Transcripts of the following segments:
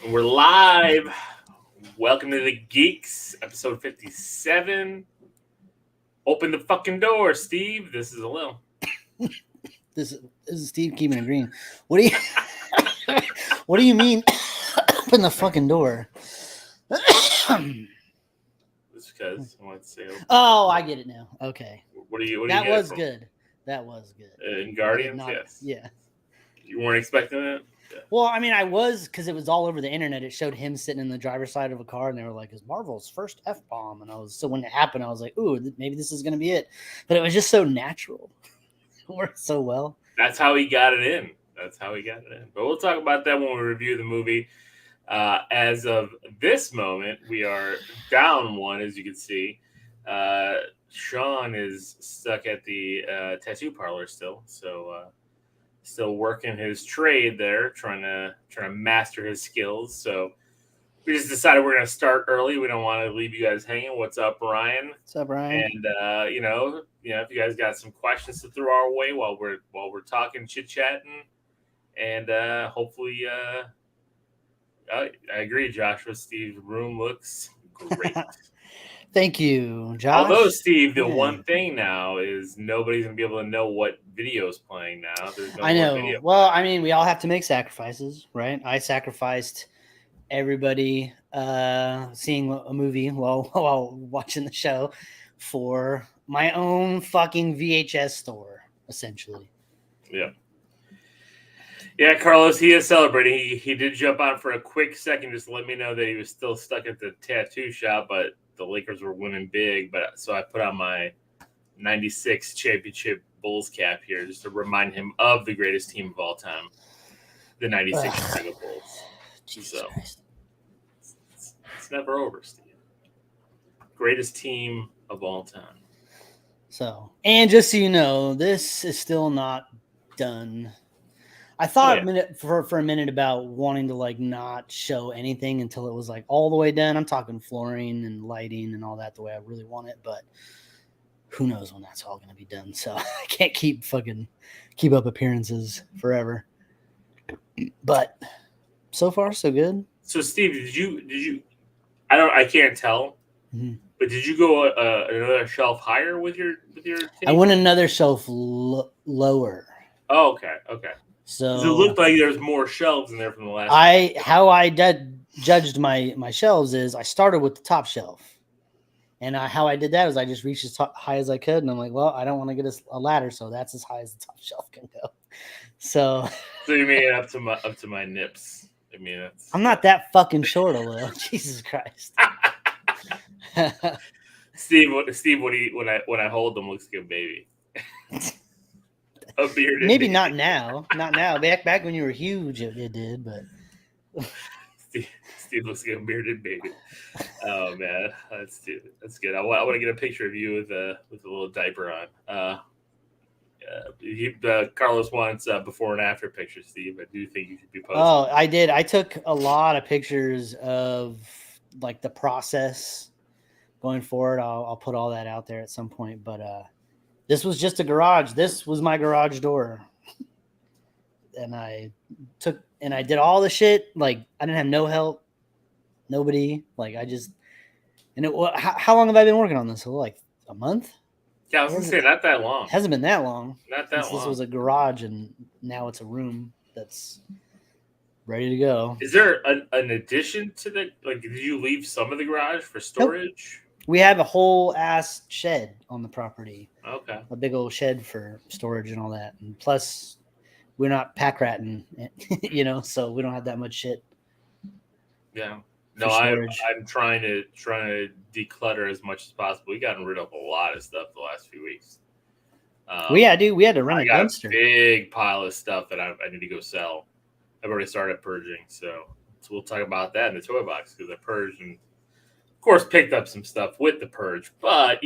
We're live. Welcome to the Geekz, episode 57. Open the fucking door, Steve. This is a Lil. This is Steve keeping it green. What do you What do you mean? Open the fucking door. Just because I want to say. Oh, I get it now. Okay, What do you? that get was from, good. That was good. in Guardians? Not, Yes. yeah. You weren't expecting it. Yeah. Well, I mean, I was because it was all over the internet. It showed him sitting in the driver's side of a car, and they were like, "Is Marvel's first f bomb?" And I was so when it happened, I was like, "Ooh, maybe this is gonna be it." But it was just so natural. It worked so well. That's how he got it in. But we'll talk about that when we review the movie. As of this moment, we are down one, as you can see. Sean is stuck at the tattoo parlor still, so still working his trade there, trying to master his skills. So we just decided we're gonna start early. We don't want to leave you guys hanging. What's up, Ryan? What's up, Ryan? And if you guys got some questions to throw our way while we're talking, chit chatting, and hopefully, I agree, Joshua. Steve's room looks great. Thank you, Josh. Although, Steve, the one thing now is nobody's gonna be able to know what video is playing now. There's no I know. video. Well, I mean, we all have to make sacrifices, right? I sacrificed everybody seeing a movie while watching the show for my own fucking VHS store, essentially. Yeah. Yeah, Carlos, he is celebrating. He did jump on for a quick second just to let me know that he was still stuck at the tattoo shop, but the Lakers were winning big. But so I put on my 96 championship Bulls cap here just to remind him of the greatest team of all time, the 96 Chicago Bulls. Jesus Christ. It's never over, Steve. Greatest team of all time. So, and just so you know, this is still not done. I thought for a minute about wanting to like not show anything until it was like all the way done. I'm talking flooring and lighting and all that the way I really want it, but who knows when that's all going to be done. So I can't keep up appearances forever. But so far so good. So Steve, did you? I can't tell. Mm-hmm. But did you go another shelf higher with your tape? I went another shelf lower. Oh, okay. So it looked like there's more shelves in there from the last. How I judged my shelves is I started with the top shelf, and how I did that was I just reached as high as I could, and I'm like, well, I don't want to get a ladder, so that's as high as the top shelf can go. So you made it up to my nips. I mean, I'm not that fucking short, a little. Jesus Christ. Steve, when I hold them, looks like a baby. A bearded maybe baby. not now. Back when you were huge, it did, but Steve looks like a bearded baby. Oh man, that's good. I want to get a picture of you with a little diaper on. Carlos wants before and after pictures, Steve. I do think you should be posting. Oh, I did. I took a lot of pictures of like the process going forward. I'll put all that out there at some point, but this was just a garage. This was my garage door. And I did all the shit. Like, I didn't have no help. Nobody. Like, how long have I been working on this? Like a month? Yeah, I was going to say, not that long. It hasn't been that long. Not that long. This was a garage, and now it's a room that's ready to go. Is there an addition to the, like, did you leave some of the garage for storage? Nope. We have a whole ass shed on the property. Okay. A big old shed for storage and all that. And plus, we're not pack ratting, so we don't have that much shit. Yeah. No, I'm trying to declutter as much as possible. We've gotten rid of a lot of stuff the last few weeks. We had to rent a dumpster. A big pile of stuff that I need to go sell. I've already started purging, so we'll talk about that in the toy box because I purged and, of course, picked up some stuff with the purge. But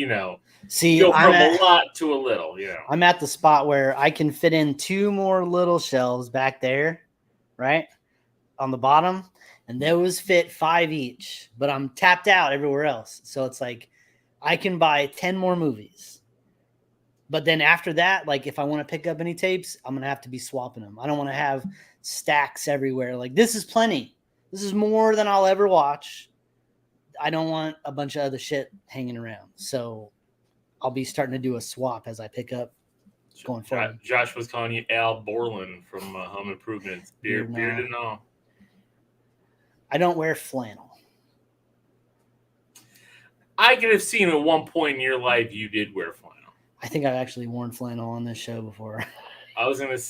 see, go from a lot to a little. I'm at the spot where I can fit in 2 more little shelves back there, right on the bottom. And those fit 5 each, but I'm tapped out everywhere else. So it's like I can buy 10 more movies. But then after that, like if I want to pick up any tapes, I'm going to have to be swapping them. I don't want to have stacks everywhere. Like this is plenty. This is more than I'll ever watch. I don't want a bunch of other shit hanging around. So I'll be starting to do a swap as I pick up going forward. Josh was calling you Al Borland from Home Improvement. Beard and all. I don't wear flannel. I could have seen at one point in your life you did wear flannel. I think I've actually worn flannel on this show before. I was going to...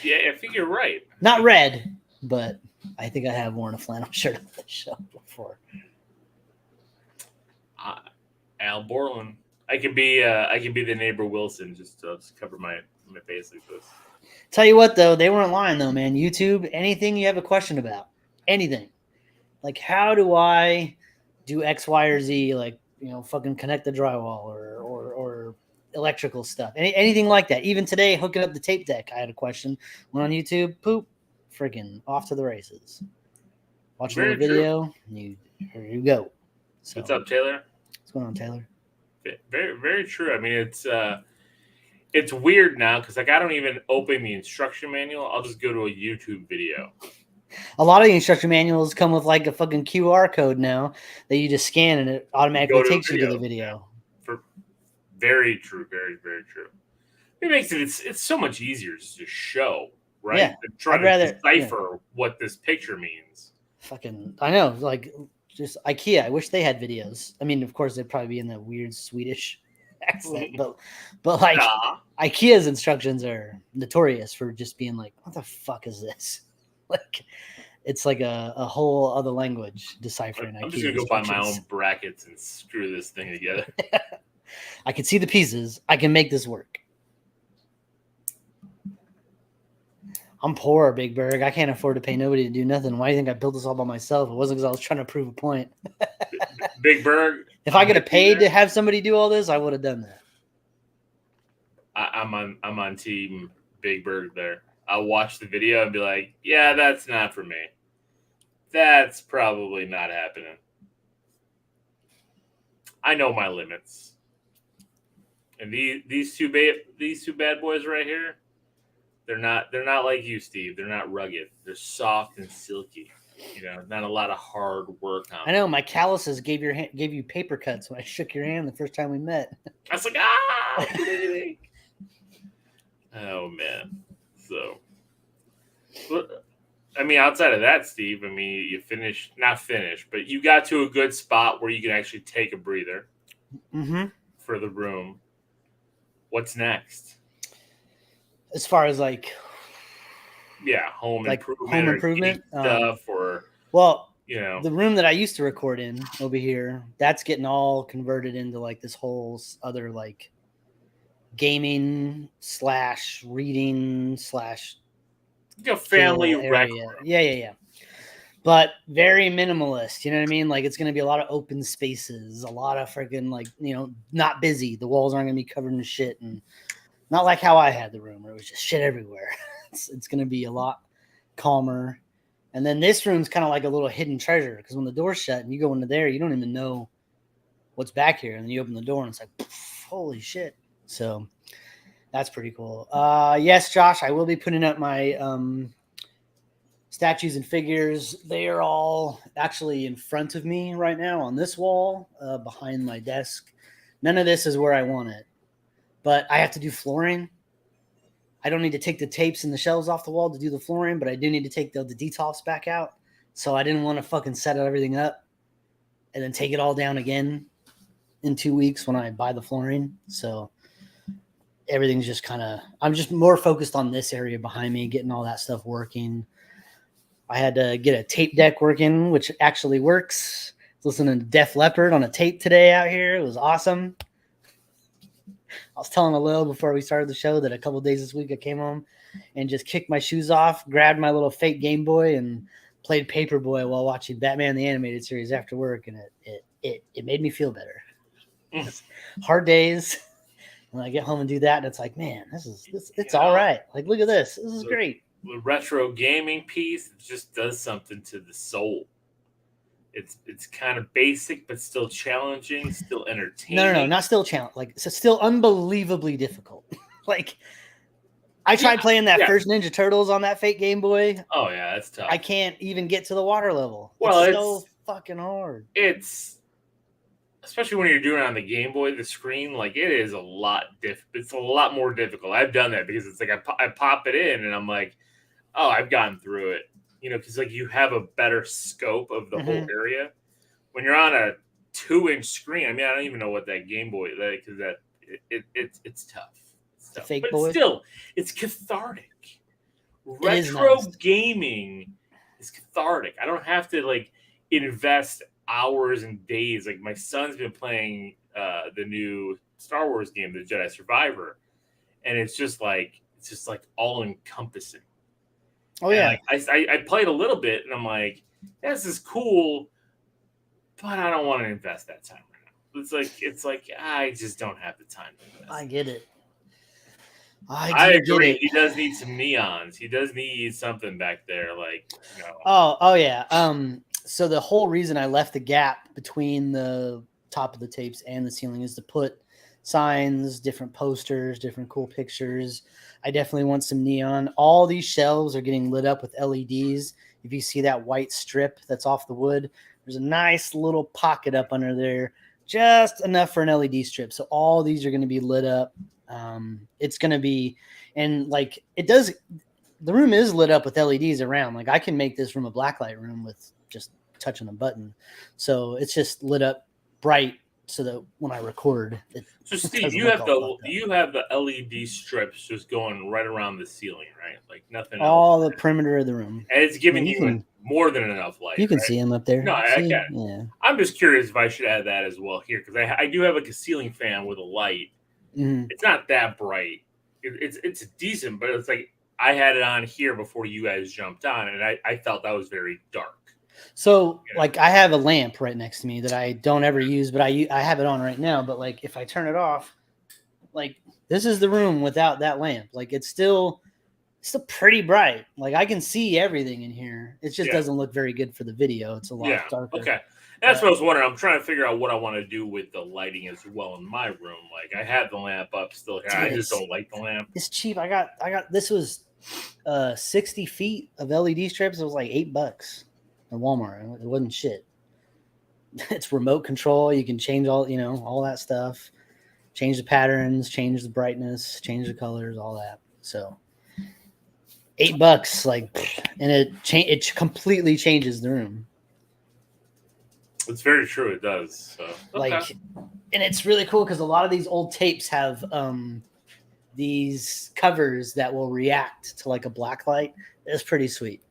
Yeah, I think you're right. Not red, but I think I have worn a flannel shirt on this show before. Al Borland. I could be the neighbor Wilson just to cover my face like this. Tell you what, though, they weren't lying, though, man. YouTube, anything you have a question about, anything. Like, how do I do X, Y, or Z? Like, fucking connect the drywall or electrical stuff. Anything like that. Even today, hooking up the tape deck, I had a question. Went on YouTube, poop, freaking off to the races. Watch a little video, here you go. So, what's up, Taylor? What's going on, Taylor? Very, very true. I mean, it's weird now because like I don't even open the instruction manual. I'll just go to a YouTube video. A lot of the instruction manuals come with like a fucking QR code now that you just scan and it automatically takes you to the video. Very true. Very, very true. It makes it's so much easier to show, right? Yeah. Than trying to decipher what this picture means. Fucking, I know, like just IKEA. I wish they had videos. I mean, of course, they'd probably be in that weird Swedish accent, but like IKEA's instructions are notorious for just being like, what the fuck is this? Like, it's like a whole other language deciphering. I'm just gonna go buy my own brackets and screw this thing together. I can see the pieces. I can make this work. I'm poor, Big Berg. I can't afford to pay nobody to do nothing. Why do you think I built this all by myself? It wasn't because I was trying to prove a point. Big Berg. If I could have paid to have somebody do all this, I would have done that. I'm on team Big Berg there. I'll watch the video and be like, yeah, that's not for me. That's probably not happening. I know my limits. And these two bad boys right here, they're not like you, Steve. They're not rugged. They're soft and silky. Not a lot of hard work on them. I know my calluses gave you paper cuts when I shook your hand the first time we met. I was like, oh man. So, I mean, outside of that, Steve, I mean, you not finished, but you got to a good spot where you can actually take a breather for the room. What's next? As far as like, home improvement stuff, or the room that I used to record in over here, that's getting all converted into like this whole other like gaming / reading / family rec. Yeah. But very minimalist, you know what I mean? Like it's going to be a lot of open spaces, a lot of freaking like, not busy. The walls aren't going to be covered in shit, and not like how I had the room where it was just shit everywhere. It's going to be a lot calmer. And then this room's kind of like a little hidden treasure because when the door's shut and you go into there, you don't even know what's back here. And then you open the door and it's like, holy shit. So that's pretty cool. Yes, Josh, I will be putting up my statues and figures. They are all actually in front of me right now on this wall behind my desk. None of this is where I want it, but I have to do flooring. I don't need to take the tapes and the shelves off the wall to do the flooring, but I do need to take the detops back out. So I didn't want to fucking set everything up and then take it all down again in 2 weeks when I buy the flooring. So everything's just I'm just more focused on this area behind me, getting all that stuff working. I had to get a tape deck working, which actually works. I was listening to Def Leppard on a tape today out here. It was awesome. I was telling Lil before we started the show that a couple days this week I came home and just kicked my shoes off, grabbed my little fake Game Boy, and played Paperboy while watching Batman the Animated Series after work, and it made me feel better. Hard days. When I get home and do that, and it's like, man, it's all right. Like, look at this. This is great. The retro gaming piece just does something to the soul. It's kind of basic, but still challenging, still entertaining. No, not still challenging. Like, it's still unbelievably difficult. Like, I tried playing that first Ninja Turtles on that fake Game Boy. Oh yeah, that's tough. I can't even get to the water level. Well, it's so fucking hard. It's especially when you're doing it on the Game Boy, the screen, like it is a lot it's a lot more difficult. I've done that because it's like I pop it in and I'm like, oh, I've gotten through it. You know, because like you have a better scope of the whole area. When you're on a 2-inch screen, I mean, I don't even know what that Game Boy because it's tough. It's tough. Fake but boy. Still, it's cathartic. Retro gaming is cathartic. I don't have to like invest hours and days. Like my son's been playing the new Star Wars game, the Jedi Survivor, and it's just like all encompassing. Oh yeah, I played a little bit, and I'm like, this is cool, but I don't want to invest that time right now. It's like I just don't have the time to invest. I get it. I agree. He does need some neons. He does need something back there, like you know. Oh yeah. So the whole reason I left the gap between the top of the tapes and the ceiling is to put signs, different posters, different cool pictures. I definitely want some neon. All these shelves are getting lit up with LEDs. If you see that white strip that's off the wood, there's a nice little pocket up under there, just enough for an LED strip. So all these are going to be lit up. It's going to be, and like it does, the room is lit up with LEDs around. Like I can make this room a blacklight room with just touching a button. So it's just lit up bright so that when I record, so Steve, you have the LED strips just going right around the ceiling, right? Like nothing all else. The perimeter of the room, and it's giving you more than enough light. You can see them up there. No, I can. Yeah. I'm just curious if I should add that as well here because I do have like a ceiling fan with a light. Mm-hmm. It's not that bright. It's decent, but it's like I had it on here before you guys jumped on, and I felt that was very dark. So, like, I have a lamp right next to me that I don't ever use, but I have it on right now. But, like, if I turn it off, like, this is the room without that lamp. Like, it's still pretty bright. Like, I can see everything in here. It just doesn't look very good for the video. It's a lot darker. Okay. That's what I was wondering. I'm trying to figure out what I want to do with the lighting as well in my room. Like, I have the lamp up still here. I just don't like the lamp. It's cheap. I got this was 60 feet of LED strips. It was like $8 at Walmart. It wasn't shit. It's remote control. You can change all that stuff. Change the patterns, change the brightness, change the colors, all that. So $8, like, and it completely changes the room. It's very true. It does. So, okay. Like, and it's really cool because a lot of these old tapes have these covers that will react to like a black light. It's pretty sweet.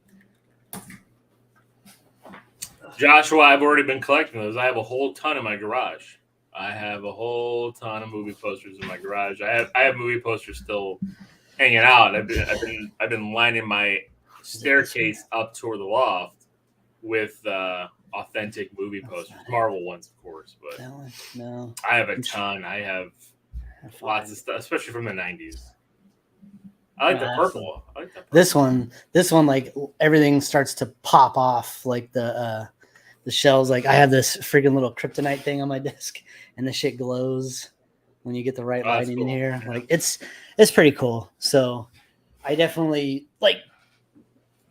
Joshua, I've already been collecting those. I have a whole ton in my garage. I have a whole ton of movie posters in my garage. I have movie posters still hanging out. I've been lining my staircase up toward the loft with authentic movie posters, Marvel ones, of course. But no, I have a ton. I have lots of stuff, especially from the 90s. I like the purple. This one, like everything starts to pop off, like the shells. Like I have this freaking little kryptonite thing on my desk, and the shit glows when you get the right lighting in here. Yeah. Like it's pretty cool. So I definitely like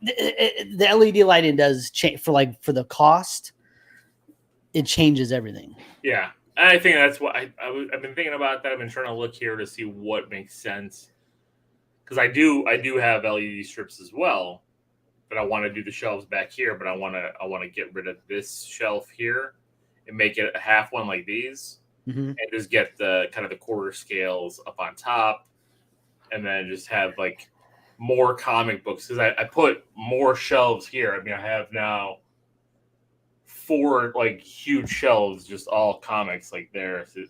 the LED lighting does change for the cost. It changes everything. Yeah, and I think that's what I've been thinking about that. I've been trying to look here to see what makes sense. Because I do have LED strips as well, but I want to do the shelves back here. But I want to get rid of this shelf here and make it a half one like these, and just get the kind of the quarter scales up on top, and then just have like more comic books. Because I put more shelves here. I mean, I have now 4 like huge shelves, just all comics like there. So,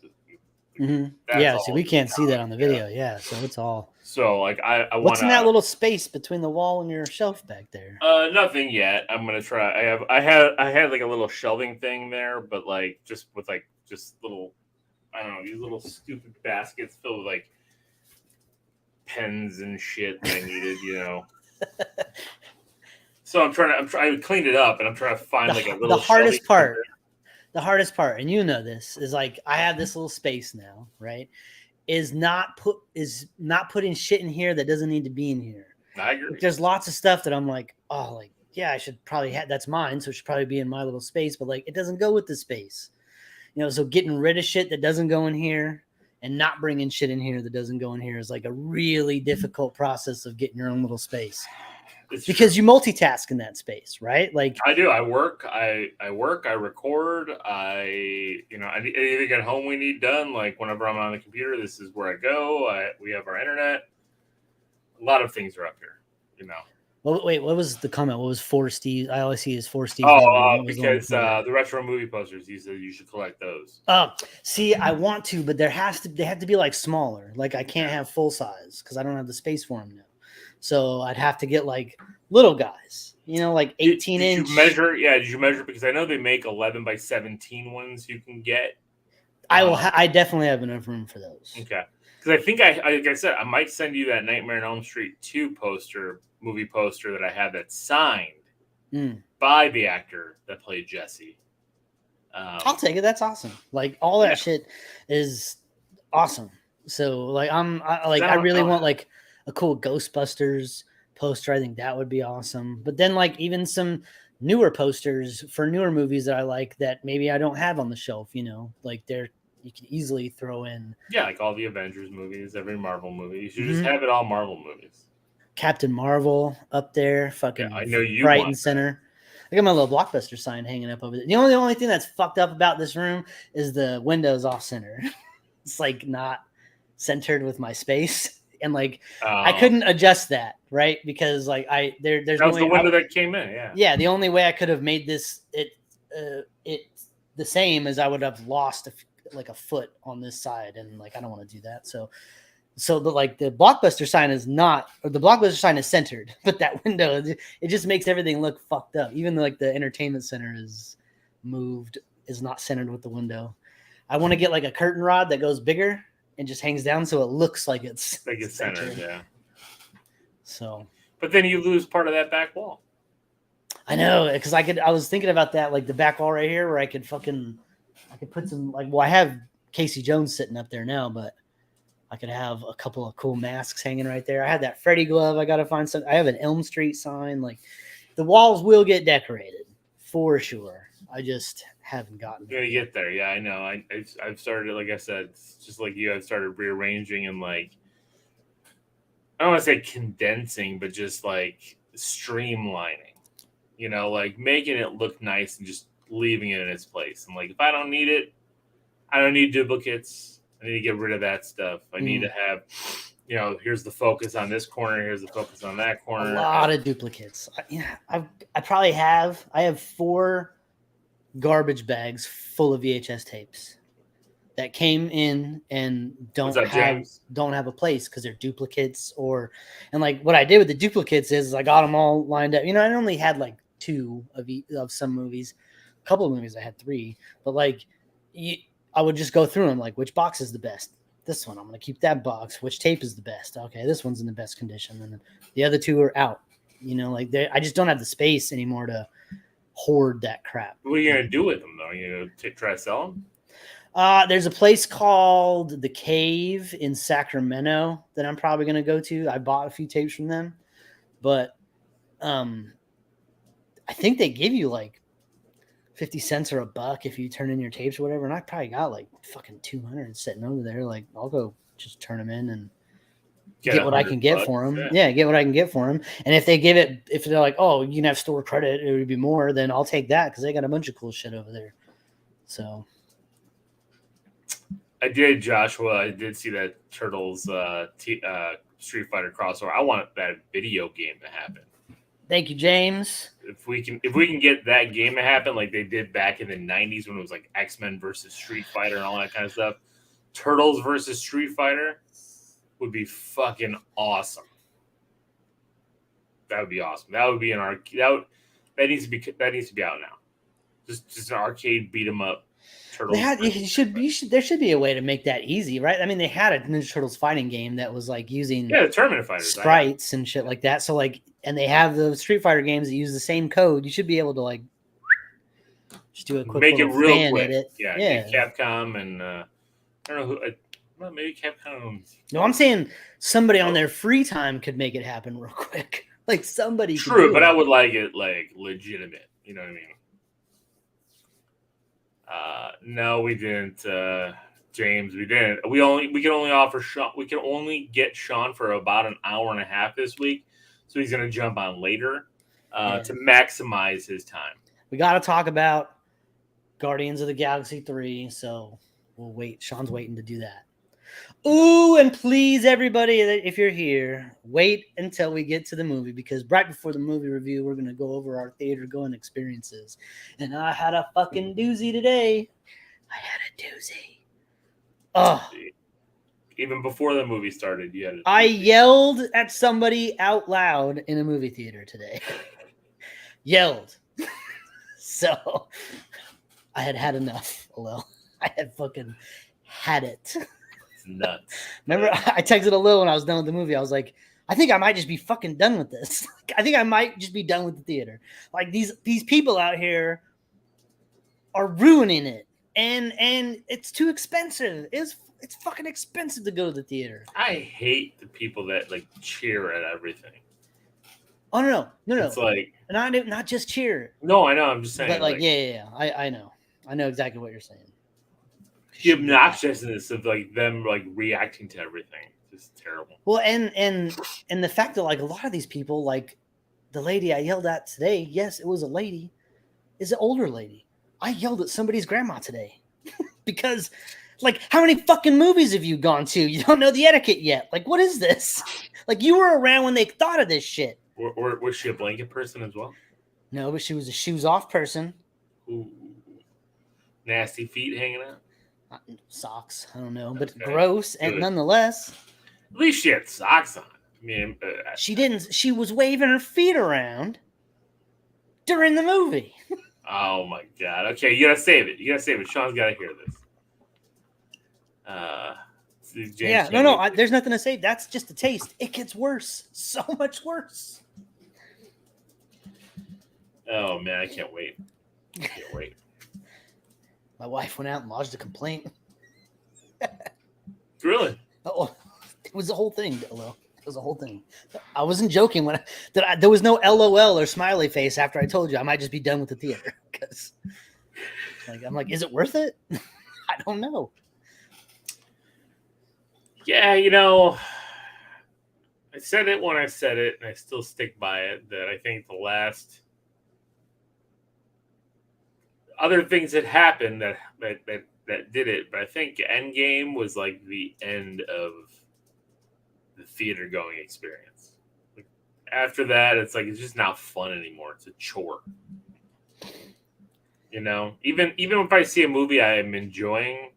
yeah, see, we can't see that on the video. Yeah, so it's all. So like I want. What's in that little space between the wall and your shelf back there? Nothing yet. I'm gonna try. I had like a little shelving thing there, but like just with like just little, I don't know, these little stupid baskets filled with like pens and shit that I needed, So I cleaned it up, and I'm trying to find like a little. The hardest part, and you know this, is like I have this little space now, right? is not putting shit in here that doesn't need to be in here. I agree. Like, there's lots of stuff that I'm like, oh, like, yeah, I should probably have, that's mine, so it should probably be in my little space, but like it doesn't go with the space. So getting rid of shit that doesn't go in here and not bringing shit in here that doesn't go in here is like a really difficult process of getting your own little space. It's because true. You multitask in that space, right? Like I do. I work. I record. Anything at home we need done. Like whenever I'm on the computer, this is where I go. We have our internet. A lot of things are up here. Well, wait, what was the comment? What was For Steve? I always see is For Steve. Because the retro movie posters, he said you should collect those. See, I want to, but they have to be like smaller. Like I can't have full size because I don't have the space for them now. So I'd have to get like little guys, like 18 inch. Did you measure? Yeah, did you measure? Because I know they make 11 by 17 ones you can get. I definitely have enough room for those. Okay. Because I think like I said, I might send you that Nightmare on Elm Street 2 movie poster that I have that's signed by the actor that played Jesse. I'll take it. That's awesome. Like all that shit is awesome. So like I really want like a cool Ghostbusters poster. I think that would be awesome. But then like even some newer posters for newer movies that I like that maybe I don't have on the shelf, like you can easily throw in. Yeah, like all the Avengers movies, every Marvel movie. You should just have it all Marvel movies. Captain Marvel up there, fucking I know you right and center. I got my little Blockbuster sign hanging up over there. The only thing that's fucked up about this room is the windows off center. It's like not centered with my space, and like I couldn't adjust that, right? Because like there's that was the window that came in. Yeah. The only way I could have made this it the same as I would have lost like a foot on this side, and like I don't want to do that. So the Blockbuster sign is not, or the Blockbuster sign is centered, but that window, it just makes everything look fucked up. Even like the entertainment center is not centered with the window. I want to get like a curtain rod that goes bigger and just hangs down so it looks like it's centered. Yeah. So. But then you lose part of that back wall. I know, because I was thinking about that, like the back wall right here, where I could put some like. Well, I have Casey Jones sitting up there now, but I could have a couple of cool masks hanging right there. I had that Freddy glove. I got to find some. I have an Elm Street sign. Like the walls will get decorated for sure. I just haven't gotten there. You get there. Yeah, I know. I've started, like I said, just like you, I've started rearranging and like, I don't want to say condensing, but just like streamlining, like making it look nice and just leaving it in its place. And like, if I don't need it, I don't need duplicates. I need to get rid of that stuff. I need to have, here's the focus on this corner. Here's the focus on that corner. A lot of duplicates. I have 4 garbage bags full of VHS tapes that came in and don't have a place because they're duplicates and like what I did with the duplicates is I got them all lined up. I only had like 2 of some movies. A couple of movies I had 3, but like I would just go through them, like, which box is the best? This one, I'm going to keep that box. Which tape is the best? Okay, this one's in the best condition. And then the other 2 are out. I just don't have the space anymore to hoard that crap. What are you going to do with them, though? You try to sell them? There's a place called The Cave in Sacramento that I'm probably going to go to. I bought a few tapes from them. But I think they give you, like, 50 cents or $1 if you turn in your tapes or whatever. And I probably got like fucking 200 sitting over there. Like I'll go just turn them in and get what I can get for them. Yeah, get what I can get for them. And if they're like, oh, you can have store credit, it would be more, then I'll take that because they got a bunch of cool shit over there. So. I did, Joshua. I did see that Turtles Street Fighter crossover. I want that video game to happen. Thank you, James. If we can get that game to happen like they did back in the 90s when it was like X-Men versus Street Fighter and all that kind of stuff, Turtles versus Street Fighter would be fucking awesome. That would be awesome. That would be an arcade. That needs to be out now. Just an arcade beat 'em up. Turtles. There should be a way to make that easy, right? I mean, they had a Ninja Turtles fighting game that was like using the Tournament Fighters sprites and shit like that. So like, and they have the Street Fighter games that use the same code. You should be able to like just do a quick make it real quick. Edit. Yeah. Capcom and I don't know who. Well, maybe Capcom. No, I'm saying somebody on their free time could make it happen real quick. Like somebody. True, but I would like it like legitimate. You know what I mean? No, we didn't, James. We didn't. We can only offer Sean. We can only get Sean for about an hour and a half this week, so he's going to jump on later to maximize his time. We got to talk about Guardians of the Galaxy 3, so we'll wait. Sean's waiting to do that. Ooh, and please, everybody, if you're here, wait until we get to the movie, because right before the movie review, we're going to go over our theater-going experiences. And I had a fucking doozy today. I had a doozy. Oh. Even before the movie started, you had a doozy. I yelled at somebody out loud in a movie theater today. Yelled. So, I had enough, Lil. I had fucking had it. Nuts. Remember, I texted a Lil when I was done with the movie. I was like, I think I might just be fucking done with this. I think I might just be done with the theater. Like these people out here are ruining it, and it's too expensive. It's fucking expensive to go to the theater. I hate the people that like cheer at everything. Oh no. It's like not just cheer. No, I know. I'm just saying. But like yeah. I know exactly what you're saying. The obnoxiousness of like them like reacting to everything is terrible. Well, and the fact that like a lot of these people, like the lady I yelled at today, yes, it was a lady, is an older lady. I yelled at somebody's grandma today because, like, how many fucking movies have you gone to? You don't know the etiquette yet. Like, what is this? Like, you were around when they thought of this shit. Or was she a blanket person as well? No, but she was a shoes off person. Ooh, nasty feet hanging out. Socks, I don't know, but gross and nonetheless. At least she had socks on. I mean, she didn't. She was waving her feet around during the movie. Oh my god! Okay, you gotta save it. Sean's gotta hear this. Yeah, no. There's nothing to save. That's just a taste. It gets worse, so much worse. Oh man, I can't wait. My wife went out and lodged a complaint. Really? Oh, it was the whole thing, Lil. It was a whole thing. I wasn't joking when there was no LOL or smiley face after I told you I might just be done with the theater. Because I'm like, is it worth it? I don't know. Yeah, I said it when I said it, and I still stick by it, that I think the last other things that happened that did it, but I think Endgame was like the end of the theater going experience. Like, after that, it's like it's just not fun anymore. It's a chore. Even if I see a movie I am enjoying,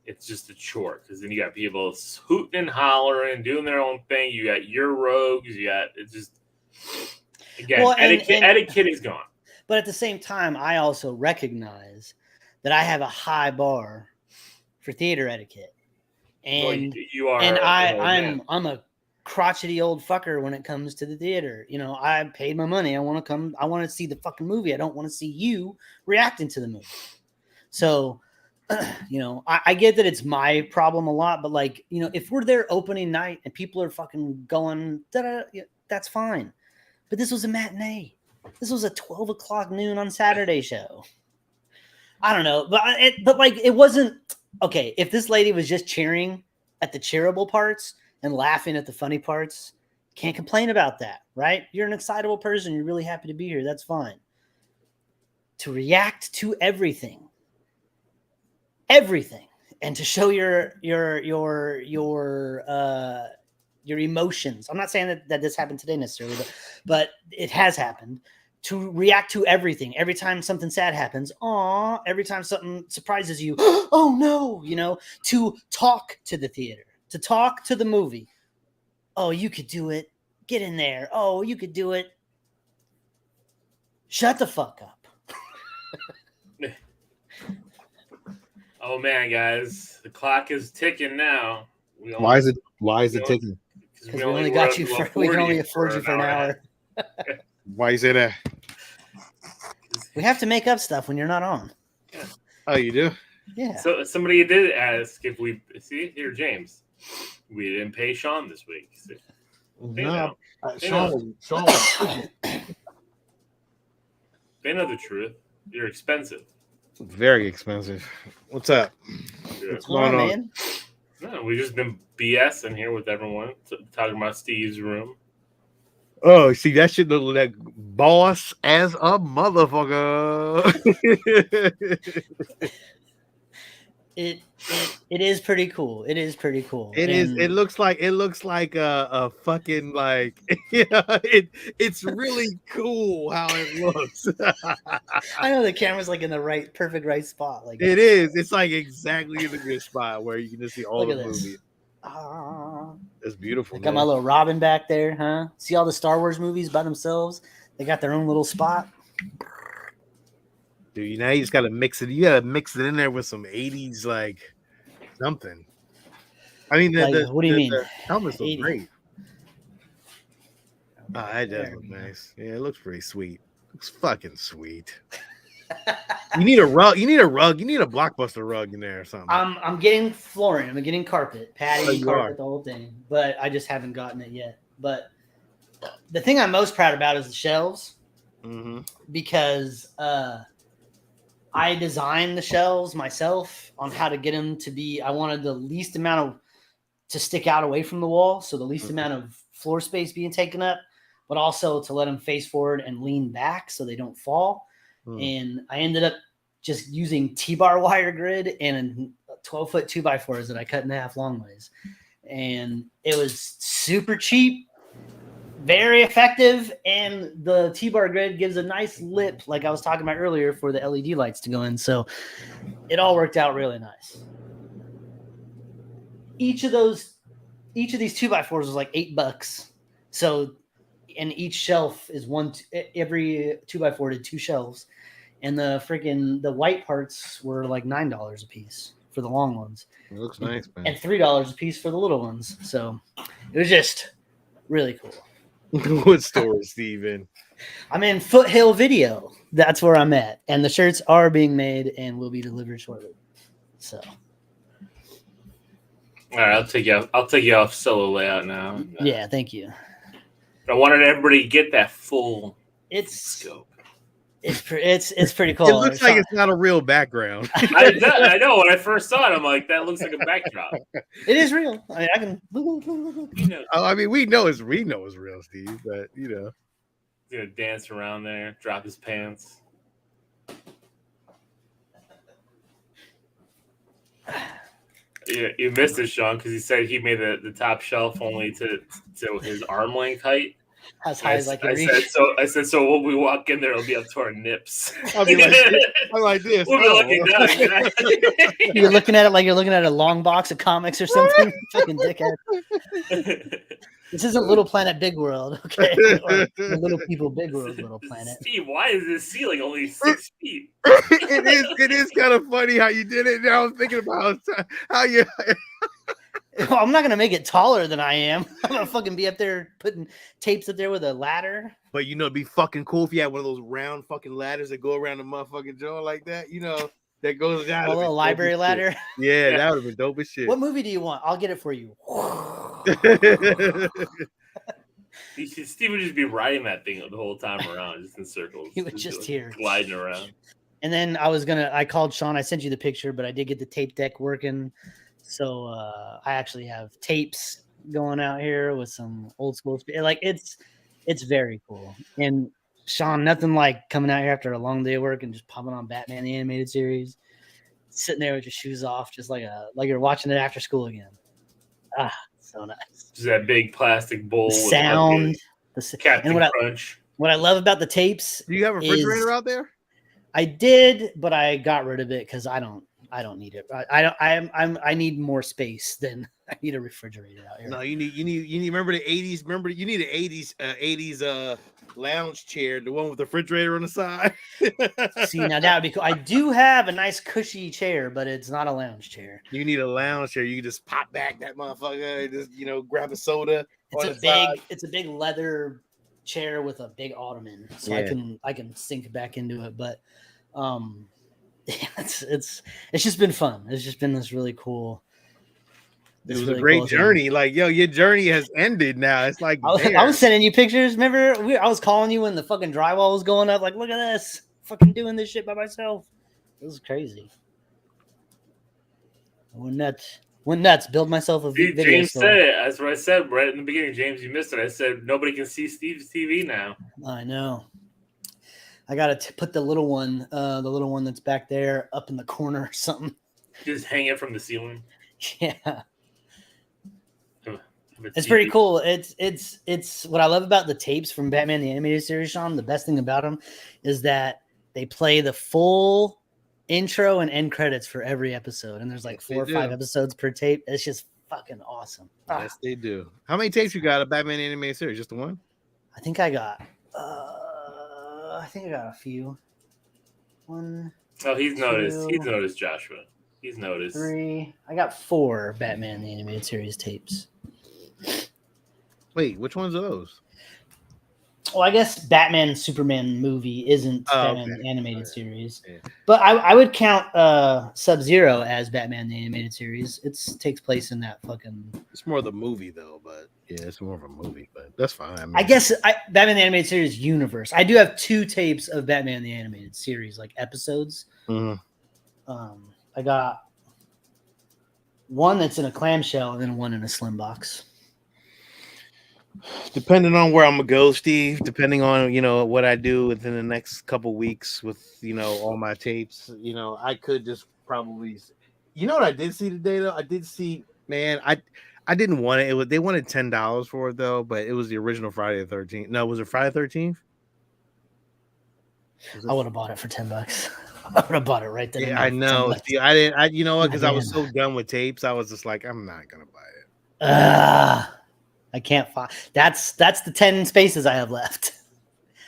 it's just a chore, because then you got people hooting and hollering, doing their own thing. You got your rogues. It's just again, etiquette is gone. But at the same time, I also recognize that I have a high bar for theater etiquette, and you are, and I'm a crotchety old fucker when it comes to the theater. I paid my money. I want to come. I want to see the fucking movie. I don't want to see you reacting to the movie. So, I get that it's my problem a lot, but like, if we're there opening night and people are fucking going, that's fine. But this was a matinee. This was a 12 o'clock noon on Saturday show. I don't know, but it wasn't okay. If this lady was just cheering at the cheerable parts and laughing at the funny parts, can't complain about that, right? You're an excitable person. You're really happy to be here. That's fine. To react to everything, and to show your emotions. I'm not saying that this happened today necessarily, but it has happened. To react to everything. Every time something sad happens, every time something surprises you, oh no, to talk to the theater, to talk to the movie. Oh, you could do it. Get in there. Oh, you could do it. Shut the fuck up. Oh man, guys, the clock is ticking now. Why is it ticking? Because we only got you for we can only afford you for an hour. Why is it we have to make up stuff when you're not on. Oh, you do? Yeah. So somebody did ask if we see here, James. We didn't pay Sean this week. See? No, They Sean know. was They know the truth. You're expensive. very expensive. What's up? Yeah. What's All right, going on? man. No, we've just been BSing here with everyone, talking about Steve's room. Oh, see, that shit look like boss as a motherfucker. It is pretty cool. It is pretty cool. It is. It looks like a fucking like it's really cool how it looks. I know the camera's like in the perfect right spot. Like It is. It's like exactly in the good spot where you can just see all look the at this. movie. It's beautiful. I got my little Robin back there, huh? See all the Star Wars movies by themselves? They got their own little spot. Dude, now you just gotta mix it. You gotta mix it in there with some 80s like something. I mean, What do you mean? The helmets look 80. great. Oh, that does look nice. Yeah, it looks pretty sweet. Looks fucking sweet. You need a rug. You need a rug. You need a Blockbuster rug in there or something. I'm getting flooring. I'm getting carpet, padding, you carpet, are. the whole thing. But I just haven't gotten it yet. But the thing I'm most proud about is the shelves, because I designed the shelves myself on how to get them to be. I wanted the least amount to stick out away from the wall, so the least amount of floor space being taken up, but also to let them face forward and lean back so they don't fall. And I ended up just using T-bar wire grid and 12-foot 2x4s that I cut in half long ways. And it was super cheap, very effective, and the T-bar grid gives a nice lip, like I was talking about earlier, for the LED lights to go in. So it all worked out really nice. Each of these 2x4s was like $8. So, and each shelf is every 2x4 did 2 shelves. And the white parts were like $9 a piece for the long ones. It looks nice, man. And $3 a piece for the little ones. So it was just really cool. What store is Steve in? I'm in Foothill Video. That's where I'm at. And the shirts are being made and will be delivered shortly. So. All right, I'll take you off solo layout now. Yeah, thank you. I wanted everybody to get that full scope. It's pretty cool. It looks like it's not a real background. I know. When I first saw it, I'm like, that looks like a backdrop. It is real. I mean, I can. You know, I mean, we know it's real, Steve. But you know, he's gonna dance around there, drop his pants. You missed it, Sean, because he said he made the top shelf only to his arm length height. As high as I can reach. I said, so when we walk in there, it'll be up to our nips. I'll be like, I'm like this. We'll be looking down. Exactly. You're looking at it like you're looking at a long box of comics or something. Fucking dickhead. This isn't Little Planet Big World, okay? Or the Little People Big World, Little Planet. Steve, why is this ceiling only 6 feet? It is kind of funny how you did it. Now I'm thinking about how you. Well, I'm not gonna make it taller than I am. I'm gonna fucking be up there putting tapes up there with a ladder. But you know, it'd be fucking cool if you had one of those round fucking ladders that go around the motherfucking jaw like that. You know, that goes down. A little library ladder. Yeah, that would have been dope as shit. What movie do you want? I'll get it for you. Steve would just be riding that thing the whole time around, just in circles. He was just here gliding around. And then I called Sean. I sent you the picture, but I did get the tape deck working. So I actually have tapes going out here with some old school. Like it's very cool. And Sean, nothing like coming out here after a long day of work and just popping on Batman the Animated Series, sitting there with your shoes off, just like you're watching it after school again. Ah, so nice. Just that big plastic bowl. The sound, Captain and Crunch. What I love about the tapes. Do you have a refrigerator out there? I did, but I got rid of it because I don't need it. I need more space than I need a refrigerator out here. No, you need remember the 80s, you need an 80s lounge chair, the one with the refrigerator on the side. See, now that would be cool. I do have a nice cushy chair, but it's not a lounge chair. You need a lounge chair. You can just pop back that motherfucker and just, grab a soda. It's a big leather chair with a big ottoman. So yeah. I can sink back into it, but it's just been fun. It's just been this really cool. It was a great journey. Like, yo, your journey has ended now. It's like I was sending you pictures. Remember, I was calling you when the fucking drywall was going up. Like, look at this, fucking doing this shit by myself. It was crazy. I went nuts. Build myself a video. James said it. That's what I said right in the beginning. James, you missed it. I said nobody can see Steve's TV now. I know. I gotta put the little one that's back there up in the corner or something. Just hang it from the ceiling. Yeah. It's pretty cool. It's what I love about the tapes from Batman the Animated Series, Sean. The best thing about them is that they play the full intro and end credits for every episode, and there's like 4 or 5 episodes per tape. It's just fucking awesome. Yes, they do. How many tapes you got of Batman Animated Series? Just the one? I think I got a few. One. Oh, he's noticed. He's noticed, Joshua. He's noticed. 3. I got 4 Batman the Animated Series tapes. Wait, which ones are those? Well, I guess Batman and Superman movie isn't Batman the Animated Series. Yeah. But I would count Sub-Zero as Batman the Animated Series. It takes place in that fucking... It's more of the movie, though, but yeah, it's more of a movie, but that's fine. I mean, I guess Batman the Animated Series universe. I do have 2 tapes of Batman the Animated Series, like episodes. Mm-hmm. I got one that's in a clamshell and then one in a slim box. Depending on where I'm gonna go, Steve, depending on what I do within the next couple weeks with all my tapes, I could just probably what I did see today though? I did see, man, I didn't want it. They wanted $10 for it though, but it was the original Friday the 13th. No, was it Friday the 13th? I would have bought it for $10. I would have bought it right then. Yeah, I know. See, I didn't. You know what? Because I was so done with tapes, I was just like, I'm not gonna buy it. I can't find. That's the 10 spaces I have left.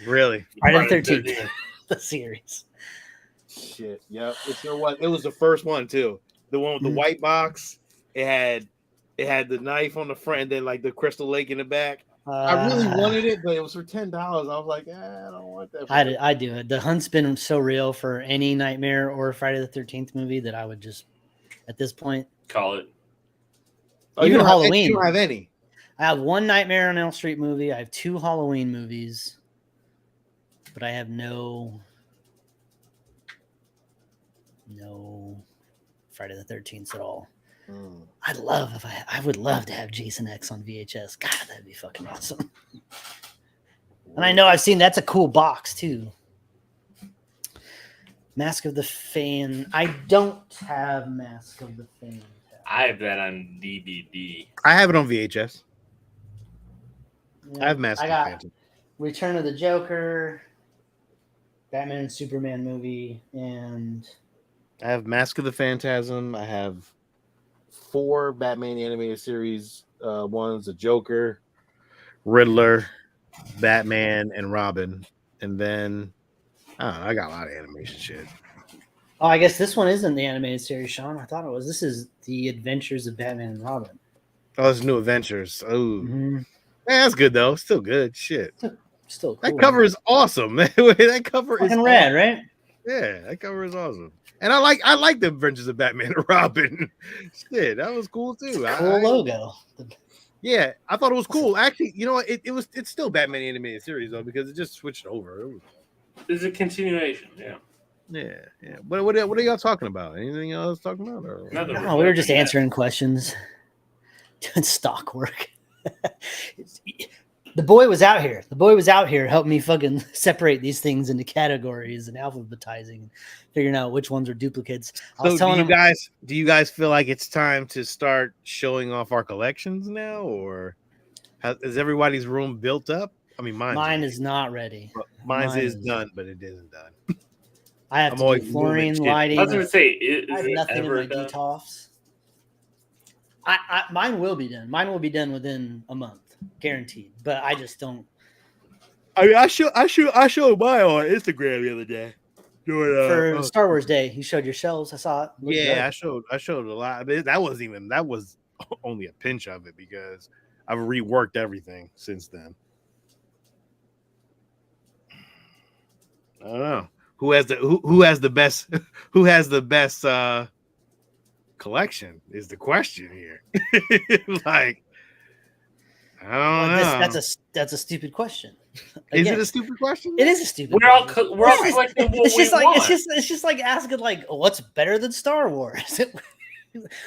Really? Friday the 13th, the series. Shit. Yep. It was the first one too. The one with the white box. It had the knife on the front, and then like the Crystal Lake in the back. I really wanted it, but it was for $10. I was like, I don't want that. I do it. The hunt's been so real for any Nightmare or Friday the 13th movie that I would just, at this point, call it. Even Halloween. You don't have any. I have 1 Nightmare on Elm Street movie. I have 2 Halloween movies, but I have no Friday the 13th at all. I would love to have Jason X on VHS. God, that'd be fucking awesome. And I know I've seen that's a cool box too. Mask of the Fan. I don't have Mask of the Fan. I have that on DVD. I have it on VHS. Yeah, I have Mask of the Phantom. Return of the Joker, Batman and Superman movie, and I have Mask of the Phantasm. I have 4 Batman animated series ones: the Joker, Riddler, Batman, and Robin. And then I got a lot of animation shit. Oh, I guess this one isn't the animated series, Sean. I thought it was. This is the Adventures of Batman and Robin. Oh, it's New Adventures. Oh, yeah, that's good though. Still good. Shit. Still cool. That cover is awesome, man. That cover is fucking rad, right? Yeah, that cover is awesome. And I like the Adventures of Batman and Robin. Shit, that was cool too. Cool logo. Yeah, I thought it was cool. Actually, you know what? It's still Batman animated series though, because it just switched over. There's a continuation, yeah. Yeah. What are y'all talking about? Anything else talking about? Or? No, we were just answering questions, doing stock work. The boy was out here helping me fucking separate these things into categories and alphabetizing and figuring out which ones are duplicates. So do you guys feel like it's time to start showing off our collections now, or is everybody's room built up? I mean, mine is not ready. Mine is done, but it isn't done. I have to do flooring, lighting. I was going to say, I have nothing in my detofs. Mine will be done. Mine will be done within a month, guaranteed. But I just don't. I mean, I showed mine on Instagram the other day. For Star Wars Day, you showed your shelves. I saw it. Yeah, I showed a lot. I mean, that was only a pinch of it because I've reworked everything since then. I don't know. who has the best who has the best collection is the question here. Like, I don't know. That's a stupid question. Is it a stupid question? It is a stupid. We're all question. collecting what It's we just like want. it's just like asking like what's better than Star Wars.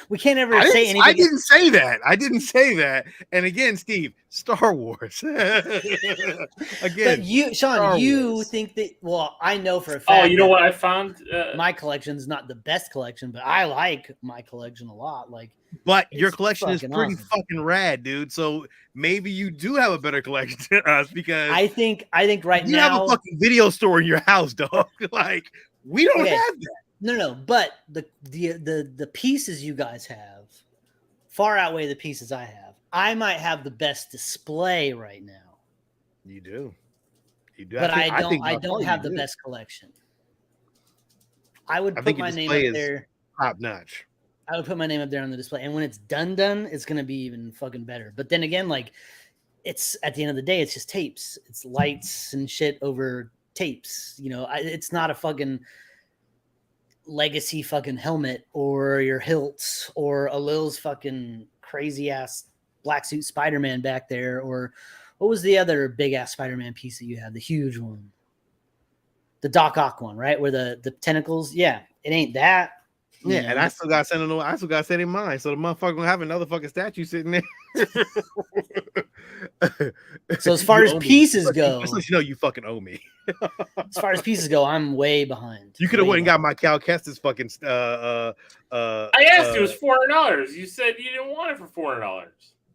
We can't ever say anything. I didn't say that. I didn't say that. And again, Steve, Star Wars. Again, but you, Sean, Star you Wars. think that? Well, I know for a fact. Oh, you know what I found? My collection's not the best collection, but I like my collection a lot. Like, but your collection is fucking pretty awesome. fucking rad, dude. So maybe you do have a better collection than us because I think right you now have a fucking video store in your house, dog. Like, we don't Okay. have that. No, but the pieces you guys have far outweigh the pieces I have. I might have the best display right now. You do. But I don't have the best collection. I would put my name up there. Top notch. I would put my name up there on the display. And when it's done, it's gonna be even fucking better. But then again, like, it's at the end of the day, it's just tapes. It's lights and shit over tapes. You know, it's not a fucking legacy fucking helmet or your hilts or a Lil's fucking crazy ass black suit Spider-Man back there, or what was the other big ass Spider-Man piece that you had, the huge one, the Doc Ock one, right, where the tentacles. Yeah, it ain't that. Yeah, and I still got set in mind, so the motherfucker gonna have another fucking statue sitting there. So as far as pieces go, just let you know you fucking owe me. As far as pieces go, I'm way behind. You could have went and got my Cal Kestis fucking. I asked you, it was $400. You said you didn't want it for $400.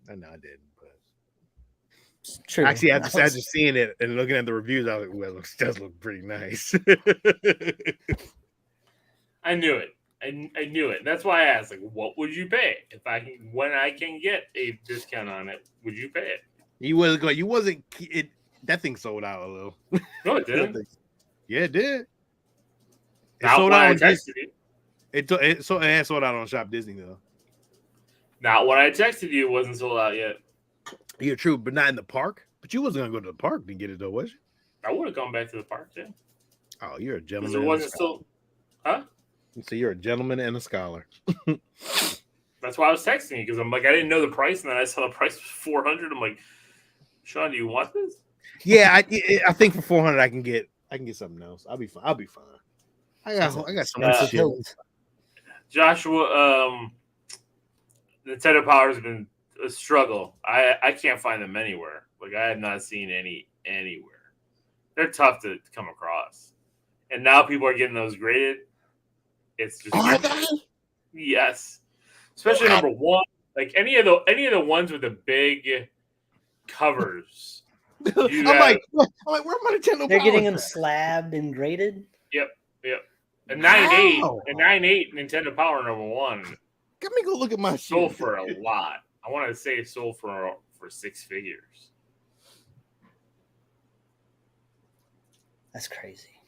I know I didn't, but it's true. Actually, after just seeing it and looking at the reviews, I was like, "Well, it does look pretty nice." I knew it. I knew it. That's why I asked, like, what would you pay when I can get a discount on it? Would you pay it? You wasn't going. You wasn't. That thing sold out a little. No, it didn't. Yeah, it did. It sold out. I texted you. It sold out on Shop Disney though. Not when I texted you, it wasn't sold out yet. You're true, but not in the park. But you wasn't gonna go to the park to get it though, was you? I would have gone back to the park too. Oh, you're a gentleman. Because it wasn't still, huh? So you're a gentleman and a scholar. That's why I was texting you, because I'm like, I didn't know the price, and then I saw the price was $400. I'm like, Sean, do you want this? Yeah, I think for $400 I can get something else. I'll be fine. I got some shit. Joshua, Nintendo Power has been a struggle. I can't find them anywhere. Like, I have not seen any anywhere. They're tough to come across, and now people are getting those graded. It's just yes, especially number one. Like any of the ones with the big covers. I'm like, where are my Nintendo? They're getting them slabbed and graded. Yep. A 9.8 Nintendo Power number one. Let me go look at my sold for a lot. I want to say it sold for 6 figures. That's crazy.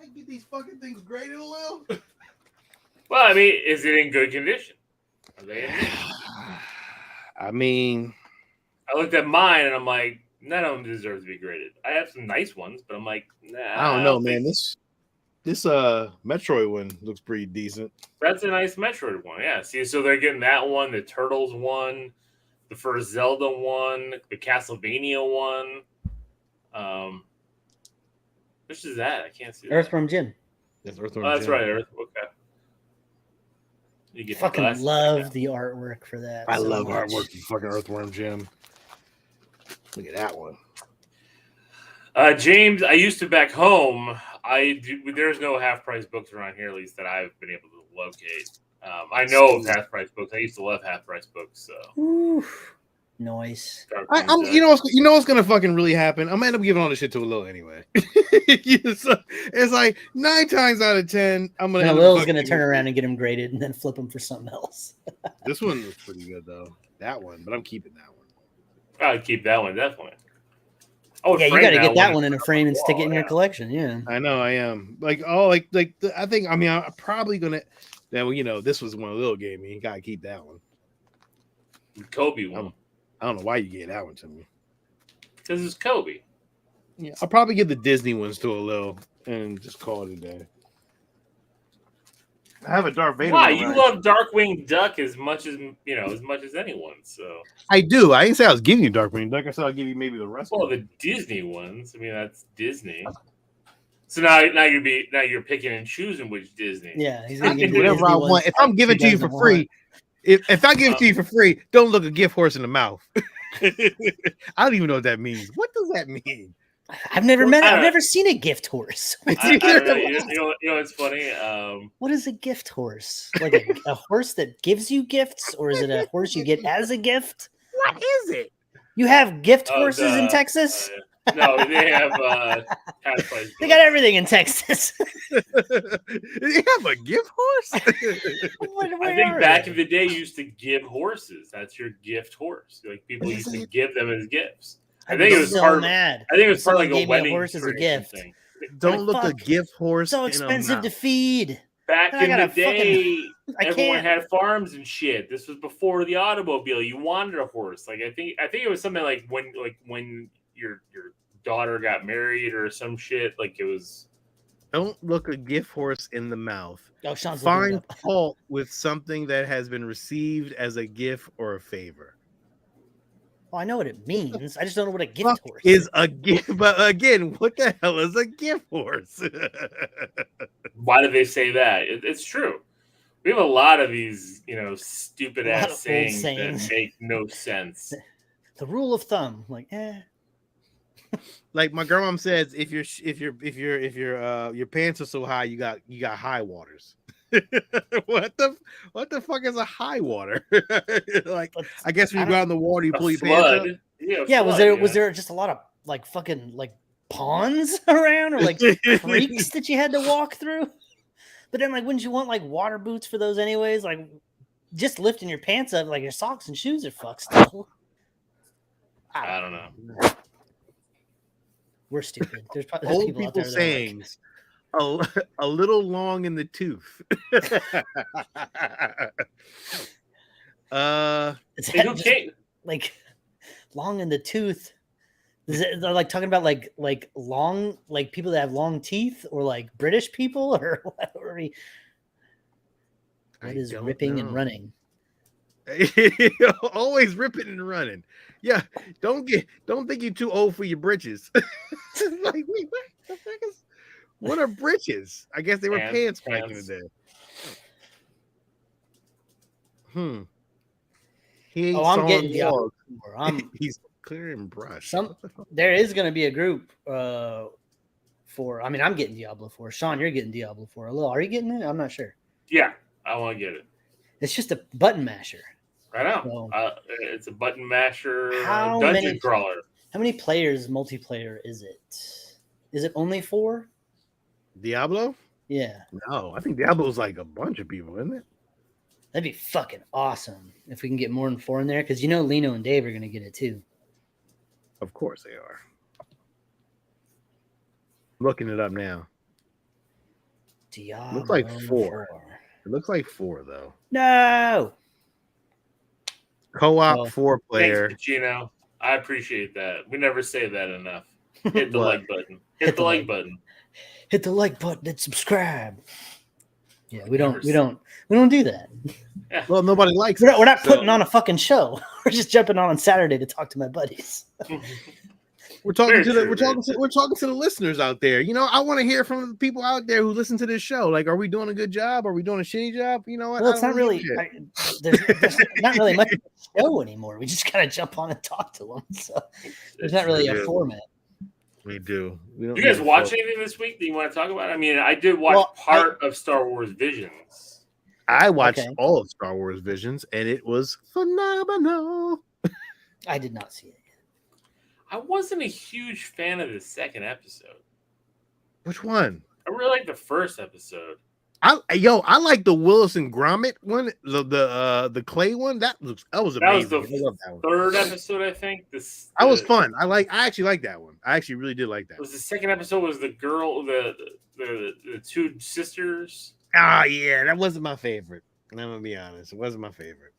I get these fucking things graded a little. Well, I mean, is it in good condition? Are they in I mean, I looked at mine and I'm like, none of them deserve to be graded. I have some nice ones, but I'm like, nah. I don't know, man. This Metroid one looks pretty decent. That's a nice Metroid one, yeah. See, so they're getting that one, the Turtles one, the first Zelda one, the Castlevania one. Which is that? I can't see. Earthworm Jim. Yes, Earthworm Jim. That's right. Okay. You get fucking love the artwork for that. I love artwork for fucking Earthworm Jim. Look at that one. James, I used to back home. There's no half price books around here, at least that I've been able to locate. I know of half price books. I used to love half price books. So oof. Noise. You know what's gonna fucking really happen? I'm gonna end up giving all this shit to a Lil anyway. It's like 9 times out of 10, I'm gonna. Lil's gonna turn around and get him graded, and then flip him for something else. This one was pretty good though. That one, but I'm keeping that one. I'd keep that one definitely. Yeah, you got to get that one in a frame and stick it in your collection. Yeah, I know. I am I think. I mean, I'm probably gonna. Now, this was one Lil gave me. You gotta keep that one. Kobe one. I don't know why you gave that one to me. Because it's Kobe. Yeah, I'll probably give the Disney ones to a Lil. and just call it a day. I have a Darth Vader. Why? You love Darkwing Duck as much as anyone. So I do. I didn't say I was giving you Darkwing Duck. I said I'll give you maybe the rest. Well, the Disney ones. I mean, that's Disney. So now you're picking and choosing which Disney. Yeah, he's gonna give whatever I want. If I'm giving it to you for free, if I give it to you for free, don't look a gift horse in the mouth. I don't even know what that means. What does that mean? I've never seen a gift horse. I don't know. You know, it's funny. What is a gift horse? Like a horse that gives you gifts, or is it a horse you get as a gift? What is it? You have gift horses in Texas? No, they have. They got everything in Texas. They have a gift horse. I think back in the day, you used to give horses. That's your gift horse. Like people used to give them as gifts. I think it was part of like a wedding horse as a gift. Thing. Don't look a gift horse. So expensive to feed. Back in the day, everyone had farms and shit. This was before the automobile. You wanted a horse. Like I think it was something like when your daughter got married or some shit. Like it was. Don't look a gift horse in the mouth. Oh, Sean's Find fault with something that has been received as a gift or a favor. Well, I know what it means. I just don't know what a gift horse is. A gift, but again, what the hell is a gift horse? Why do they say that? It's true. We have a lot of these, stupid ass sayings that make no sense. The rule of thumb, like my grandma says, if your pants are so high, you got high waters. What the fuck is a high water? Like I guess when you go out in the water, you pull your pants up. Yeah, was there just a lot of fucking ponds around or creeks that you had to walk through? But then wouldn't you want water boots for those anyways? Just lifting your pants up, your socks and shoes are fucked still. I don't know. We're stupid. There's old people people out there sayings. A little long in the tooth. Long in the tooth. They're talking about long people that have long teeth or British people or what? What is ripping and running? Always ripping and running. Yeah, don't think you're too old for your britches. Wait, what the fuck is? What are britches? I guess they were pants back in the day. I'm getting Diablo 4. He's clearing brush. There is going to be a group for. I mean, I'm getting Diablo 4. Sean, you're getting Diablo 4. Are you getting it? I'm not sure. Yeah, I want to get it. It's just a button masher. I know. It's a button masher dungeon crawler. How many players multiplayer is it? Is it only 4? Diablo? Yeah. No, I think Diablo's a bunch of people, isn't it? That'd be fucking awesome if we can get more than 4 in there, because Lino and Dave are going to get it too. Of course they are. Looking it up now. Diablo. Looks like 4. It looks like 4 though. No. Co-op 4-player. Thanks, Pacino. I appreciate that. We never say that enough. Hit the like button. Hit the like button. Hit the like button and subscribe. Yeah, we don't do that. Yeah. Well, nobody likes it. We're not putting on a fucking show. We're just jumping on Saturday to talk to my buddies. We're talking to the listeners out there. I want to hear from the people out there who listen to this show. Are we doing a good job? Are we doing a shitty job? You know what? Well, it's not really. There's not really much of a show anymore. We just kind of jump on and talk to them. So there's not really a format. We do. You guys watch anything this week that you want to talk about? I mean, I did watch part of Star Wars Visions. I watched all of Star Wars Visions, and it was phenomenal. I did not see it. I wasn't a huge fan of the second episode. Which one? I really liked the first episode. I like the Willis and Gromit one, the clay one. That was amazing. That was the third episode, I think. That was fun. I actually like that one. I actually really did like that. Was the second episode was the girl, the two sisters? Yeah, that wasn't my favorite. I'm gonna be honest, it wasn't my favorite.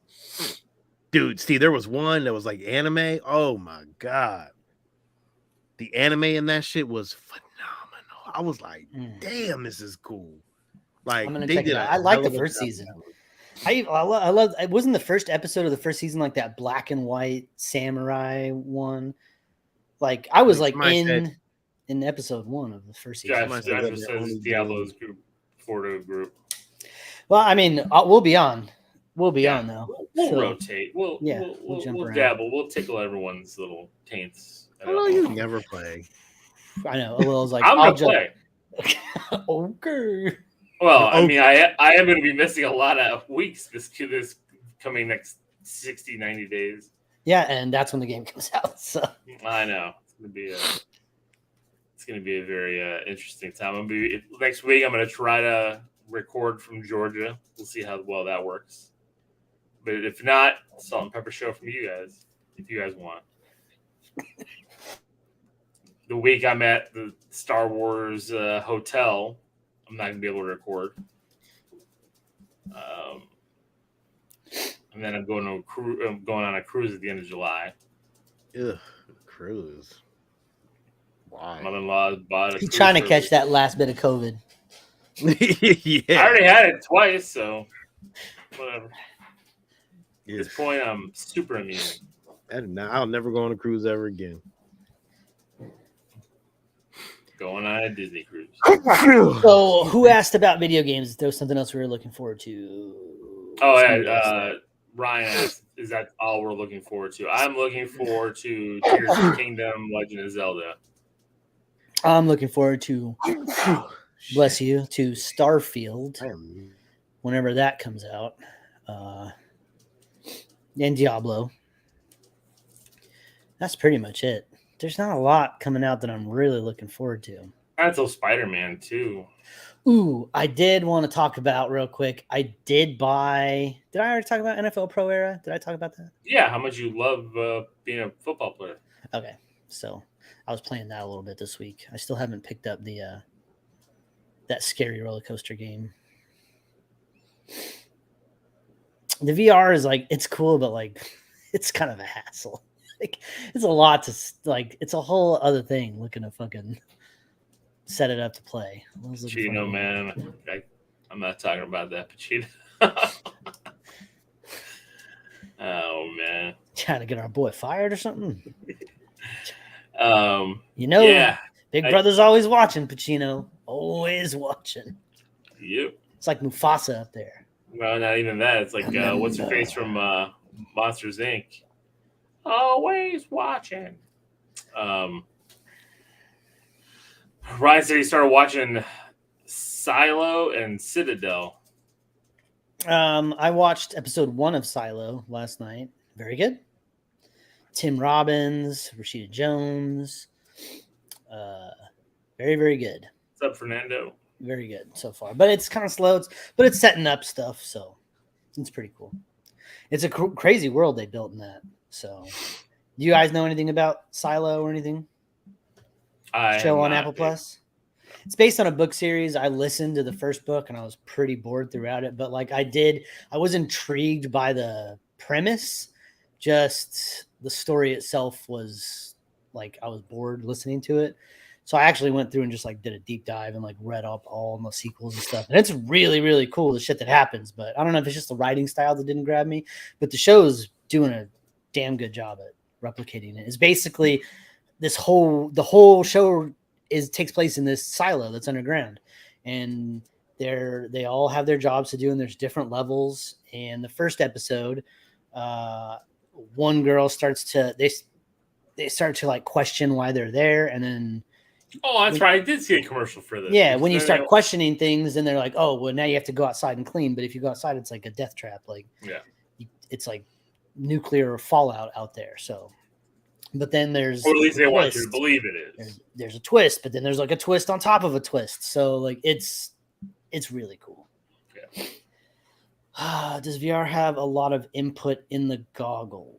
Dude, Steve, there was one that was anime. Oh my god. The anime in that shit was phenomenal. I was like, damn, this is cool. Like I'm gonna they check did it out. a I like hell the of a first job. season. I love. It wasn't the first episode of the first season like that black and white samurai one. Like I was like in episode 1 of the first season. Joshua says Diablo's group, Fordo group. Well, I mean, we'll be on. We'll be on though. We'll rotate. We'll jump around. dabble. We'll tickle everyone's little taints. I know you never play. I know. Will's like, I'm gonna play. Okay. Well, I mean, I am going to be missing a lot of weeks this coming next 60, 90 days. Yeah, and that's when the game comes out. So I know it's going to be a very interesting time. Next week. I'm going to try to record from Georgia. We'll see how well that works. But if not, salt and pepper show from you guys, if you guys want. The week I'm at the Star Wars hotel, I'm not gonna be able to record. And then I'm going on a cruise at the end of July. Ugh, cruise. Why? Mother-in-law bought a. He's trying to catch that last bit of COVID. Yeah, I already had it twice, so whatever. Yeah. At this point, I'm super immune. I'll never go on a cruise ever again. Going on a Disney cruise. So, who asked about video games? There was something else we were looking forward to. Oh, yeah. Ryan asked, is that all we're looking forward to? I'm looking forward to Tears of the Kingdom, Legend of Zelda. I'm looking forward to, bless you, to Starfield, whenever that comes out. And Diablo. That's pretty much it. There's not a lot coming out that I'm really looking forward to. Until Spider-Man too. Ooh, I did want to talk about real quick. I did buy. Did I already talk about NFL Pro Era? Did I talk about that? Yeah, how much you love being a football player. Okay, so I was playing that a little bit this week. I still haven't picked up the that scary roller coaster game. The VR is like, it's cool, but like it's kind of a hassle. Like it's a lot to like. It's a whole other thing looking to fucking set it up to play. Pacino, man. I'm not talking about that, Pacino. Oh, man. Trying to get our boy fired or something? Yeah. Big Brother's always watching, Pacino. Always watching. Yep. It's like Mufasa up there. Well, not even that. It's like, what's her face from Monsters, Inc.? Always watching. Ryan said he started watching Silo and Citadel. I watched episode 1 of Silo last night. Very good. Tim Robbins, Rashida Jones. Very, very good. What's up, Fernando? Very good so far. But it's kind of slow. But it's setting up stuff, so it's pretty cool. It's a crazy world they built in that. So, do you guys know anything about Silo or anything? Show on Apple Plus. It's based on a book series. I listened to the first book and I was pretty bored throughout it. But like I was intrigued by the premise. Just the story itself was like I was bored listening to it. So I actually went through and just like did a deep dive and like read up all the sequels and stuff. And it's really, really cool, the shit that happens. But I don't know if it's just the writing style that didn't grab me. But the show's doing a damn good job at replicating it. It's basically the whole show takes place in this silo that's underground, and they all have their jobs to do, and there's different levels. And the first episode, one girl starts to they start to like question why they're there, and then that's right, I did see a commercial for this. Yeah, when you start questioning things, then they're like, oh well, now you have to go outside and clean. But if you go outside, it's like a death trap. Like it's like nuclear fallout out there. So, but then there's, or at least they want you to believe it is. There's a twist, but then there's like a twist on top of a twist. So like it's really cool. Yeah. Does VR have a lot of input in the goggles?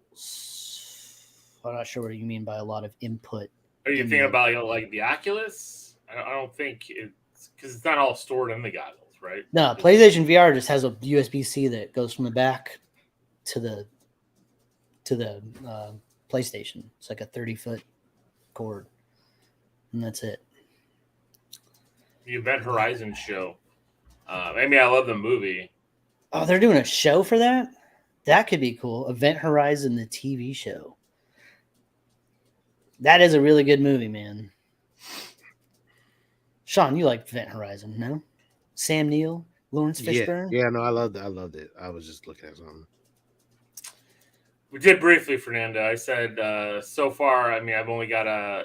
I'm not sure what you mean by a lot of input. Are you thinking about like the Oculus? I don't think it's because it's not all stored in the goggles, right? No, PlayStation VR just has a USB-C that goes from the back to the PlayStation. It's like a 30-foot cord, and that's it. The Event Horizon show. I mean, I love the movie. Oh, they're doing a show for that? That could be cool. Event Horizon, the TV show. That is a really good movie, man. Sean, you like Event Horizon, no? Sam Neill, Lawrence Fishburne? Yeah, no, I loved it. I was just looking at something. We did briefly, Fernando. I said so far, I mean, I've only got a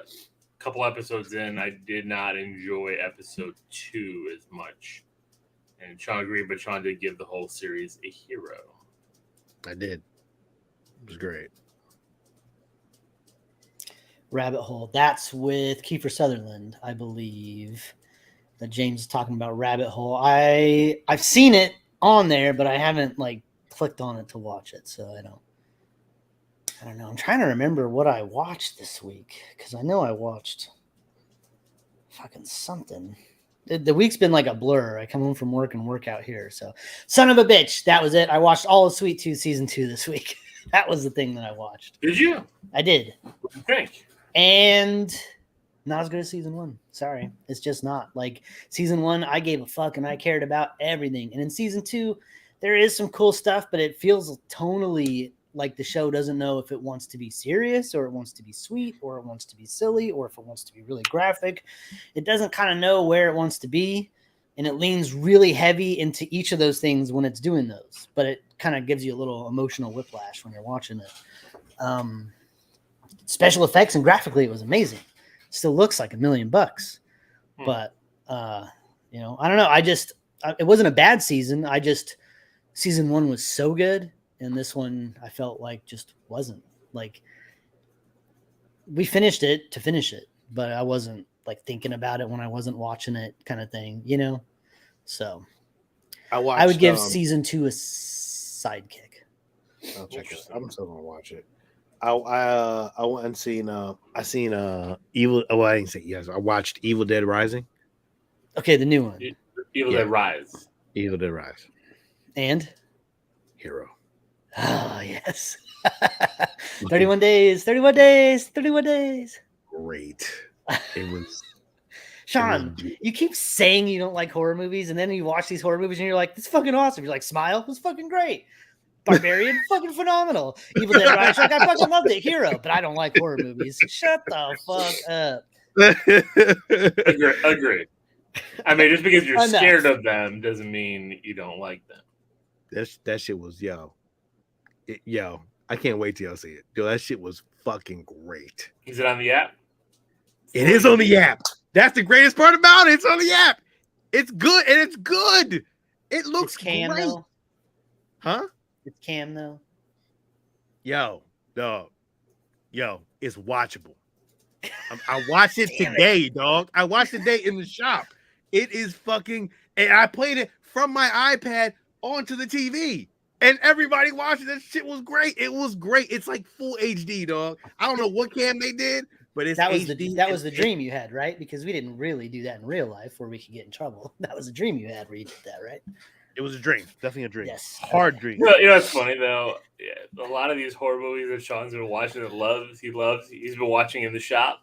couple episodes in. I did not enjoy episode 2 as much. And Sean agreed, but Sean did give the whole series a hero. I did. It was great. Rabbit Hole. That's with Kiefer Sutherland, I believe. That James is talking about Rabbit Hole. I've seen it on there, but I haven't like clicked on it to watch it, so I don't know. I'm trying to remember what I watched this week because I know I watched fucking something. The week's been like a blur. I come home from work and work out here. So, son of a bitch, that was it. I watched all of Sweet Tooth season 2 this week. That was the thing that I watched. Did you? I did. What do you think? And not as good as season 1. Sorry, it's just not. Like season 1, I gave a fuck and I cared about everything. And in season 2, there is some cool stuff, but it feels tonally like the show doesn't know if it wants to be serious or it wants to be sweet or it wants to be silly or if it wants to be really graphic. It doesn't kind of know where it wants to be, and it leans really heavy into each of those things when it's doing those, but it kind of gives you a little emotional whiplash when you're watching it. Special effects and graphically it was amazing. Still looks like $1 million, but I don't know. It wasn't a bad season. Season 1 was so good. And this one, I felt like just wasn't. Like, we finished it to finish it, but I wasn't like thinking about it when I wasn't watching it, kind of thing, So, I would give season 2 a sidekick. I'll check it. I'm still gonna watch it. I went and seen. I seen Evil. Oh, I didn't say yes. I watched Evil Dead Rising. Okay, the new one. Evil Dead Rise. Evil Dead Rise. And Hero. Oh, yes. 31 days, 31 days, 31 days. Great. It was. Sean, you keep saying you don't like horror movies, and then you watch these horror movies, and you're like, "It's fucking awesome." You're like, "Smile was fucking great." Barbarian, fucking phenomenal. Evil Dead Rise, like, I fucking loved it. Hero, but I don't like horror movies. Shut the fuck up. Agree. I mean, just because you're scared of them doesn't mean you don't like them. That shit was yo. I can't wait till y'all see it. Yo, that shit was fucking great. Is it on the app? It is on the app. That's the greatest part about it. It's on the app. It's good and it's good. It looks Cam, great. though. Huh? It's Cam though. Yo, dog. Yo, it's watchable. I watched it today, dog. I watched it today in the shop. It is fucking, and I played it from my iPad onto the TV. And everybody watching that shit was great. It was great. It's like full HD, dog. I don't know what cam they did, but it's that was HD. That was the dream you had, right? Because we didn't really do that in real life where we could get in trouble. That was a dream you had where you did that, right? It was a dream. Definitely a dream. Yes. Hard dream. You know what's funny though? Yeah, a lot of these horror movies that Sean's been watching he's been watching in the shop.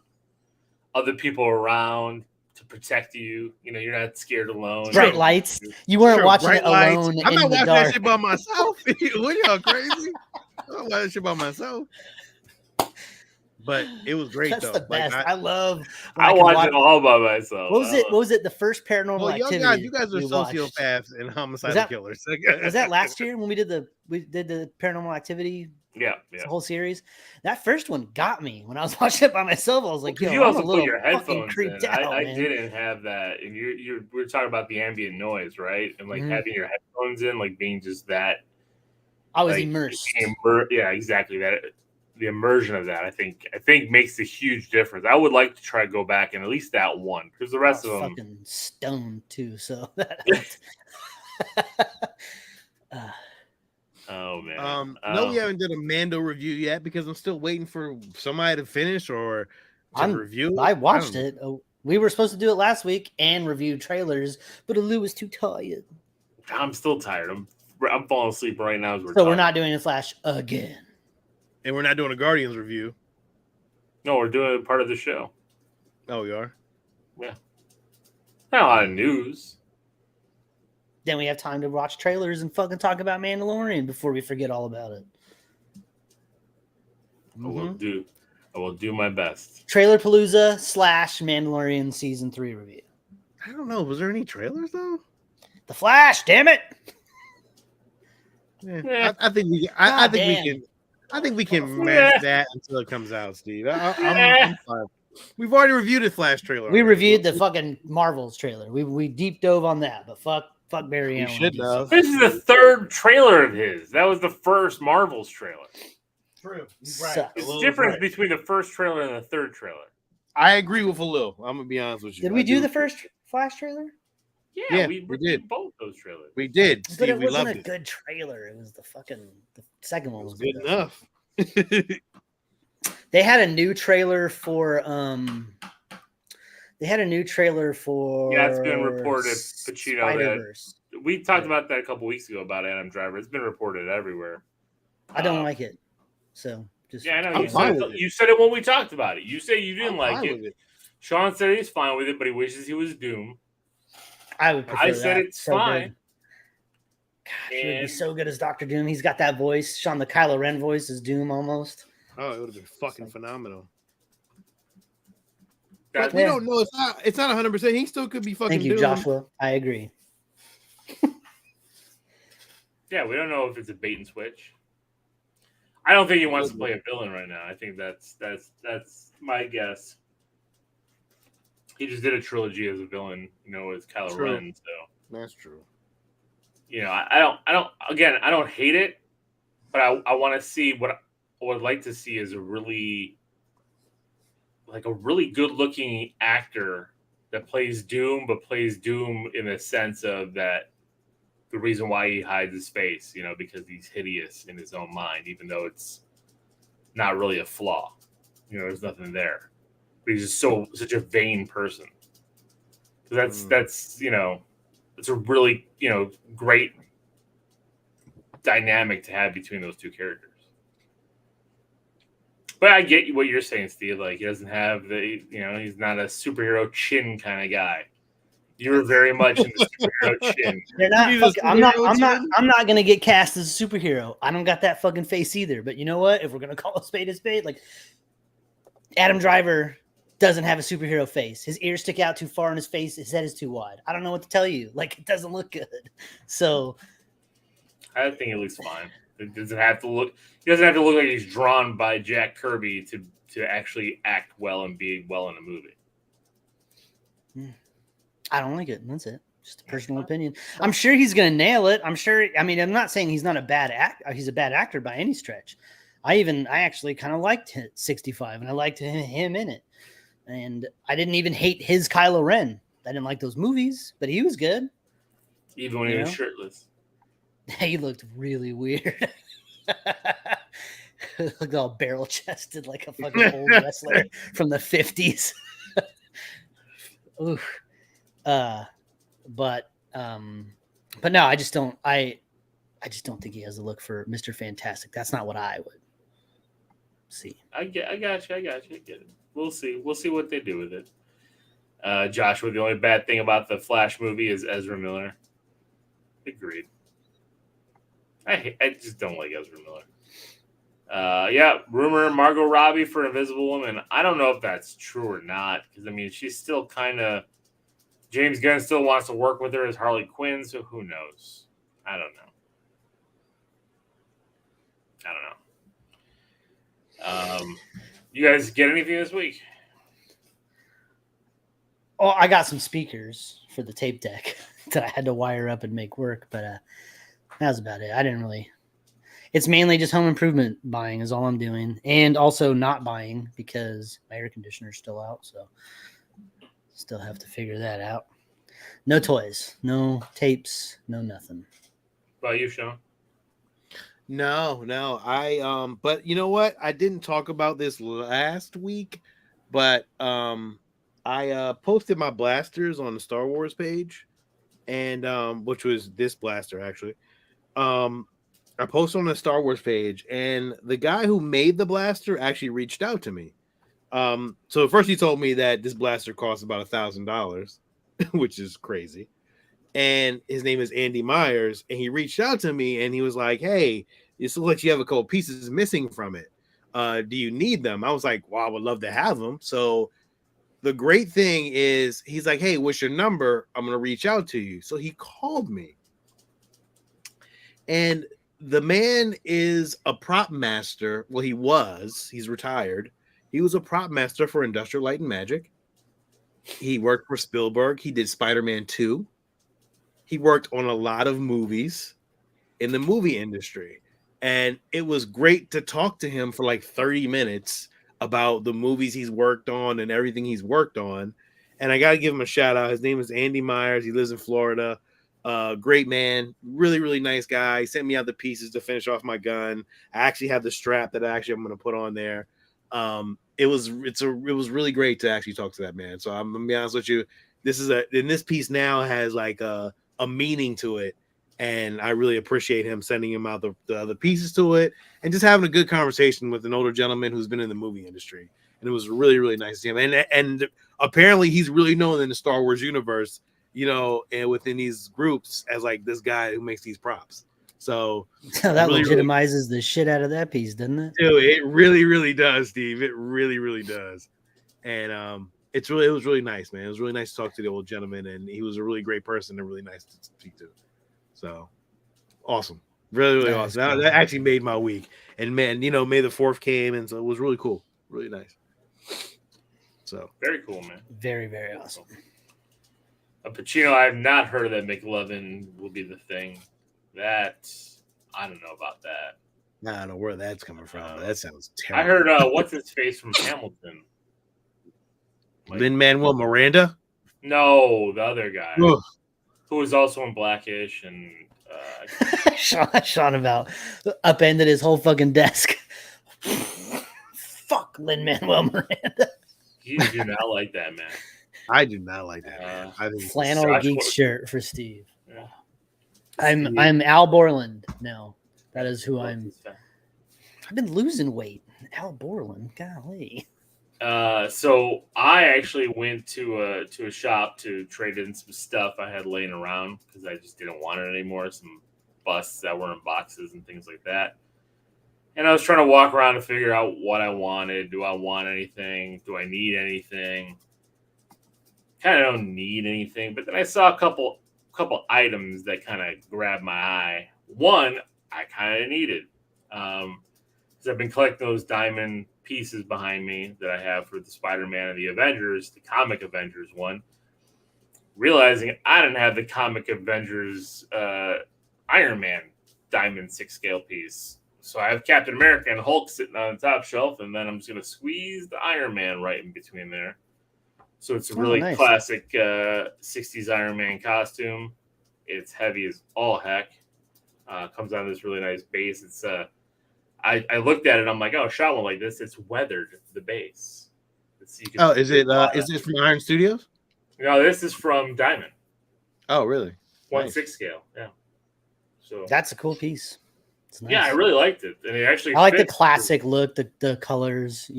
Other people around to protect you. You're not scared alone. Bright lights. You weren't watching it alone. I'm not watching dark. that shit by myself. What y'all crazy? I'm not watching that shit by myself. But it was great. That's though. the best. Like, I love. I watch it all by myself. What was it? The first Paranormal Activity. You guys are sociopaths and homicidal killers. Was that last year when we did the Paranormal Activity? Yeah. The whole series. That first one got me when I was watching it by myself. I was like, "Yo, you also I'm a little put your headphones creeped in." out. I man. didn't have that, and we're talking about the ambient noise, right? And like having your headphones in, like being just that. I was immersed. Yeah, exactly. That the immersion of that, I think makes a huge difference. I would like to try to go back and at least that one, because the rest of them fucking stoned too. So that. Oh man. No, we haven't done a Mando review yet because I'm still waiting for somebody to finish or to review. I watched it. We were supposed to do it last week and review trailers, but Lou was too tired. I'm still tired. I'm falling asleep right now. We're not doing a Flash again. And we're not doing a Guardians review. No, we're doing part of the show. Oh, we are? Yeah. Not a lot of news. Then we have time to watch trailers and fucking talk about Mandalorian before we forget all about it. Mm-hmm. I will do my best. Trailer Palooza / Mandalorian season 3 review. I don't know. Was there any trailers though? The Flash, damn it! Yeah. I think we. I think we can. I think we can match that until it comes out, Steve. I'm fine. We've already reviewed the Flash trailer. We reviewed the fucking Marvels trailer. We deep dove on that, but fuck Barry Allen. Should have. This is the third trailer of his. That was the first Marvels trailer. True. Right. It's the difference between the first trailer and the third trailer. I agree with Lil. I'm gonna be honest with you. Did we do the first Flash trailer? Yeah, we did both those trailers. We did, but Steve, it we wasn't loved a good trailer. It was the second one was good enough. They had a new trailer for yeah, it's been reported. Pacino. We talked about that a couple weeks ago about Adam Driver. It's been reported everywhere. I don't like it. So just I know you said it when we talked about it. You say you didn't like it. Sean said he's fine with it, but he wishes he was Doom. I said it's so fine. Gosh, he would be so good as Dr. Doom. He's got that voice. Sean, the Kylo Ren voice is Doom almost. Oh, it would have been fucking phenomenal. But we don't know. It's not 100%. He still could be fucking. Thank you, Doom. Joshua. I agree. Yeah, we don't know if it's a bait and switch. I don't think he wants to play a villain right now. I think that's my guess. He just did a trilogy as a villain, with Kylo Ren. So that's true. I don't hate it, but I want to see what I would like to see is a really good looking actor that plays Doom, but plays Doom in the sense of that the reason why he hides his face, because he's hideous in his own mind, even though it's not really a flaw. There's nothing there. But he's just such a vain person. That's it's a really great dynamic to have between those two characters. But I get what you're saying, Steve. Like, he doesn't have he's not a superhero chin kind of guy. You're very much in the superhero chin. They're not. I'm not gonna get cast as a superhero. I don't got that fucking face either. But you know what? If we're gonna call a spade, like Adam Driver doesn't have a superhero face. His ears stick out too far, and his head is too wide. I don't know what to tell you. Like, it doesn't look good. So I think it looks fine. It doesn't have to look. He doesn't have to look like he's drawn by Jack Kirby to actually act well and be well in a movie. I don't like it. That's it. Just a personal opinion. I'm sure he's going to nail it. I'm sure. I mean, I'm not saying he's not a bad actor. He's a bad actor by any stretch. I actually kind of liked 65, and I liked him in it. And I didn't even hate his Kylo Ren. I didn't like those movies, but he was good. Even when he was shirtless. He looked really weird. Looked all barrel chested like a fucking old wrestler from the 50s. Ooh. But no, I just don't think he has a look for Mr. Fantastic. That's not what I would see. I got you. I get it. We'll see what they do with it. Joshua, the only bad thing about the Flash movie is Ezra Miller. Agreed. I just don't like Ezra Miller. Rumor Margot Robbie for Invisible Woman. I don't know if that's true or not, because she's still kind of. James Gunn still wants to work with her as Harley Quinn, so who knows? I don't know. You guys get anything this week? Oh, I got some speakers for the tape deck that I had to wire up and make work, but that was about it. I didn't really. It's mainly just home improvement buying is all I'm doing, and also not buying because my air conditioner's still out, so still have to figure that out. No toys, no tapes, no nothing. What about you, Sean? No. But you know what? I didn't talk about this last week, but I posted my blasters on the Star Wars page, and which was this blaster actually. I posted on the Star Wars page, and the guy who made the blaster actually reached out to me. So first he told me that this blaster costs about $1,000, which is crazy. And his name is Andy Myers, and he reached out to me and he was like, "Hey, this looks like you have a couple pieces missing from it. Do you need them?" I was like, "Well, I would love to have them." So the great thing is, he's like, "Hey, what's your number? I'm gonna reach out to you." So he called me, and the man is a prop master. Well, he was. He's retired. He was a prop master for Industrial Light and Magic. He worked for Spielberg. He did Spider-Man 2. He worked on a lot of movies in the movie industry. And it was great to talk to him for like 30 minutes about the movies he's worked on and everything he's worked on. And I got to give him a shout out. His name is Andy Myers. He lives in Florida. Great man. Really, really nice guy. He sent me out the pieces to finish off my gun. I actually have the strap that I'm going to put on there. It was really great to actually talk to that man. So I'm going to be honest with you. This piece now has like a meaning to it, and I really appreciate him sending him out the other pieces to it and just having a good conversation with an older gentleman who's been in the movie industry. And it was really, really nice to see him. And apparently he's really known in the Star Wars universe, and within these groups as like this guy who makes these props. So that really, legitimizes the shit out of that piece, doesn't it? Dude, it really, really does, Steve. It really, really does. And it was really nice, man. It was really nice to talk to the old gentleman, and he was a really great person and really nice to speak to. So awesome. Really, really awesome. That actually made my week. And man, May the 4th came, and so it was really cool. Really nice. So very cool, man. Very, very awesome. Pacino, I have not heard that McLovin will be the thing. That I don't know about that. I don't know where that's coming from. That sounds terrible. I heard what's his face from Hamilton? Lin-Manuel Miranda? No, the other guy. Ugh. Who was also in Blackish and Sean about upended his whole fucking desk. Fuck Lin-Manuel Miranda. You do not like that, man. I do not like that. I think flannel Geekz shirt for Steve. Yeah. I'm Al Borland now. That is who I'm. I've been losing weight. Al Borland, golly. So I actually went to a shop to trade in some stuff I had laying around because I just didn't want it anymore. Some busts that were in boxes and things like that. And I was trying to walk around to figure out what I wanted. Do I want anything? Do I need anything? Kind of don't need anything. But then I saw a couple items that kind of grabbed my eye. One I kind of needed because I've been collecting those diamond pieces behind me that I have for the Spider-Man and the Avengers, the comic Avengers one. Realizing I didn't have the comic Avengers Iron Man diamond 6-scale piece. So I have Captain America and Hulk sitting on the top shelf, and then I'm just going to squeeze the Iron Man right in between there. So it's a really classic 60s Iron Man costume. It's heavy as all heck. Comes on this really nice base. It's I looked at it. I'm like, oh, shot one like this. It's weathered the base. Is this from Iron Studios? No, this is from Diamond. Oh, really? 1/6 scale. Yeah. So that's a cool piece. Nice. Yeah, I really liked it, and it actually. I like the classic look, the colors.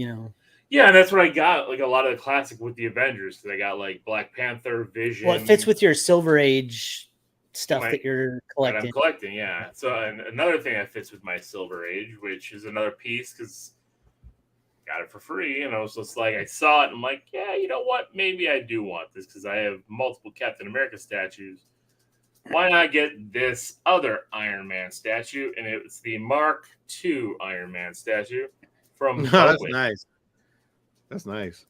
Yeah, and that's what I got. Like a lot of the classic with the Avengers, because I got like Black Panther, Vision. Well, it fits with your Silver Age stuff that you're collecting. That I'm collecting, yeah. So another thing that fits with my Silver Age, which is another piece, because got it for free, and I was just like, I saw it, and I'm like, yeah, you know what? Maybe I do want this because I have multiple Captain America statues. Why not get this other Iron Man statue? And it's the Mark II Iron Man statue from Bowen. That's nice. That's nice.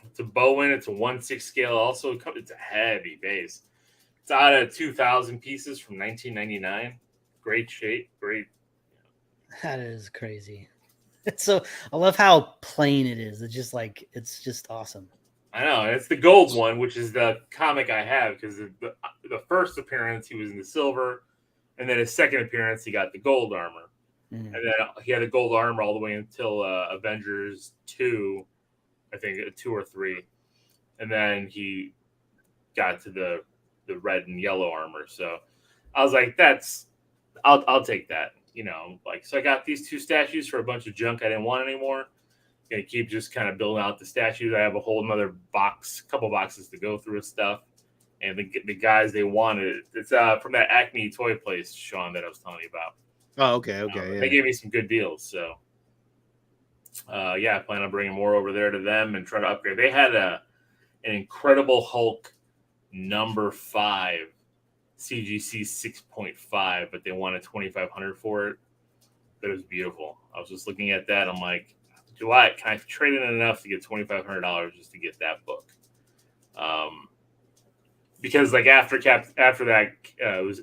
It's a Bowen. It's a 1/6 scale. Also, it's a heavy base. It's out of 2,000 pieces from 1999. Great shape. Great. That is crazy. So I love how plain it is. It's just awesome. I know. It's the gold one, which is the comic I have, because the first appearance he was in the silver, and then his second appearance he got the gold armor, and then he had the gold armor all the way until Avengers 2, I think 2 or 3, and then he got to the red and yellow armor. So I was like, I'll take that, So I got these 2 statues for a bunch of junk I didn't want anymore. Gonna keep just kind of building out the statues. I have a whole another couple boxes to go through with stuff. and the guys they wanted. It's from that Acme toy place, Sean, that I was telling you about. Oh, okay. They gave me some good deals, so I plan on bringing more over there to them and try to upgrade. They had an Incredible Hulk number 5 CGC 6.5, but they wanted $2,500 for it. That was beautiful. I was just looking at that. I'm like, can I trade in enough to get $2,500 just to get that book? Because like after that, it was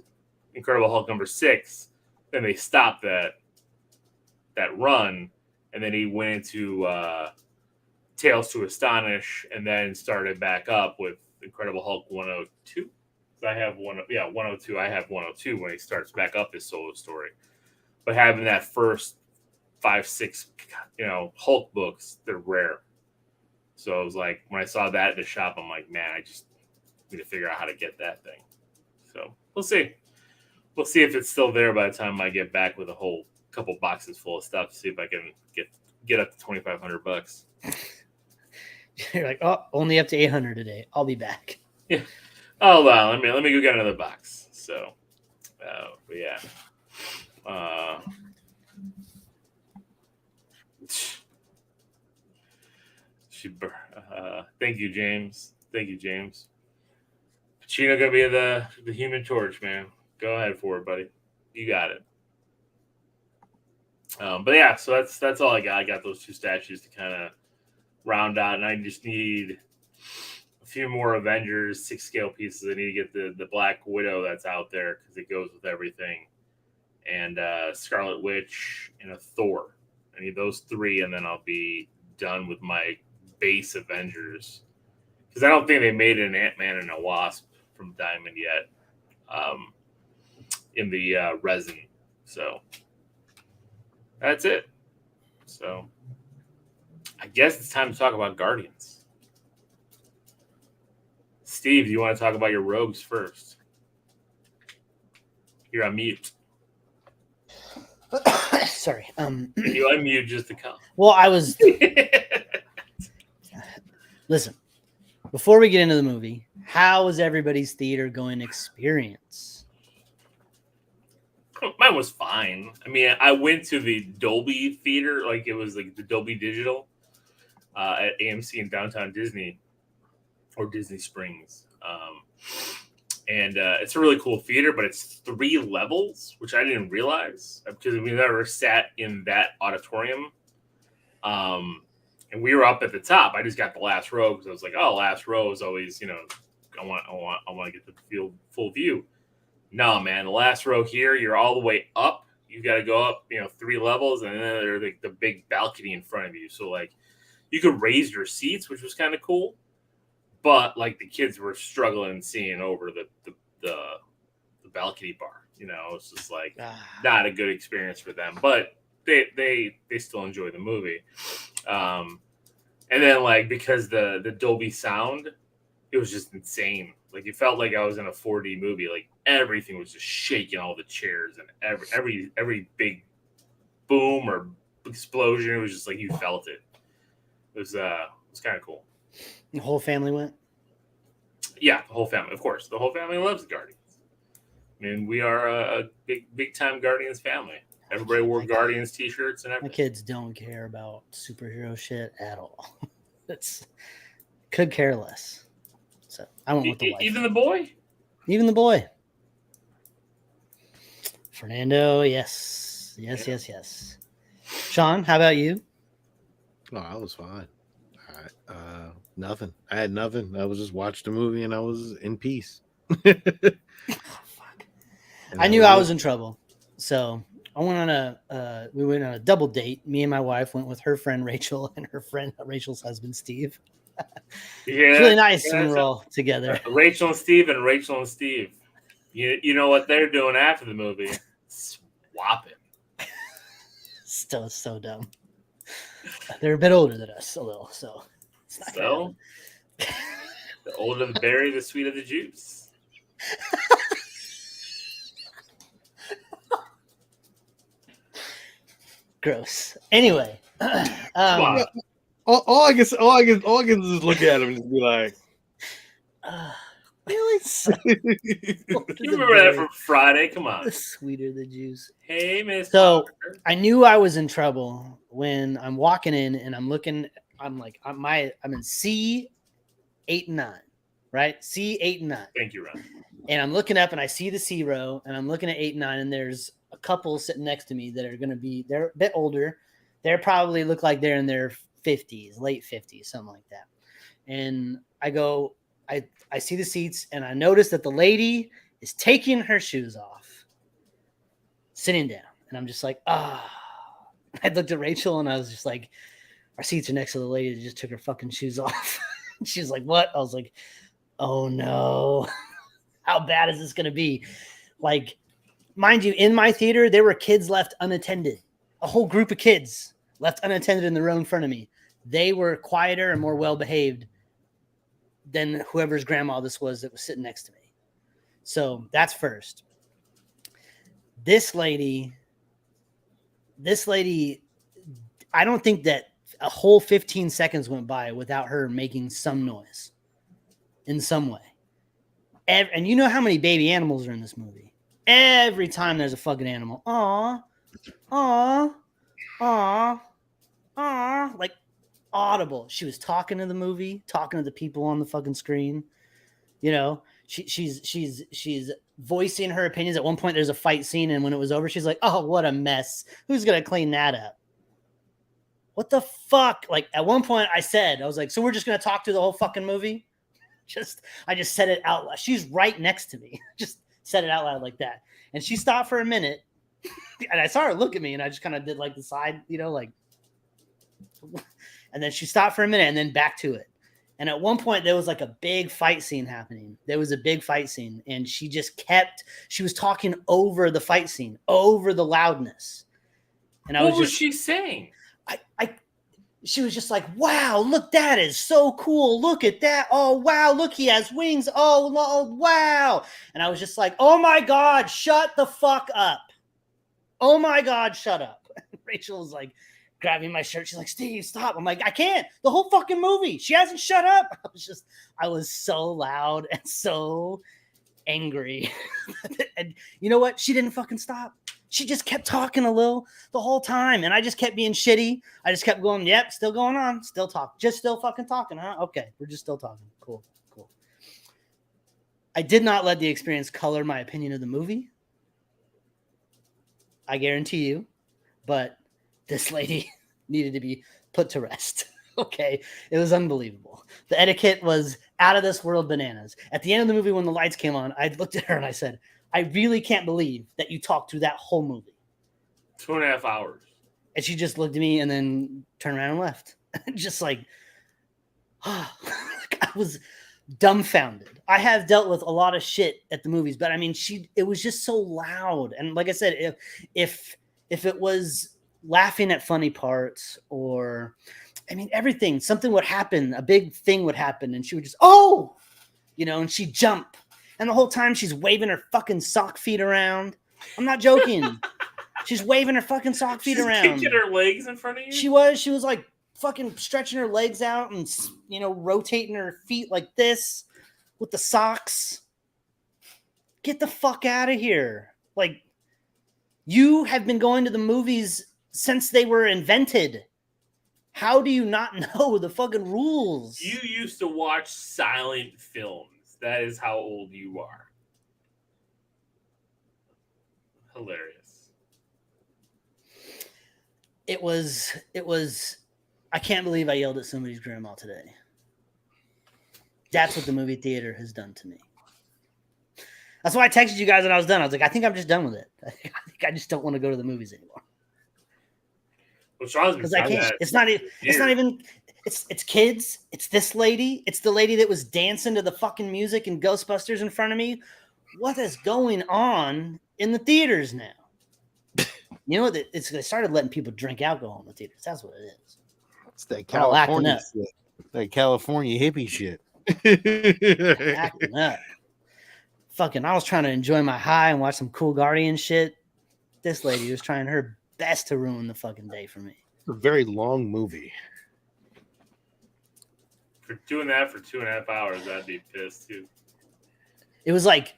Incredible Hulk number 6. Then they stopped that run, and then he went into Tales to Astonish, and then started back up with Incredible Hulk 102. I have 102. I have 102 when he starts back up his solo story. But having that first 5-6, Hulk books, they're rare. So I was like, when I saw that in the shop, I'm like, man, I just need to figure out how to get that thing. So we'll see. We'll see if it's still there by the time I get back with a whole couple boxes full of stuff to see if I can get up to $2,500. You're like, oh, only up to 800 today. I'll be back. Yeah. Oh wow. Let me go get another box. So, but yeah. Thank you, James. Pacino gonna be the Human Torch, man. Go ahead for it, buddy. You got it. But yeah, so that's all I got. I got those 2 statues to kind of round out, and I just need a few more Avengers 6 scale pieces. I need to get the Black Widow that's out there because it goes with everything, and Scarlet Witch and a Thor. I need those 3, and then I'll be done with my base Avengers, because I don't think they made an Ant-Man and a Wasp from Diamond yet in the resin. So that's it. So I guess it's time to talk about Guardians. Steve, do you want to talk about your rogues first? You're on mute. Sorry. You unmute just to come. Well, I was. Listen, before we get into the movie, how was everybody's theater going experience? Mine was fine. I mean, I went to the Dolby Theater, like it was like the Dolby Digital at AMC in downtown Disney or Disney Springs. And it's a really cool theater, but it's 3 levels, which I didn't realize because we never sat in that auditorium. And we were up at the top. I just got the last row because I was like, oh, last row is always, I want to get the full view. No, man, the last row here, you're all the way up. You got to go up, 3 levels, and then there's like the big balcony in front of you. So like, you could raise your seats, which was kind of cool. But like the kids were struggling seeing over the balcony bar. It's just like not a good experience for them. But they still enjoy the movie. And then like because the Dolby sound, it was just insane. Like it felt like I was in a 4D movie. Like everything was just shaking, all the chairs, and every big boom or explosion. It was just like you felt it. It was kind of cool. The whole family went? Yeah, the whole family. Of course, the whole family loves the Guardians. I mean, we are a big time Guardians family. Everybody wore Guardians t-shirts and everything. My kids don't care about superhero shit at all. Could care less. So I went with the wife. Even the boy? Even the boy. Fernando, yes. Yes. Sean, how about you? Oh, I was fine. Nothing. I had nothing. I was just watched the movie and I was in peace. Oh, fuck. I knew I was in trouble. So we went on a double date. Me and my wife went with her friend Rachel and her friend Rachel's husband Steve. It's really nice when we're all together. Rachel and Steve and Rachel and Steve. You know what they're doing after the movie? Swapping. So dumb. They're a bit older than us, a little, so it's not so the older the berry, the sweeter the juice. Gross. Anyway, all I can is look at him and just be like, really? You remember that from Friday? Come on. The sweeter the juice. Hey, Miss So Parker. I knew I was in trouble when I'm walking in and I'm looking. I'm in C 8 and 9, right? C 8 and 9. Thank you, Ron. And I'm looking up and I see the C row and I'm looking at 8 and 9 and there's a couple sitting next to me that are going to be, they're a bit older. They're probably look like they're in their 50s, late 50s, something like that. And I see the seats and I notice that the lady is taking her shoes off, sitting down. And I'm just like, I looked at Rachel and I was just like, our seats are next to the lady that just took her fucking shoes off. She was like, what? I was like, oh no. How bad is this going to be? Like, mind you, in my theater, there were kids left unattended. A whole group of kids left unattended in the row in front of me. They were quieter and more well-behaved than whoever's grandma this was that was sitting next to me. So that's first. This lady, I don't think that a whole 15 seconds went by without her making some noise in some way. And you know how many baby animals are in this movie? Every time there's a fucking animal. Aw, aw, aw, aw. Like audible. She was talking to the movie, talking to the people on the fucking screen. You know, she's voicing her opinions. At one point, there's a fight scene, and when it was over, she's like, "Oh, what a mess! Who's gonna clean that up?" What the fuck? Like at one point, I was like, "So we're just gonna talk through the whole fucking movie?" I just said it out loud. She's right next to me. Just said it out loud like that, and she stopped for a minute, and I saw her look at me, and I just kind of did like the side, you know, like, and then she stopped for a minute, and then back to it. And at one point, there was like a big fight scene happening. There was a big fight scene, and she was talking over the fight scene, over the loudness. And what was she saying? She was just like, wow, look, that is so cool. Look at that. Oh, wow, look, he has wings. Oh, wow. And I was just like, oh my God, shut the fuck up. Oh my God, shut up. Rachel was like, grabbing my shirt. She's like, Steve, stop. I'm like, I can't. The whole fucking movie. She hasn't shut up. I was so loud and so angry. And you know what? She didn't fucking stop. She just kept talking the whole time. And I just kept being shitty. I just kept going, yep, still going on. Still talk. Just still fucking talking, huh? Okay. We're just still talking. Cool. I did not let the experience color my opinion of the movie. I guarantee you. But this lady needed to be put to rest. Okay. It was unbelievable. The etiquette was out of this world bananas. At the end of the movie, when the lights came on, I looked at her and I said, I really can't believe that you talked through that whole movie. 2.5 hours. And she just looked at me and then turned around and left. Just like, I was dumbfounded. I have dealt with a lot of shit at the movies, but I mean, it was just so loud. And like I said, if it was laughing at funny parts or, I mean, everything, something would happen, a big thing would happen, and she would just, and she'd jump. And the whole time she's waving her fucking sock feet around. I'm not joking. She's waving her fucking sock feet around. Kicking her legs in front of you? She was like fucking stretching her legs out and, rotating her feet like this with the socks. Get the fuck out of here. Like, you have been going to the movies since they were invented. How do you not know the fucking rules? You used to watch silent films. That is how old you are. Hilarious. It was, I can't believe I yelled at somebody's grandma today. That's what the movie theater has done to me. That's why I texted you guys when I was done. I was like, I think I'm just done with it. I think I just don't want to go to the movies anymore. Because I can't. It's not even. It's kids. It's this lady. It's the lady that was dancing to the fucking music and Ghostbusters in front of me. What is going on in the theaters now? You know what? They started letting people drink alcohol in the theaters. That's what it is. It's that California shit. That California hippie shit. Acting up. Fucking, I was trying to enjoy my high and watch some Cool Guardian shit. This lady was trying her best to ruin the fucking day for me. It's a very long movie. For doing that for 2.5 hours, I'd be pissed too. It was like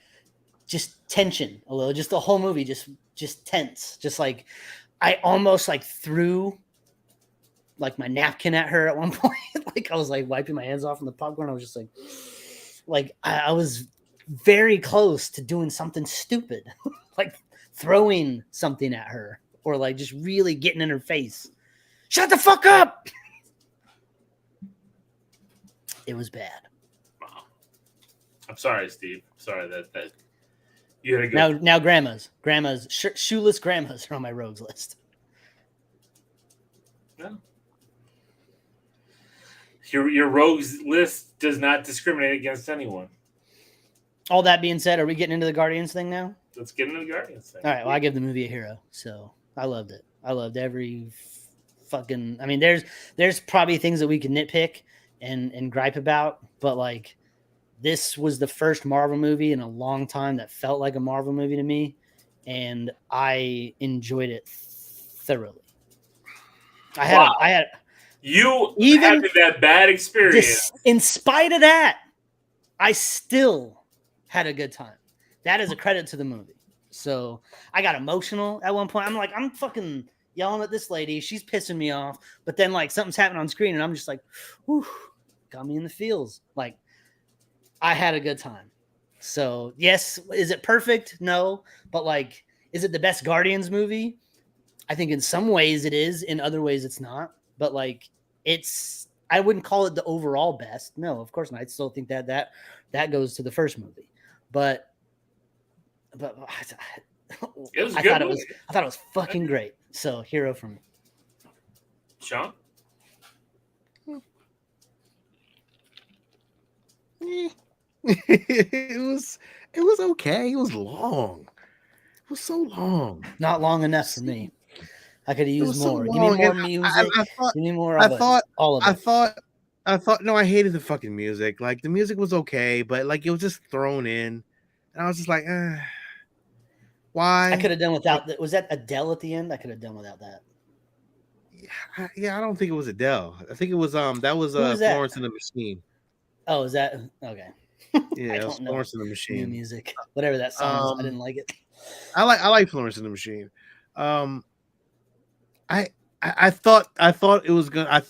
just tension a little, just the whole movie, just tense. Just like I almost like threw like my napkin at her at one point. Like I was like wiping my hands off on the popcorn. I was just like I was very close to doing something stupid, like throwing something at her or like just really getting in her face. Shut the fuck up. It was bad. Wow. I'm sorry, Steve. Sorry that you had a good. Now grandmas, shoeless grandmas are on my rogues list. No. Your rogues list does not discriminate against anyone. All that being said, are we getting into the Guardians thing now? Let's get into the Guardians thing. All right. Well, I give the movie a hero, so I loved it. I loved every fucking. I mean, there's probably things that we can nitpick and gripe about, but like this was the first Marvel movie in a long time that felt like a Marvel movie to me, and I enjoyed it thoroughly. I had you even having that bad experience. In spite of that, I still had a good time. That is a credit to the movie. So I got emotional at one point. I'm fucking yelling at this lady. She's pissing me off. But then like something's happening on screen and I'm just like, whew, got me in the feels. Like I had a good time. So yes, is it perfect? No. But like, is it the best Guardians movie? I think in some ways it is. In other ways it's not. But like I wouldn't call it the overall best. No, of course not. I still think that goes to the first movie. But it was I thought it was fucking great. So hero for me. Sean? It was okay. It was long. It was so long. Not long enough for me. I could have used more. Give me more music. Give me more. I thought. No, I hated the fucking music. Like the music was okay, but like it was just thrown in, and I was just like, why? I could have done without. Was that Adele at the end? I could have done without that. Yeah, I don't think it was Adele. I think it was that was Florence and the Machine. Oh, is that okay? Yeah, it was Florence and the Machine. New music, whatever that song is, I didn't like it. I like Florence and the Machine. I thought it was gonna.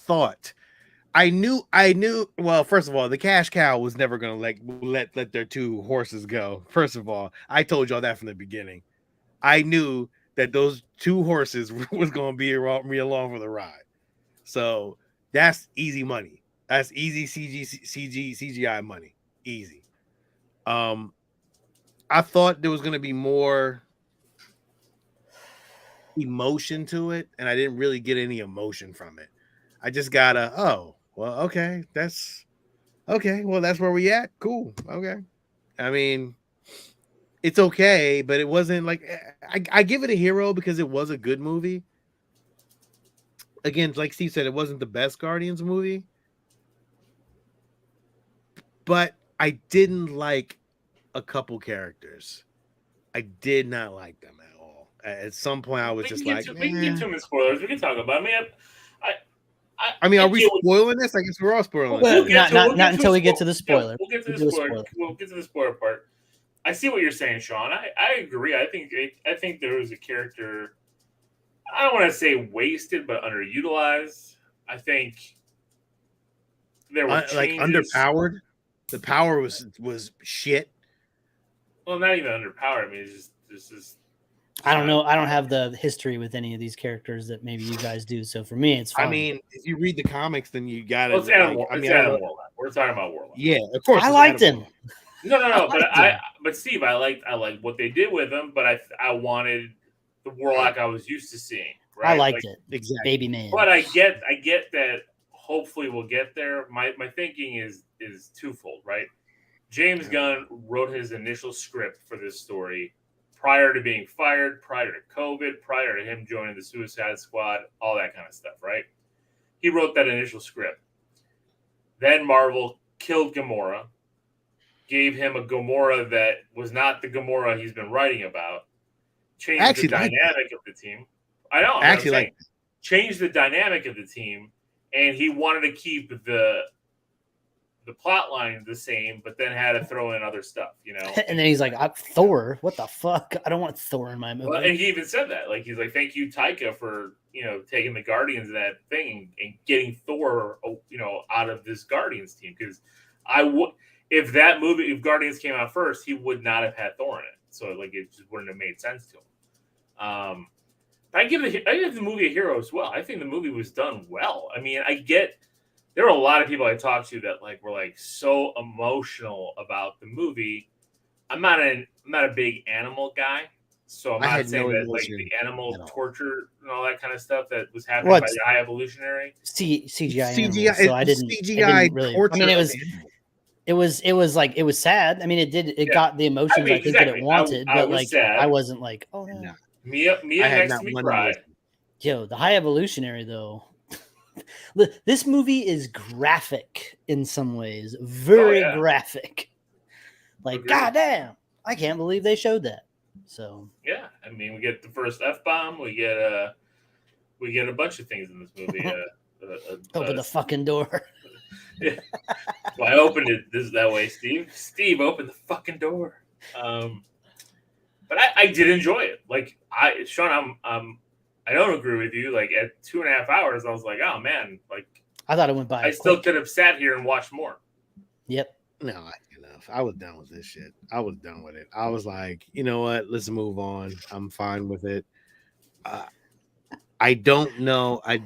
I knew. Well, first of all, the cash cow was never gonna let their two horses go. First of all, I told y'all that from the beginning. I knew that those two horses was gonna be along for the ride. So that's easy money. That's easy CGI money. Easy. I thought there was gonna be more emotion to it, and I didn't really get any emotion from it. I just got okay, that's okay. Well, that's where we at. Cool. Okay. I mean, it's okay, but it wasn't like I give it a hero because it was a good movie. Again, like Steve said, it wasn't the best Guardians movie, but I didn't like a couple characters. I did not like them at all. At some point, I was just like, we can get to them in spoilers. We can talk about it. I mean, are we spoiling this? I guess we're all spoiling it. Not until we get to the spoiler. We'll get to the spoiler. We'll get to the spoiler part. I see what you're saying, Sean. I agree. I think there was a character, I don't want to say wasted, but underutilized. I think there were like underpowered. The power was shit. Well, not even underpowered. I mean, this is. I don't know. I don't have the history with any of these characters that maybe you guys do. So for me, it's fine. I mean, if you read the comics, then you got it. It's Adam Warlock. We're talking about Warlock. Yeah, of course. I liked him. No. But Steve, I like what they did with him. But I wanted the Warlock I was used to seeing. Right? I liked it. Exactly, baby man. But I get that. Hopefully, we'll get there. My thinking is twofold. Right? James Gunn wrote his initial script for this story prior to being fired, prior to COVID, prior to him joining the Suicide Squad, all that kind of stuff, right? He wrote that initial script. Then Marvel killed Gamora, gave him a Gamora that was not the Gamora he's been writing about, changed the dynamic of the team. I know. Changed the dynamic of the team, and he wanted to keep the the plot line the same, but then had to throw in other stuff, And then he's like, Thor? What the fuck? I don't want Thor in my movie. Well, and he even said that. Like, he's like, thank you, Taika, for, taking the Guardians of that thing and getting Thor, out of this Guardians team. Because if Guardians came out first, he would not have had Thor in it. So, like, it just wouldn't have made sense to him. I give the movie a hero as well. I think the movie was done well. I mean, there were a lot of people I talked to that like were like so emotional about the movie. I'm not a big animal guy, so I'm not saying that like the animal torture and all that kind of stuff that was happening by the High Evolutionary CGI animals, so I didn't really. Torture, I mean, it was like it was sad. I mean, it got the emotions I think that it wanted, but like sad. I wasn't like, oh no. Mia next to me cried. Yo, the High Evolutionary though. This movie is graphic in some ways, very graphic. Like, goddamn, I can't believe they showed that. So yeah, I mean, we get the first F-bomb, we get a bunch of things in this movie. Open the fucking door. Yeah. Well, I opened it that way, Steve. Steve opened the fucking door. But I did enjoy it. Like Sean, I don't agree with you. Like at 2.5 hours, I was like, oh man, like I thought it went by. I still could have sat here and watched more. Yep. No, enough. I was done with this shit. I was done with it. I was like, you know what? Let's move on. I'm fine with it. I don't know. I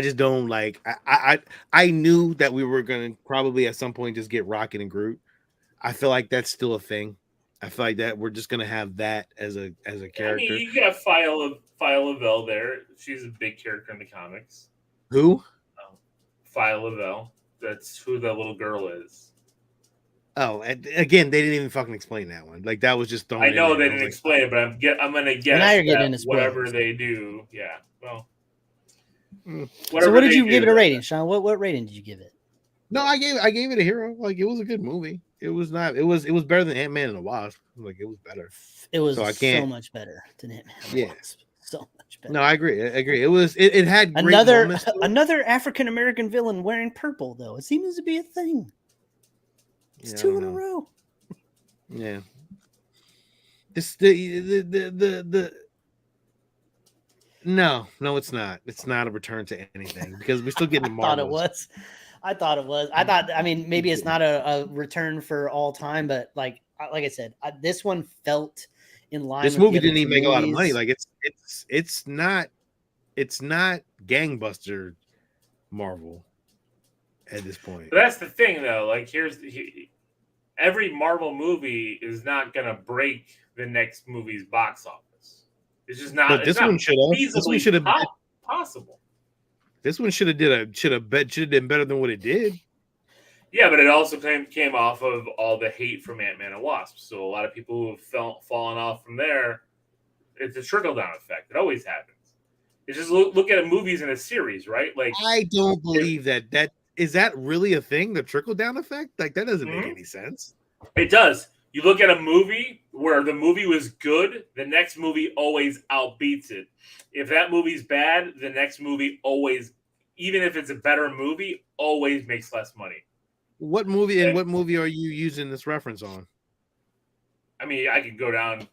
just don't like. I knew that we were gonna probably at some point just get Rocket and Groot. I feel like that's still a thing. I feel like that we're just gonna have that as a character. I mean, you got Phia Lavelle there. She's a big character in the comics. Who? Phia Lavelle. That's who that little girl is. Oh, and again, they didn't even fucking explain that one. Like that was just thrown. I know they didn't explain it, but I'm gonna guess that whatever they do, yeah. Well, so what did you give it a rating, Sean? What rating did you give it? No, I gave it a hero. Like it was a good movie. It was not. It was better than Ant-Man and the Wasp. Like it was better. It was so much better than Ant-Man and the Wasp. So much better. No, I agree. It was. It had great another African American villain wearing purple though. It seems to be a thing. It's two in a row. Yeah. It's the No, it's not. It's not a return to anything because we're still getting the Marvels. I thought it was. I mean, maybe it's not a return for all time, but like I said, this one felt in line. This movie didn't even make a lot of money. Like it's not gangbuster Marvel at this point. But that's the thing, though. Like every Marvel movie is not gonna break the next movie's box office. It's just not. But this one should have. This one should have been possible. This one should have been better than what it did. Yeah, but it also came off of all the hate from Ant-Man and Wasp. So a lot of people who have fallen off from there, it's a trickle-down effect. It always happens. It's just look at movies in a series, right? Like I don't believe that is that really a thing, the trickle-down effect? Like that doesn't make any sense. It does. You look at a movie where the movie was good, the next movie always outbeats it. If that movie's bad, the next movie always, even if it's a better movie, always makes less money. What movie what movie are you using this reference on? I mean, I could go down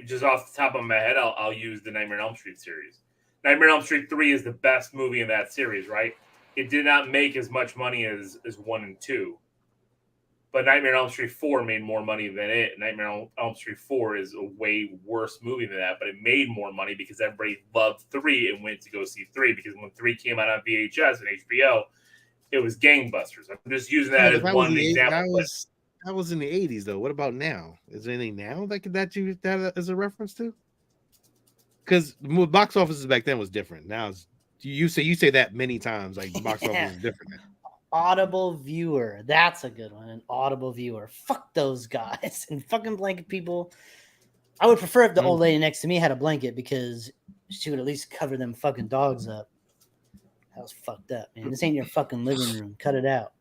just off the top of my head. I'll use the Nightmare on Elm Street series. Nightmare on Elm Street 3 is the best movie in that series, right? It did not make as much money as 1 and 2. But Nightmare on Elm Street 4 made more money than it. Nightmare on Elm Street 4 is a way worse movie than that, but it made more money because everybody loved 3 and went to go see 3. Because when 3 came out on VHS and HBO, it was gangbusters. I'm just using that as one example. That was in the 80s, though. What about now? Is there anything now that you use that as a reference to? Because box offices back then was different. Now you say that many times, like the box office is different now. Audible viewer. That's a good one. An audible viewer. Fuck those guys and fucking blanket people. I would prefer if the old lady next to me had a blanket because she would at least cover them fucking dogs up. That was fucked up, man. This ain't your fucking living room. Cut it out.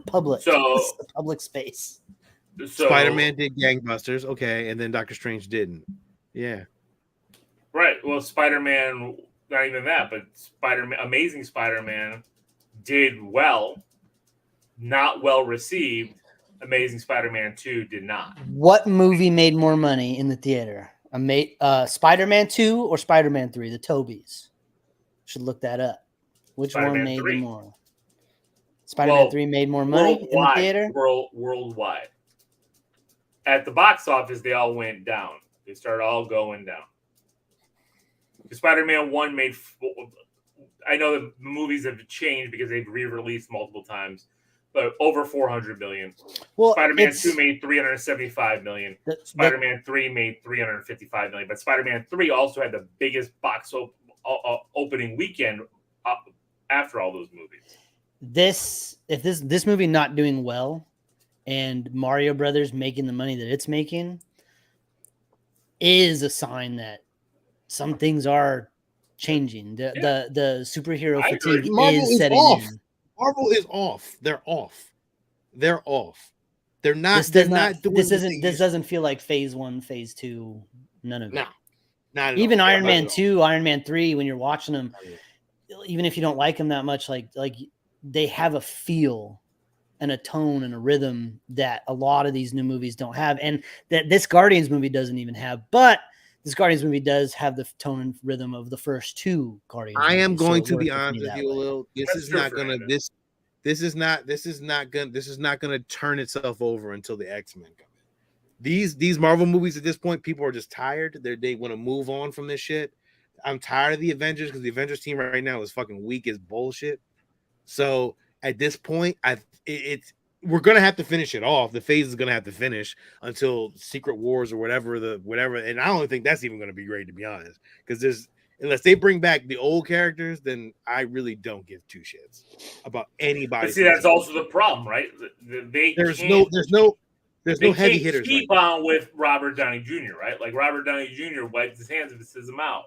Public. So this is the public space. Spider-Man did gangbusters, okay, and then Doctor Strange didn't. Yeah. Right. Well, Spider-Man not even that, but Amazing Spider-Man did well, not well received. Amazing Spider-Man 2 did not. What movie made more money in the theater? Spider-Man 2 or Spider-Man 3? The Tobies. Should look that up. Which Spider-Man one made 3. the more? Spider-Man 3 made more money in the theater? Worldwide. At the box office, they all went down. They started all going down. Spider-Man 1 made... I know the movies have changed because they've re-released multiple times, but over 400 million. Well, Spider-Man 2 made 375 million. Spider-Man 3 made 355 million. But Spider-Man 3 also had the biggest box opening weekend after all those movies. If this movie not doing well and Mario Brothers making the money that it's making is a sign that some things are changing. The superhero fatigue is setting in. Marvel is off. They're off. They're not. This doesn't feel like phase 1, phase 2. None of it. No, not even Iron Man 2, Iron Man 3. When you're watching them, even if you don't like them that much, like they have a feel and a tone and a rhythm that a lot of these new movies don't have, and that this Guardians movie doesn't even have. But this Guardians movie does have the tone and rhythm of the first 2 Guardians. I am going to be honest with you a little. This is not gonna turn itself over until the X-Men come in. These Marvel movies at this point, people are just tired. They want to move on from this shit. I'm tired of the Avengers because the Avengers team right now is fucking weak as bullshit. So at this point, we're gonna have to finish it off. The phase is gonna have to finish until Secret Wars or whatever. And I don't think that's even gonna be great, to be honest, because unless they bring back the old characters, then I really don't give two shits about anybody. But see, that's also the problem, right? There's no heavy hitters. Keep on with Robert Downey Jr., right? Like Robert Downey Jr. wipes his hands and says him out.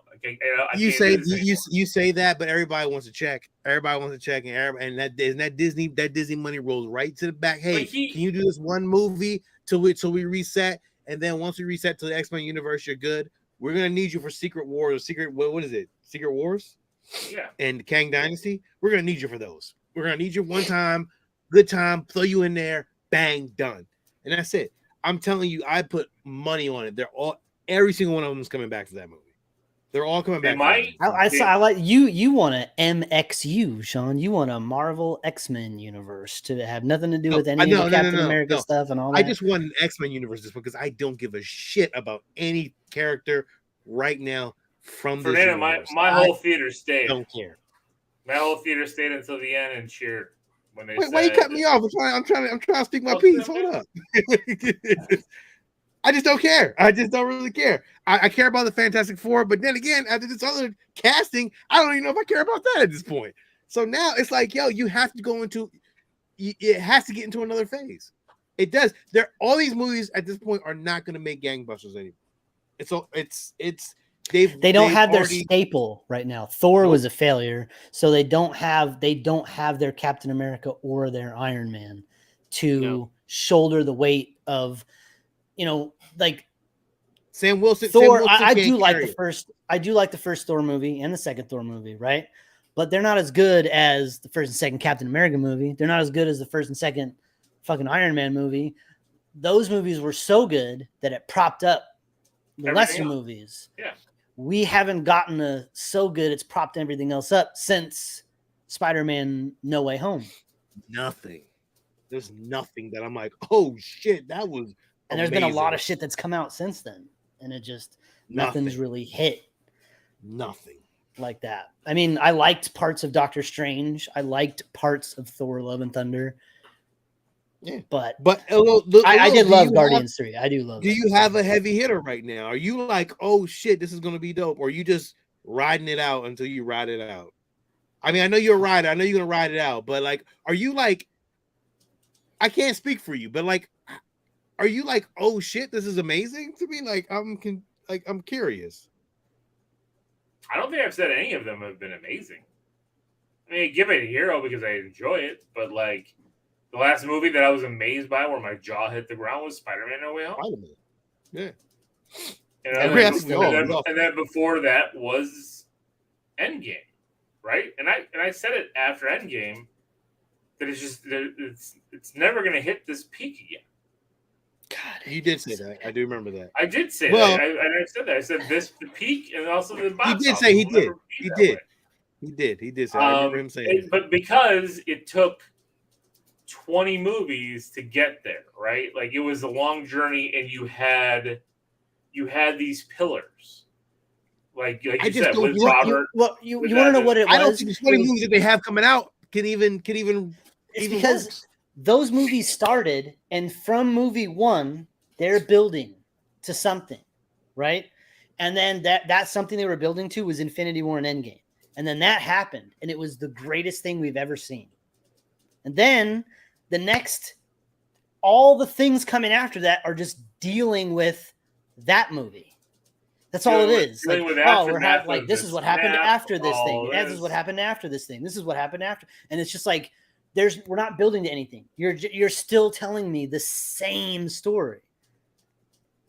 You say that, but everybody wants to check. Everybody wants to check, and that Disney money rolls right to the back. Hey, can you do this one movie till we reset? And then once we reset to the X-Men universe, you're good. We're gonna need you for Secret Wars or what is it? Secret Wars? Yeah. And Kang Dynasty. We're gonna need you for those. We're gonna need you one time, good time, throw you in there, bang, done. And that's it. I'm telling you, I put money on it. Every single one of them is coming back for that movie. They're all coming back. I like you. You want a MXU, Sean. You want a Marvel X-Men universe to have nothing to do with any of the Captain America stuff and all that. I just want an X-Men universe this because I don't give a shit about any character right now from this universe. My whole theater stayed. Don't care. My whole theater stayed until the end and cheered. Wait, why you cut me off? I'm trying to speak my piece. Hold up. I just don't care. I just don't really care. I care about the Fantastic Four, but then again, after this other casting, I don't even know if I care about that at this point. So now it's like, yo, you have to go into. It has to get into another phase. It does. All these movies at this point are not going to make gangbusters anymore. They don't have their staple right now. Thor was a failure, so they don't have their Captain America or their Iron Man to shoulder the weight of, like Sam Wilson. Thor. I do like the first Thor movie and the second Thor movie, right? But they're not as good as the first and second Captain America movie. They're not as good as the first and second fucking Iron Man movie. Those movies were so good that it propped up the lesser movies. Yeah. We haven't gotten so good it's propped everything else up since Spider-Man No Way Home. Nothing. There's nothing that I'm like, oh shit, that was and there's been a lot of shit that's come out since then. And it just nothing's really hit. Nothing. Like that. I mean, I liked parts of Doctor Strange. I liked parts of Thor Love and Thunder. Yeah. But I did love Guardians 3. I do love Do you have a heavy hitter right now? Are you like, oh shit, this is gonna be dope? Or are you just riding it out until you ride it out? I mean, I know you're a rider. I know you're gonna ride it out, but like, are you like, I can't speak for you, but like, are you like, oh shit, this is amazing to me? Like, I'm curious. I don't think I've said any of them have been amazing. I mean, give it a hero because I enjoy it, but like the last movie that I was amazed by where my jaw hit the ground was Spider-Man No Way Home. Spider-Man. Yeah. And then before that was Endgame, right? And I said it after Endgame that it's never going to hit this peak again. God, You did say that. I do remember that. I did say Well, that. I said that. I said the peak and also the box he did office say he will did. never be He that did. way. He did say. I remember him saying that. But because it took 20 movies to get there, right? Like it was a long journey, and you had these pillars, like I you just said don't with think Robert. You with want to know Evan. what it I don't was? think the 20 movies that they have coming out can even It's even because works. those movies started, and from movie one, they're building to something, right? And then that's something they were building to was Infinity War and Endgame. And then that happened, and it was the greatest thing we've ever seen. And then the next, all the things coming after that are just dealing with that movie. That's all it is. Like, oh, we're having like this is what happened after this thing. This is what happened after this thing. This is what happened after, and it's just like we're not building to anything. You're still telling me the same story.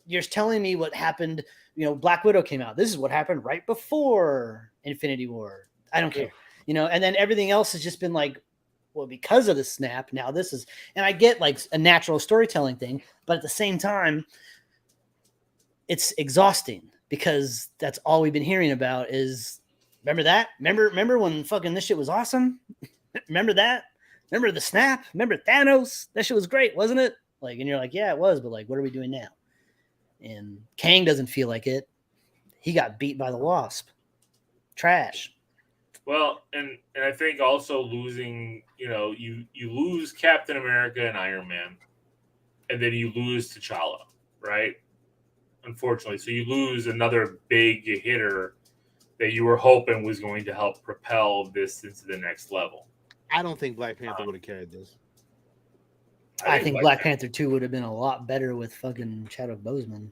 You're telling me what happened. You know, Black Widow came out. This is what happened right before Infinity War. I don't care. You know, and then everything else has just been like, well, because of the snap, now this is, and I get like a natural storytelling thing, but at the same time, it's exhausting because that's all we've been hearing about is remember that? Remember when fucking this shit was awesome? Remember that? Remember the snap? Remember Thanos? That shit was great, wasn't it? Like, and you're like, yeah, it was, but like, what are we doing now? And Kang doesn't feel like it. He got beat by the Wasp. Trash. Well, and I think also losing, you lose Captain America and Iron Man, and then you lose T'Challa, right? Unfortunately, so you lose another big hitter that you were hoping was going to help propel this into the next level. I don't think Black Panther would have carried this. I think Black Panther 2 would have been a lot better with fucking Chadwick Boseman.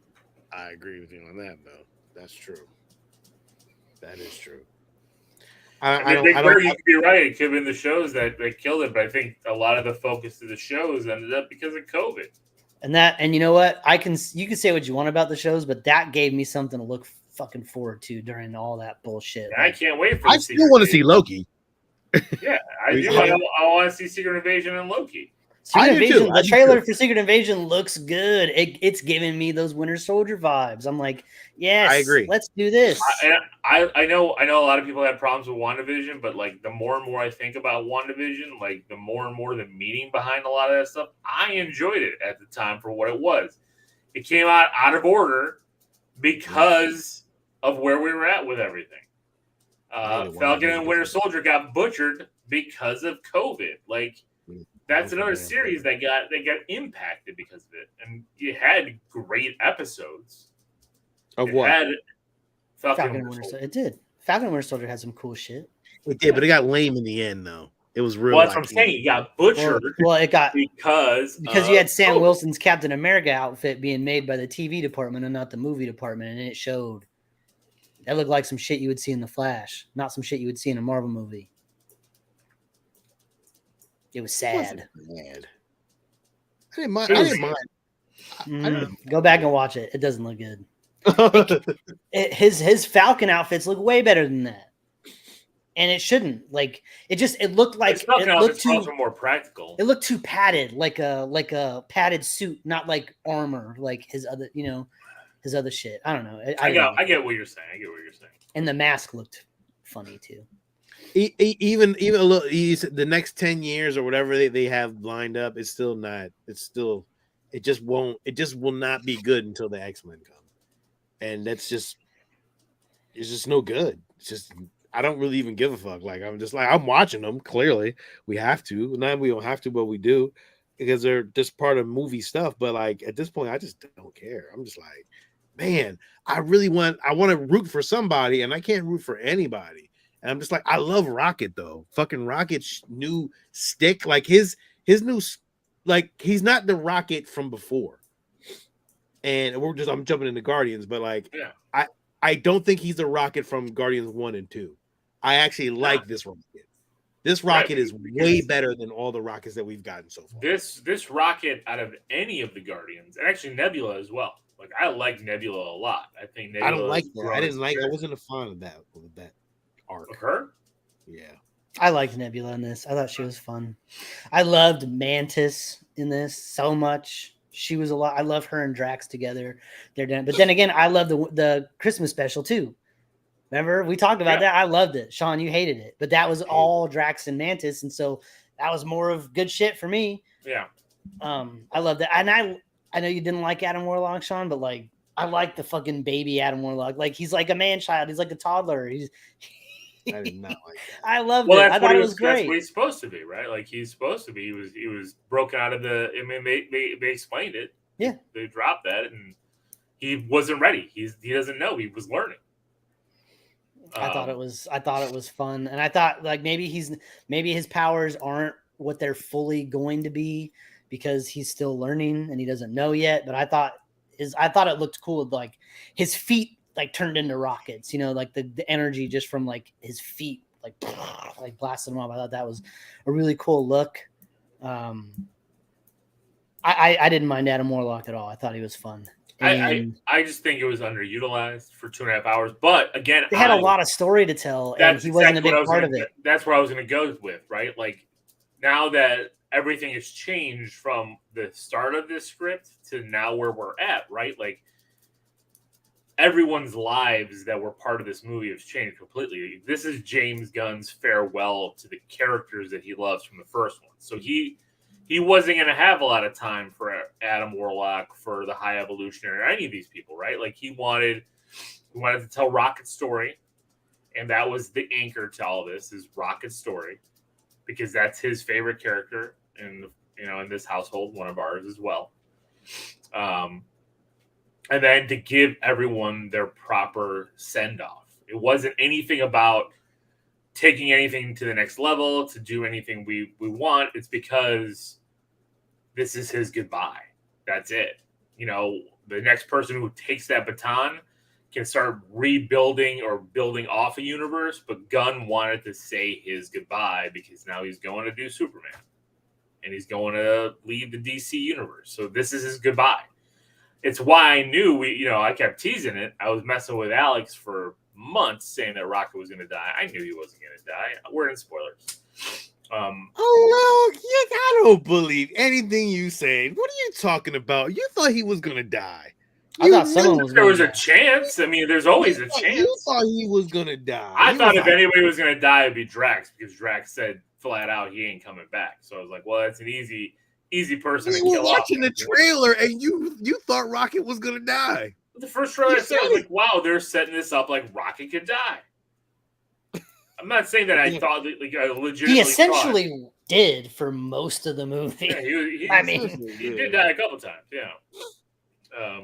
I agree with you on that, though. That's true. That is true. I think you could be right. It could have been the shows that killed it, but I think a lot of the focus of the shows ended up because of COVID. And you know what? You can say what you want about the shows, but that gave me something to look fucking forward to during all that bullshit. I can't wait for. I still want to see Loki. Yeah, I do. I want to see Secret Invasion and Loki. Secret Invasion, the trailer for Secret Invasion looks good. It's giving me those Winter Soldier vibes. I'm like, yes, I agree. Let's do this. I know a lot of people have problems with WandaVision, but like the more and more I think about WandaVision, like the more and more the meaning behind a lot of that stuff, I enjoyed it at the time for what it was. It came out of order because of where we were at with everything. Falcon and Winter Soldier got butchered because of COVID. Like, that's another series that got impacted because of it, and it had great episodes. Of what? Had Falcon and Winter Soldier. It did. Falcon and Winter Soldier had some cool shit. It did, but it got lame in the end, though. It was real. Well, that's what I'm saying. It got butchered. Well, it got because you had Sam Wilson's Captain America outfit being made by the TV department and not the movie department, and it showed. That looked like some shit you would see in The Flash, not some shit you would see in a Marvel movie. It was sad. I didn't mind. Go back and watch it. It doesn't look good. His Falcon outfits look way better than that, and it shouldn't. Like it looked like it looked too more practical. It looked too padded, like a padded suit, not like armor, like his other shit. I don't know. I get what you're saying. And the mask looked funny too. Even a little, the next 10 years or whatever they have lined up, it's still not. It's still, it just will not be good until the X-Men come, and it's just no good. It's just I don't really even give a fuck. Like I'm watching them. Clearly, we have to. Now we don't have to, but we do because they're just part of movie stuff. But like at this point, I just don't care. I'm just like, man, I want to root for somebody, and I can't root for anybody. And I'm just like, I love Rocket though. Fucking Rocket's new stick, like his new, like he's not the Rocket from before. And I'm jumping into Guardians, but like, yeah. I don't think he's the Rocket from Guardians 1 and 2. I actually like this Rocket. This Rocket is way better than all the Rockets that we've gotten so far. This Rocket out of any of the Guardians, and actually Nebula as well. Like I like Nebula a lot. I think Nebula. I don't like that. I didn't like. I wasn't a fan of that. arc. Of her? Yeah. I liked Nebula in this. I thought she was fun. I loved Mantis in this so much. She was a lot. I love her and Drax together. They're done. But then again, I love the Christmas special too. Remember we talked about that? I loved it. Sean, you hated it, but that was all Drax and Mantis, and so that was more of good shit for me. Yeah. I love that, and I know you didn't like Adam Warlock, Sean, but like I like the fucking baby Adam Warlock. Like he's like a man child. He's like a toddler. I did not like that. I loved it. I thought it was great. That's what he's supposed to be, right? Like he's supposed to be. He was broken out of the. I mean, they explained it. Yeah, they dropped that, and he wasn't ready. He doesn't know. He was learning. I thought it was fun, and I thought like maybe his powers aren't what they're fully going to be because he's still learning and he doesn't know yet. But I thought it looked cool. Like his feet like turned into rockets, like the energy just from like his feet like blasted them off. I thought that was a really cool look. I didn't mind Adam Warlock at all. I thought he was fun. I just think it was underutilized for 2.5 hours. But again, they had a lot of story to tell, and he wasn't a big part of it. That's where I was going to go with, right? Like now that everything has changed from the start of this script to now where we're at, right? Like everyone's lives that were part of this movie have changed completely. This is James Gunn's farewell to the characters that he loves from the first one. So he wasn't going to have a lot of time for Adam Warlock, for the High Evolutionary, or any of these people, right? Like he wanted to tell Rocket's story, and that was the anchor to all this is Rocket's story, because that's his favorite character in this household, one of ours as well. And then to give everyone their proper send-off. It wasn't anything about taking anything to the next level, to do anything we want. It's because this is his goodbye. That's it. The next person who takes that baton can start rebuilding or building off a universe, but Gunn wanted to say his goodbye because now he's going to do Superman and he's going to lead the DC universe. So this is his goodbye. It's why I knew I kept teasing it. I was messing with Alex for months saying that Rocket was going to die. I knew he wasn't going to die. We're in spoilers. I don't believe anything you said. What are you talking about? You thought he was going to die. I thought someone was. There was a chance. I mean, there's always a chance. You thought he was going to die. I thought if anybody was going to die, it'd be Drax, because Drax said flat out he ain't coming back. So I was like, well, that's an easy person to kill. We were watching the trailer, and you thought Rocket was going to die. The first trailer I said, I was like, wow, they're setting this up like Rocket could die. I'm not saying that I thought that, like, I legitimately. He essentially did for most of the movie. Yeah, he did die a couple times. Yeah,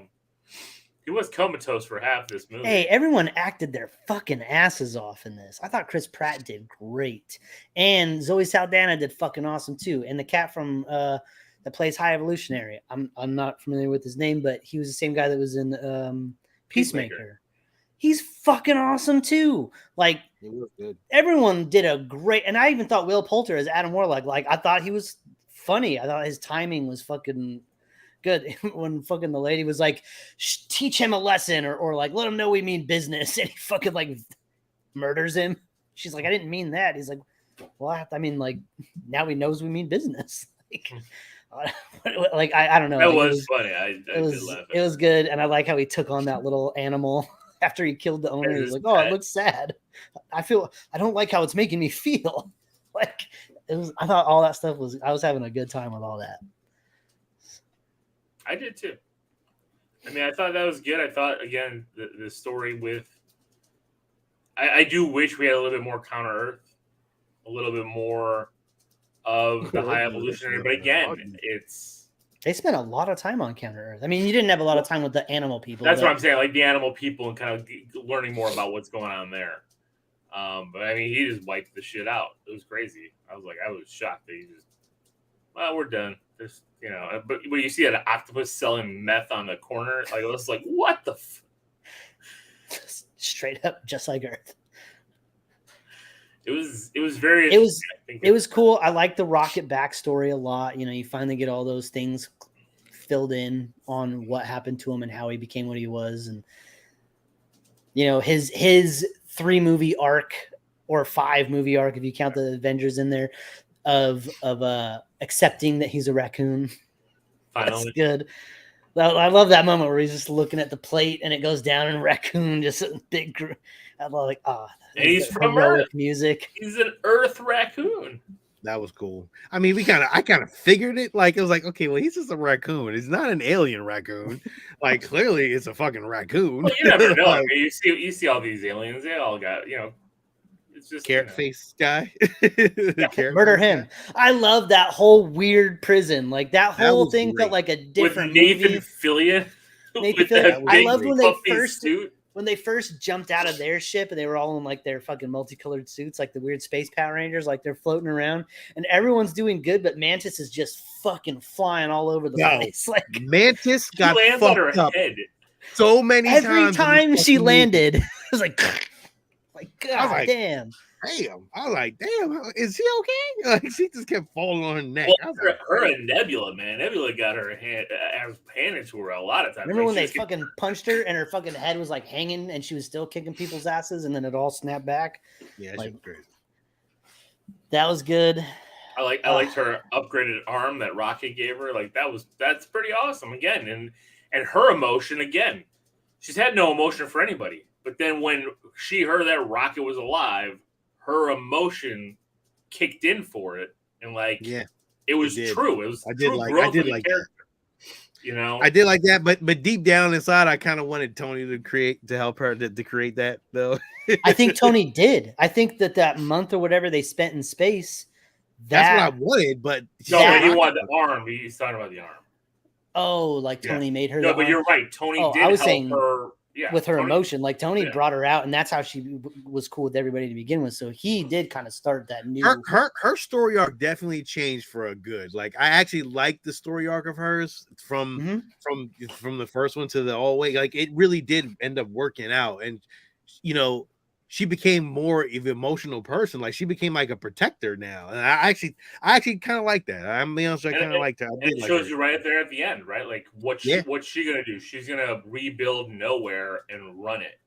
he was comatose for half this movie. Hey, everyone acted their fucking asses off in this. I thought Chris Pratt did great, and Zoe Saldana did fucking awesome too. And the cat from that plays High Evolutionary, I'm not familiar with his name, but he was the same guy that was in Peacemaker. He's fucking awesome too. Like, it was good. Everyone did a great, and I even thought Will Poulter as Adam Warlock. Like, I thought he was funny. I thought his timing was fucking good. When fucking the lady was like, teach him a lesson, or like, let him know we mean business, and he fucking like murders him. She's like, I didn't mean that. He's like, well, I mean, like, now he knows we mean business. Like, I don't know. That like, was funny. I did laugh. It was good, and I like how he took on that little animal after he killed the owner. He's like, oh, it looks sad. I don't like how it's making me feel. Like, it was. I thought all that stuff was. I was having a good time with all that. I did too. I mean, I thought that was good. I thought, again, the story with. I do wish we had a little bit more Counter Earth, a little bit more of the High Evolutionary. But again, they spent a lot of time on Counter Earth. I mean, you didn't have a lot of time with the animal people. That's what I'm saying, like the animal people and kind of learning more about what's going on there. But I mean, he just wiped the shit out. It was crazy. I was shocked that he just, well, we're done. There's, but when you see an octopus selling meth on the corner, like, I was like, what the straight up, just like Earth. It was very. It was cool. I like the Rocket backstory a lot. You finally get all those things filled in on what happened to him and how he became what he was, and his 3-movie arc or 5 movie arc if you count the Avengers in there of accepting that he's a raccoon. Finally. That's good. I love that moment where he's just looking at the plate and it goes down and a raccoon just a big. I love like he's from heroic Earth. Music. He's an Earth raccoon. That was cool. I mean, I kind of figured it. Like it was like, okay, well, he's just a raccoon. He's not an alien raccoon. Like clearly, it's a fucking raccoon. Well, you never know. Like, I mean, you see all these aliens. They all got it's just carrot face guy. Murder him. Guy. I love that whole weird prison. Like that whole thing felt like a different with Nathan movie. Fillion. Nathan Fillion. I loved when they first jumped out of their ship and they were all in like their fucking multicolored suits, like the weird space Power Rangers, like they're floating around and everyone's doing good, but Mantis is just fucking flying all over the place. Like Mantis got lands fucked on her up head so many times. Every time she landed, it was like God damn. Damn, I was like, damn, is he okay? Like she just kept falling on her neck. Well, her and Nebula, man. Nebula got her hand handed to her a lot of times. Remember when they fucking punched her and her fucking head was like hanging and she was still kicking people's asses and then it all snapped back? Yeah, like, was crazy. That was good. I liked her upgraded arm that Rocket gave her. Like that's pretty awesome. Again, and her emotion again. She's had no emotion for anybody. But then when she heard that Rocket was alive, her emotion kicked in for it, and it was true. It was I did like character. That. I did like that, but deep down inside, I kind of wanted Tony to help her to create that though. I think Tony did. I think that month or whatever they spent in space, that's what I wanted. But he wanted the arm. He's talking about the arm. Oh, like Tony made her. No, but you're right. Tony did help her. Yeah, with her emotion, like Tony brought her out, and that's how she was cool with everybody to begin with. So he did kind of start that new. Her story arc definitely changed for a good. Like I actually liked the story arc of hers from the first one to the all way. Like it really did end up working out, and she became more of an emotional person. Like she became like a protector now, and I actually kind of like that. I'm being honest, I kind of liked her. It shows you right there at the end, right? Like what's she gonna do? She's gonna rebuild nowhere and run it.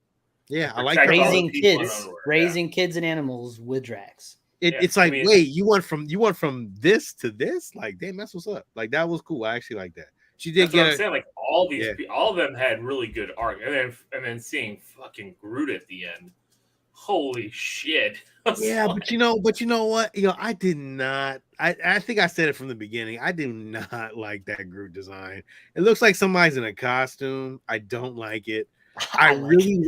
Yeah, I like raising kids and animals with Drax. It's like, wait, you went from this to this? Like, damn, that's what's up. Like that was cool. I actually like that. She did I'm saying, like all of them had really good arc, and then seeing fucking Groot at the end. Holy shit. Yeah, but you know what? I did not. I think I said it from the beginning. I do not like that Groot design. It looks like somebody's in a costume. I don't like it. I really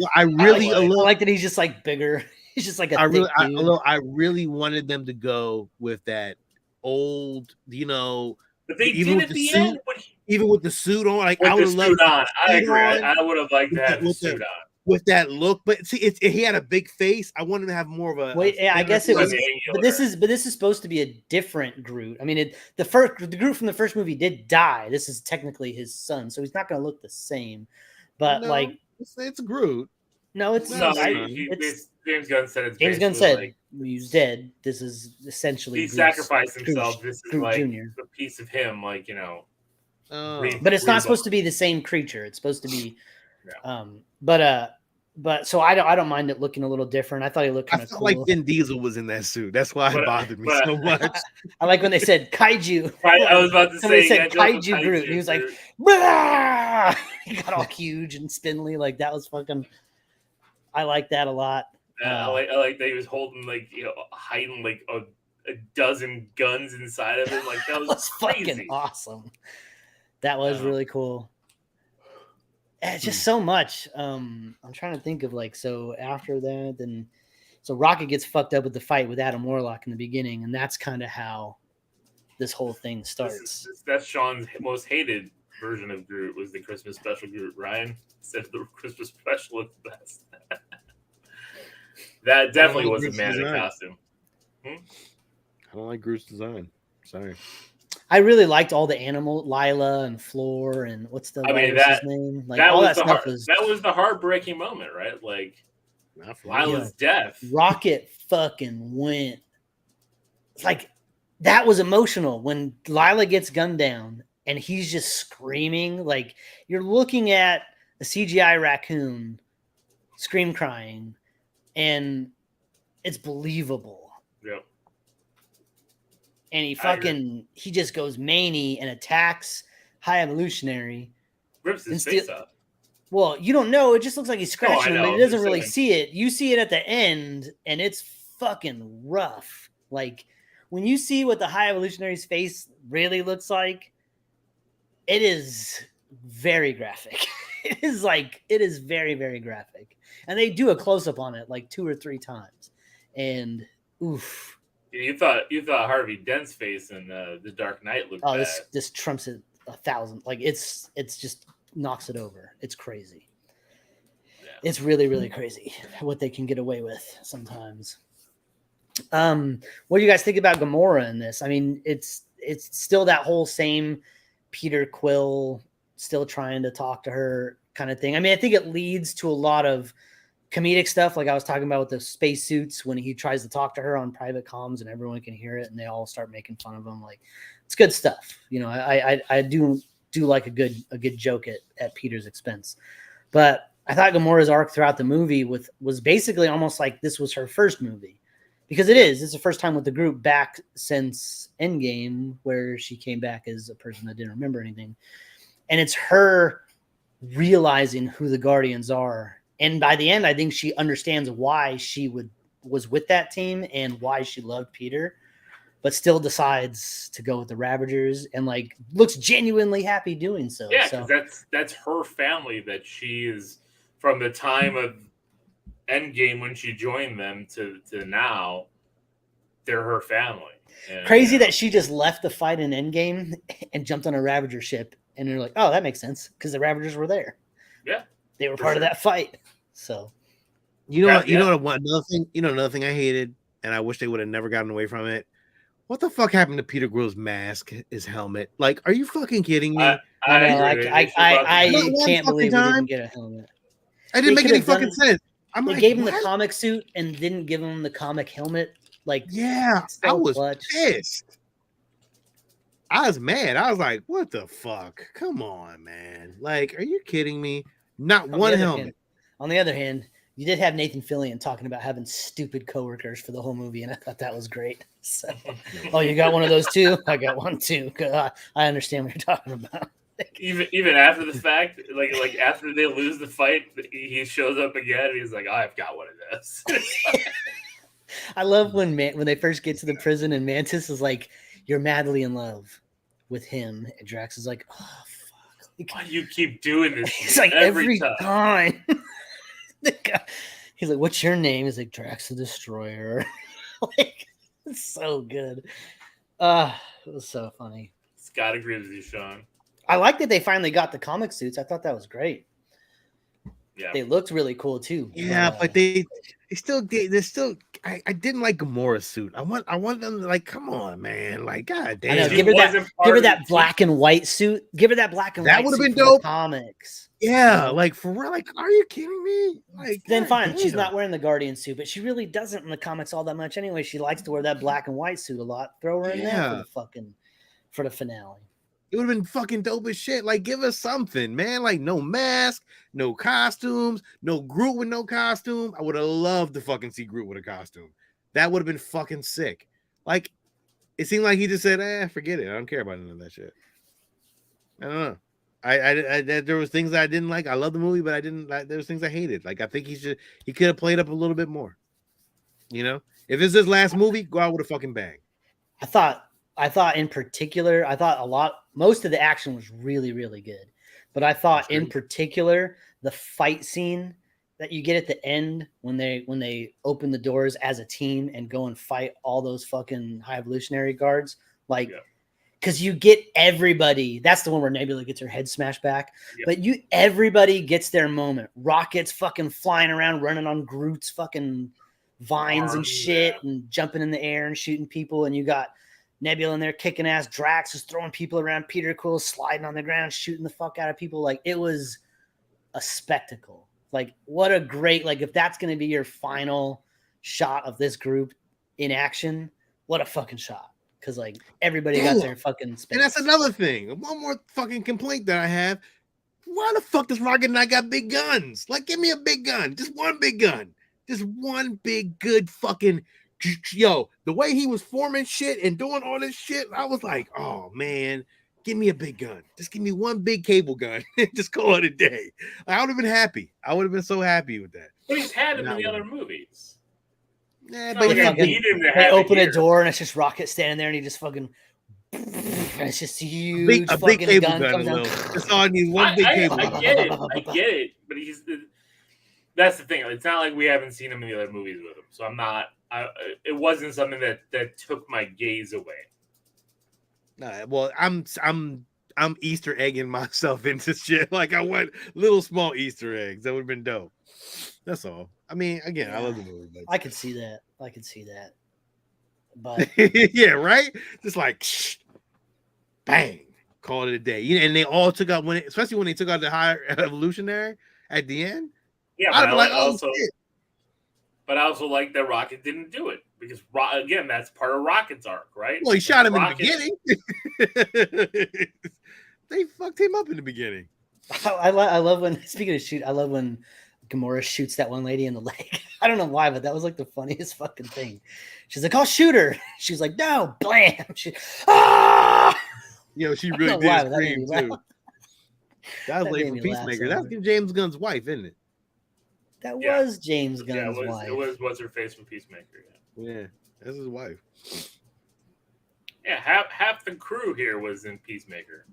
like that he's just like bigger. He's just like a thick dude. I really wanted them to go with that old, but they did at the end. Even with the suit on, like I would have loved. I agree. I would have liked to have the suit on. With that look, but see, he had a big face. I wanted to have more of a. Wait, I guess it was. But this is supposed to be a different Groot. I mean, the Groot from the first movie did die. This is technically his son, so he's not going to look the same. But it's Groot. No, it's not. James Gunn said it's. James Gunn said he's dead. This is essentially he sacrificed himself. This is Groot like Jr. a piece of him, But it's not supposed to be the same creature. It's supposed to be. But so I don't mind it looking a little different. I thought he looked kind of cool. Like Vin Diesel was in that suit. That's why it bothered me so much. I like when they said kaiju. I was about to say said kaiju Groot. He was like, bah! He got all huge and spindly. Like that was fucking. I like that a lot. I like that he was holding hiding like a dozen guns inside of him. Like that was crazy. Fucking awesome. That was really cool. It's just so much. I'm trying to think of so after that, then so Rocket gets fucked up with the fight with Adam Warlock in the beginning, and that's kind of how this whole thing starts. That's Sean's most hated version of Groot was the Christmas special Groot. Ryan said the Christmas special is the best. That definitely was a man in a costume. I don't like Groot's design. Sorry. I really liked all the animal, Lila and Floor, and what's the name? Like all that stuff that was the heartbreaking moment, right? Like Lila's death. Rocket fucking went. Like that was emotional when Lila gets gunned down and he's just screaming. Like you're looking at a CGI raccoon scream crying, and it's believable. Yep. And he just goes many and attacks High Evolutionary. Rips his face off. Well, you don't know. It just looks like he's scratching him, but he doesn't really see it. You see it at the end, and it's fucking rough. Like, when you see what the High Evolutionary's face really looks like, it is very graphic. It is very, very graphic. And they do a close-up on it like 2 or 3 times. And, oof. You thought Harvey Dent's face in The Dark Knight looked bad. This trumps it 1,000. Like, it's just knocks it over. It's crazy. Yeah. It's really, really crazy what they can get away with sometimes. What do you guys think about Gamora in this? I mean, it's still that whole same Peter Quill still trying to talk to her kind of thing. I mean, I think it leads to a lot of comedic stuff, like I was talking about with the spacesuits when he tries to talk to her on private comms and everyone can hear it and they all start making fun of him. Like, it's good stuff. You know, I do like a good joke at Peter's expense. But I thought Gamora's arc throughout the movie was basically almost like this was her first movie. Because it's the first time with the group back since Endgame, where she came back as a person that didn't remember anything. And it's her realizing who the Guardians are. And by the end, I think she understands why she was with that team and why she loved Peter, but still decides to go with the Ravagers and like looks genuinely happy doing so. Yeah, because that's her family that she is from the time of Endgame when she joined them to now. They're her family. And, crazy that she just left the fight in Endgame and jumped on a Ravager ship, and they're like, "Oh, that makes sense," because the Ravagers were there. Yeah, they were part of that fight. So, another thing I hated, and I wish they would have never gotten away from it. What the fuck happened to Peter Grill's mask, his helmet? Like, are you fucking kidding me? I can't believe we didn't get a helmet. I didn't make any fucking sense. They gave him the comic suit and didn't give him the comic helmet. Like, yeah, I was pissed. I was mad. I was like, what the fuck? Come on, man. Like, are you kidding me? Not one helmet. On the other hand, you did have Nathan Fillion talking about having stupid coworkers for the whole movie, and I thought that was great. So, oh, you got one of those too? I got one too. I understand what you're talking about. Even after the fact, like after they lose the fight, he shows up again and he's like, I've got one of those. I love when they first get to the prison and Mantis is like, you're madly in love with him. And Drax is like, oh, fuck. Like, why do you keep doing this? He's like, every time. He's like, what's your name? He's like, Drax the Destroyer. Like, it's so good. It was so funny. Scott agrees with you, Sean. I like that they finally got the comic suits. I thought that was great. Yeah, they looked really cool too. Yeah, but they're still. I didn't like Gamora's suit. I want them to, like, come on, man. Like, god damn. I know, give her that black and white suit. Give her that black and white. That would have been dope. Comics. Yeah, like for real. Like, are you kidding me? Like, then fine. Damn. She's not wearing the Guardian suit, but she really doesn't in the comics all that much anyway. She likes to wear that black and white suit a lot. Throw her in there for the finale. It would have been fucking dope as shit. Like, give us something, man. Like, no mask, no costumes, no Groot with no costume. I would have loved to fucking see Groot with a costume. That would have been fucking sick. Like, it seemed like he just said, forget it. I don't care about none of that shit. I don't know. I there was things that I didn't like. I love the movie, but I didn't like, there was things I hated. Like, I think he could have played up a little bit more. You know? If it's his last movie, go out with a fucking bang. I thought in particular, most of the action was really, really good. But I thought in particular, the fight scene that you get at the end when they open the doors as a team and go and fight all those fucking High Evolutionary guards, like, because you get everybody. That's the one where Nebula gets her head smashed back. Yep. But everybody gets their moment. Rocket's fucking flying around, running on Groot's fucking vines and shit, and jumping in the air and shooting people, and you got Nebula in there kicking ass. Drax is throwing people around. Peter Quill sliding on the ground, shooting the fuck out of people. Like, it was a spectacle. Like, what a great, like, if that's going to be your final shot of this group in action, what a fucking shot. Because, like, everybody got their fucking space. And that's another thing. One more fucking complaint that I have. Why the fuck does Rocket not got big guns? Like, give me a big gun. Just one big gun. Just one big good fucking yo. The way he was forming shit and doing all this shit, I was like, oh man, give me a big gun. Just give me one big cable gun. Just call it a day. I would have been happy. I would have been so happy with that. But he's had them in Not the one. other movies. Nah, It's but not he like I had need him to They have open it a here. door and it's just Rocket standing there, and he just fucking. And it's just huge. a big fucking cable gun gun. comes down. That's all I need. One big cable I gun. get it, but that's the thing. It's not like we haven't seen him in the other movies with him, so I'm not. It wasn't something that took my gaze away. Nah, well, I'm Easter egging myself into shit. Like I want little small Easter eggs. That would have been dope. That's all. I mean, again, I love the movie. But... I could see that. But yeah, right. Just like bang, called it a day. And they all took out especially when they took out the higher evolutionary at the end. Yeah, I'd be like, shit. But I also like that Rocket didn't do it because again, that's part of Rocket's arc, right? Well, he shot him in the beginning. They fucked him up in the beginning. I love when, speaking of shoot, I love when Gamora shoots that one lady in the leg. I don't know why, but that was like the funniest fucking thing. She's like, "I'll shoot her." She's like, "No!" Blam! She she really did scream too. That was late from Peacemaker. That's James Gunn's wife, isn't it? That was James Gunn's wife. It was what's her face from Peacemaker. Yeah, that's his wife. Yeah, half the crew here was in Peacemaker,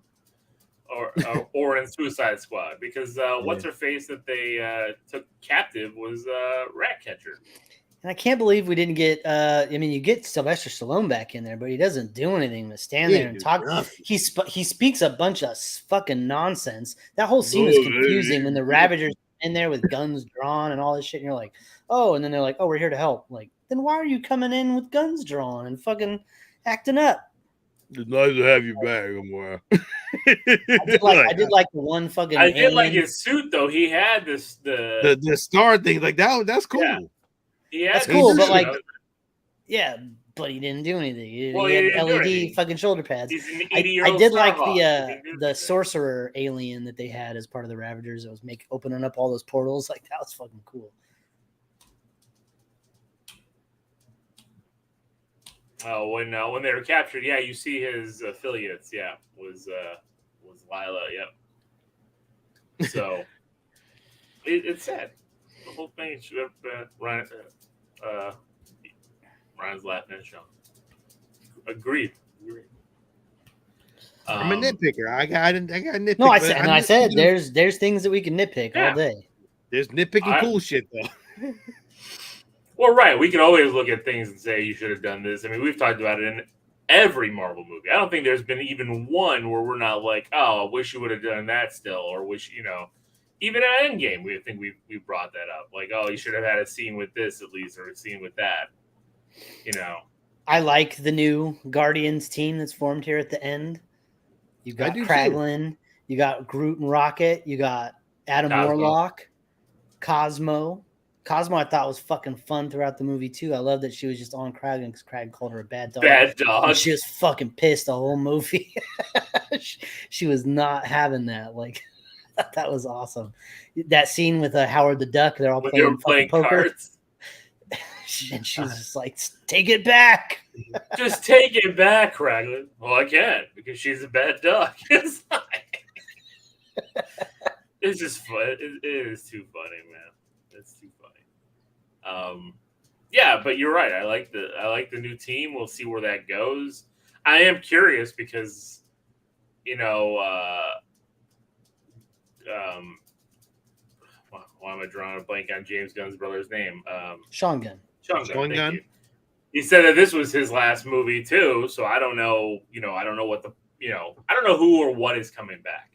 or in Suicide Squad, because what's her face that they took captive was Ratcatcher. And I can't believe we didn't get. I mean, you get Sylvester Stallone back in there, but he doesn't do anything but stand there and talk. He speaks a bunch of fucking nonsense. That whole scene was confusing when the Ravagers in there with guns drawn and all this shit, and you're like, oh, and then they're like, oh, we're here to help. Like, then why are you coming in with guns drawn and fucking acting up? It's nice to have you back, Amora. I did like the one fucking. I did like his suit though. He had the star thing like that. That's cool. Yeah. That's cool, but like, yeah, but he didn't do anything. He had LED fucking shoulder pads. I did like the sorcerer alien that they had as part of the Ravagers. It was opening up all those portals. Like that was fucking cool. Oh, when they were captured, yeah, you see his affiliates. Yeah, was Lila. Yep. So it's sad. The whole thing should have Ryan's laughing at Sean. Agreed. I'm a nitpicker. I got nitpick. No, I said there's things that we can nitpick all day. There's nitpicking cool shit though. Well, right. We can always look at things and say you should have done this. I mean, we've talked about it in every Marvel movie. I don't think there's been even one where we're not like, oh, I wish you would have done that still, or wish, even at Endgame, we brought that up. Like, oh, you should have had a scene with this at least, or a scene with that. I like the new Guardians team that's formed here at the end. You got Kraglin, you got Groot and Rocket, you got Adam Warlock, Cosmo. Cosmo, I thought was fucking fun throughout the movie too. I love that she was just on Kraglin because Krag called her a bad dog. Bad dog. And she was fucking pissed the whole movie. she was not having that. Like, that was awesome. That scene with Howard the Duck, they're all playing poker. Cards. And she was just like, take it back. Just take it back, Kraglin. Well, I can't because she's a bad dog. It's just fun. It is too funny, man. It's too funny. Yeah, but you're right. I like the new team. We'll see where that goes. I am curious because, why am I drawing a blank on James Gunn's brother's name? Sean Gunn. Sean Gunn. He said that this was his last movie too, so I don't know. I don't know what I don't know who or what is coming back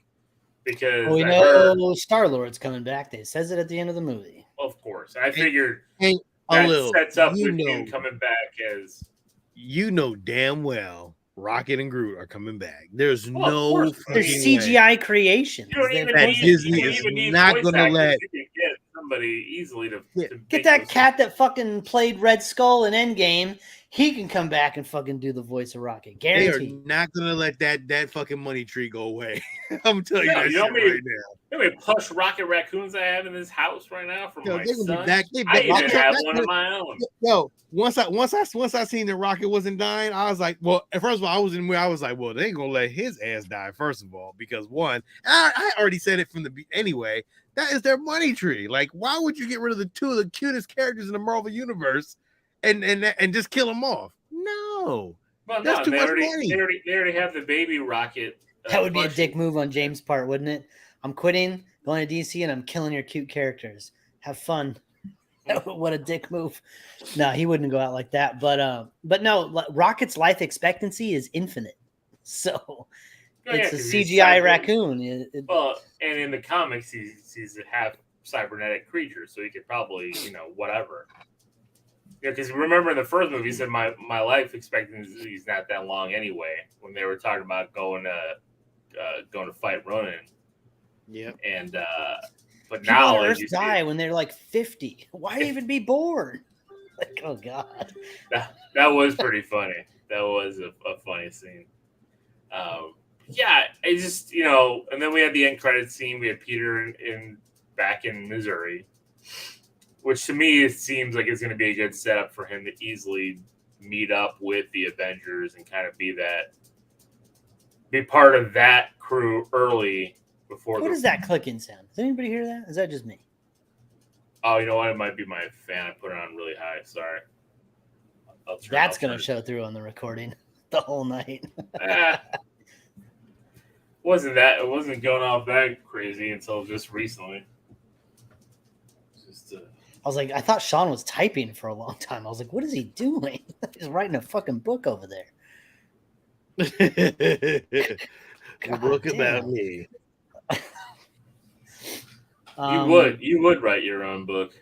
because we know Star-Lord's coming back. It says it at the end of the movie. Of course, I figured that sets up with him coming back as damn well. Rocket and Groot are coming back. There's they're CGI creations. Disney is not going to let somebody easily to get that cat that fucking played Red Skull in Endgame. he can come back and fucking do the voice of Rocket. They are Guaranteed. not gonna let that fucking money tree go away. I'm telling you that you know shit me, right now. You know how many plush Rocket raccoons I have in this house right now from my They gonna son? be back. I even have one of my own. Yo, once I seen the Rocket wasn't dying, I was like, well, first of all, I was like, well, they ain't gonna let his ass die, first of all, because one, I already said it from the anyway. That is their money tree. Like, why would you get rid of the two of the cutest characters in the Marvel universe and just kill them off? No, well, that's too much money. They already have the baby Rocket. That would be a dick move on James' part, wouldn't it? I'm quitting, going to DC, and I'm killing your cute characters. Have fun. What a dick move. No, he wouldn't go out like that. But no, Rocket's life expectancy is infinite. So it's a CGI raccoon. Well, and in the comics, he's a half cybernetic creature, so he could probably, whatever. Yeah, because remember in the first movie, he said my life expectancy is not that long anyway. When they were talking about going to fight Ronan. Yeah, and but people now on Earth die when they're like 50. Why even be born? Like, oh god, that was pretty funny. That was a funny scene. Yeah, it just and then we had the end credits scene. We had Peter back in Missouri, which to me it seems like it's going to be a good setup for him to easily meet up with the Avengers and kind of be part of that crew early. What is that clicking sound? Does anybody hear that? Is that just me? Oh, you know what? It might be my fan. I put it on really high. Sorry. That's going to show through on the recording the whole night. It wasn't going off that crazy until just recently. I was like, I thought Sean was typing for a long time. I was like, what is he doing? He's writing a fucking book over there. A book about me. You would write your own book.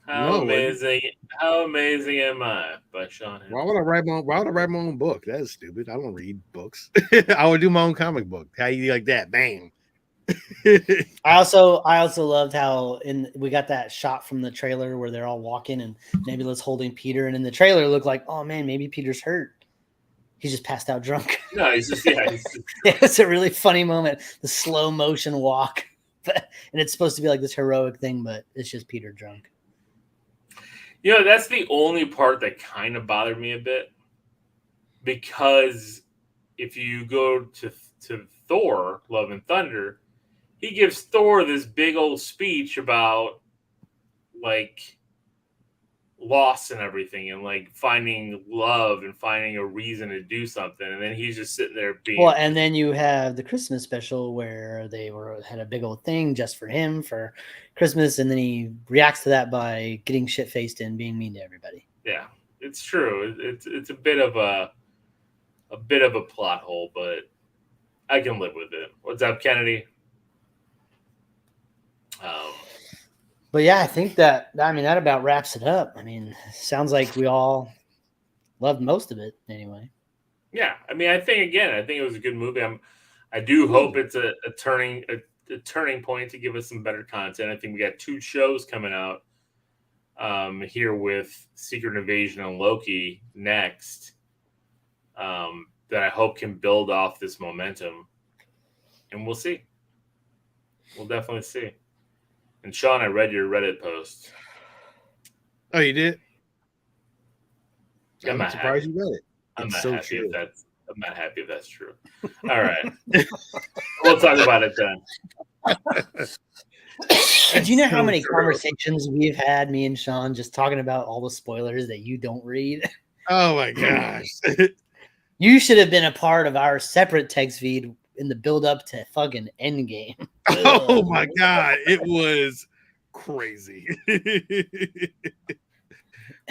How amazing am I? By Sean. Why would I write my own book? That is stupid. I don't read books. I would do my own comic book. How you like that? Bang. I also loved how we got that shot from the trailer where they're all walking and Nebula's holding Peter, and in the trailer it looked like, oh man, maybe Peter's hurt. He's just passed out drunk. No, he's just It's a really funny moment. The slow motion walk. And it's supposed to be like this heroic thing, but it's just Peter drunk. That's the only part that kind of bothered me a bit. Because if you go to Thor, Love and Thunder, he gives Thor this big old speech about like loss and everything and like finding love and finding a reason to do something, and then he's just sitting there being and then you have the Christmas special where they had a big old thing just for him for Christmas, and then he reacts to that by getting shit faced and being mean to everybody. Yeah, it's true. It's a bit of a plot hole, but I can live with it. What's up, Kennedy? But yeah, I think that about wraps it up. I mean, sounds like we all loved most of it anyway. Yeah, I think it was a good movie. I do hope it's a turning point to give us some better content. I think we got 2 shows coming out here with Secret Invasion and Loki next that I hope can build off this momentum, and we'll see. We'll definitely see. And Sean, I read your Reddit post. Oh, you did? I'm not surprised you read it. I'm not happy if that's true. All right. We'll talk about it then. Do you know how many conversations we've had, me and Sean, just talking about all the spoilers that you don't read? Oh my gosh. You should have been a part of our separate text feed in the build up to fucking Endgame. Oh my god, it was crazy.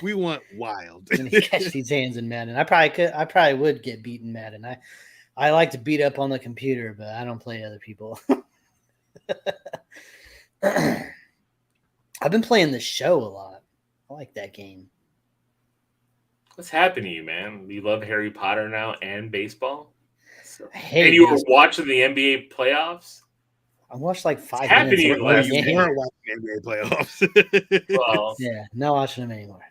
We went wild. And he catch these hands in Madden. I probably would get beaten Madden. I like to beat up on the computer, but I don't play other people. I've been playing the show a lot. I like that game. What's happening to you, man? You love Harry Potter now and baseball? And you were watching the NBA playoffs? I watched like 5 minutes. You weren't watching NBA playoffs. Well, yeah, not watching them anymore.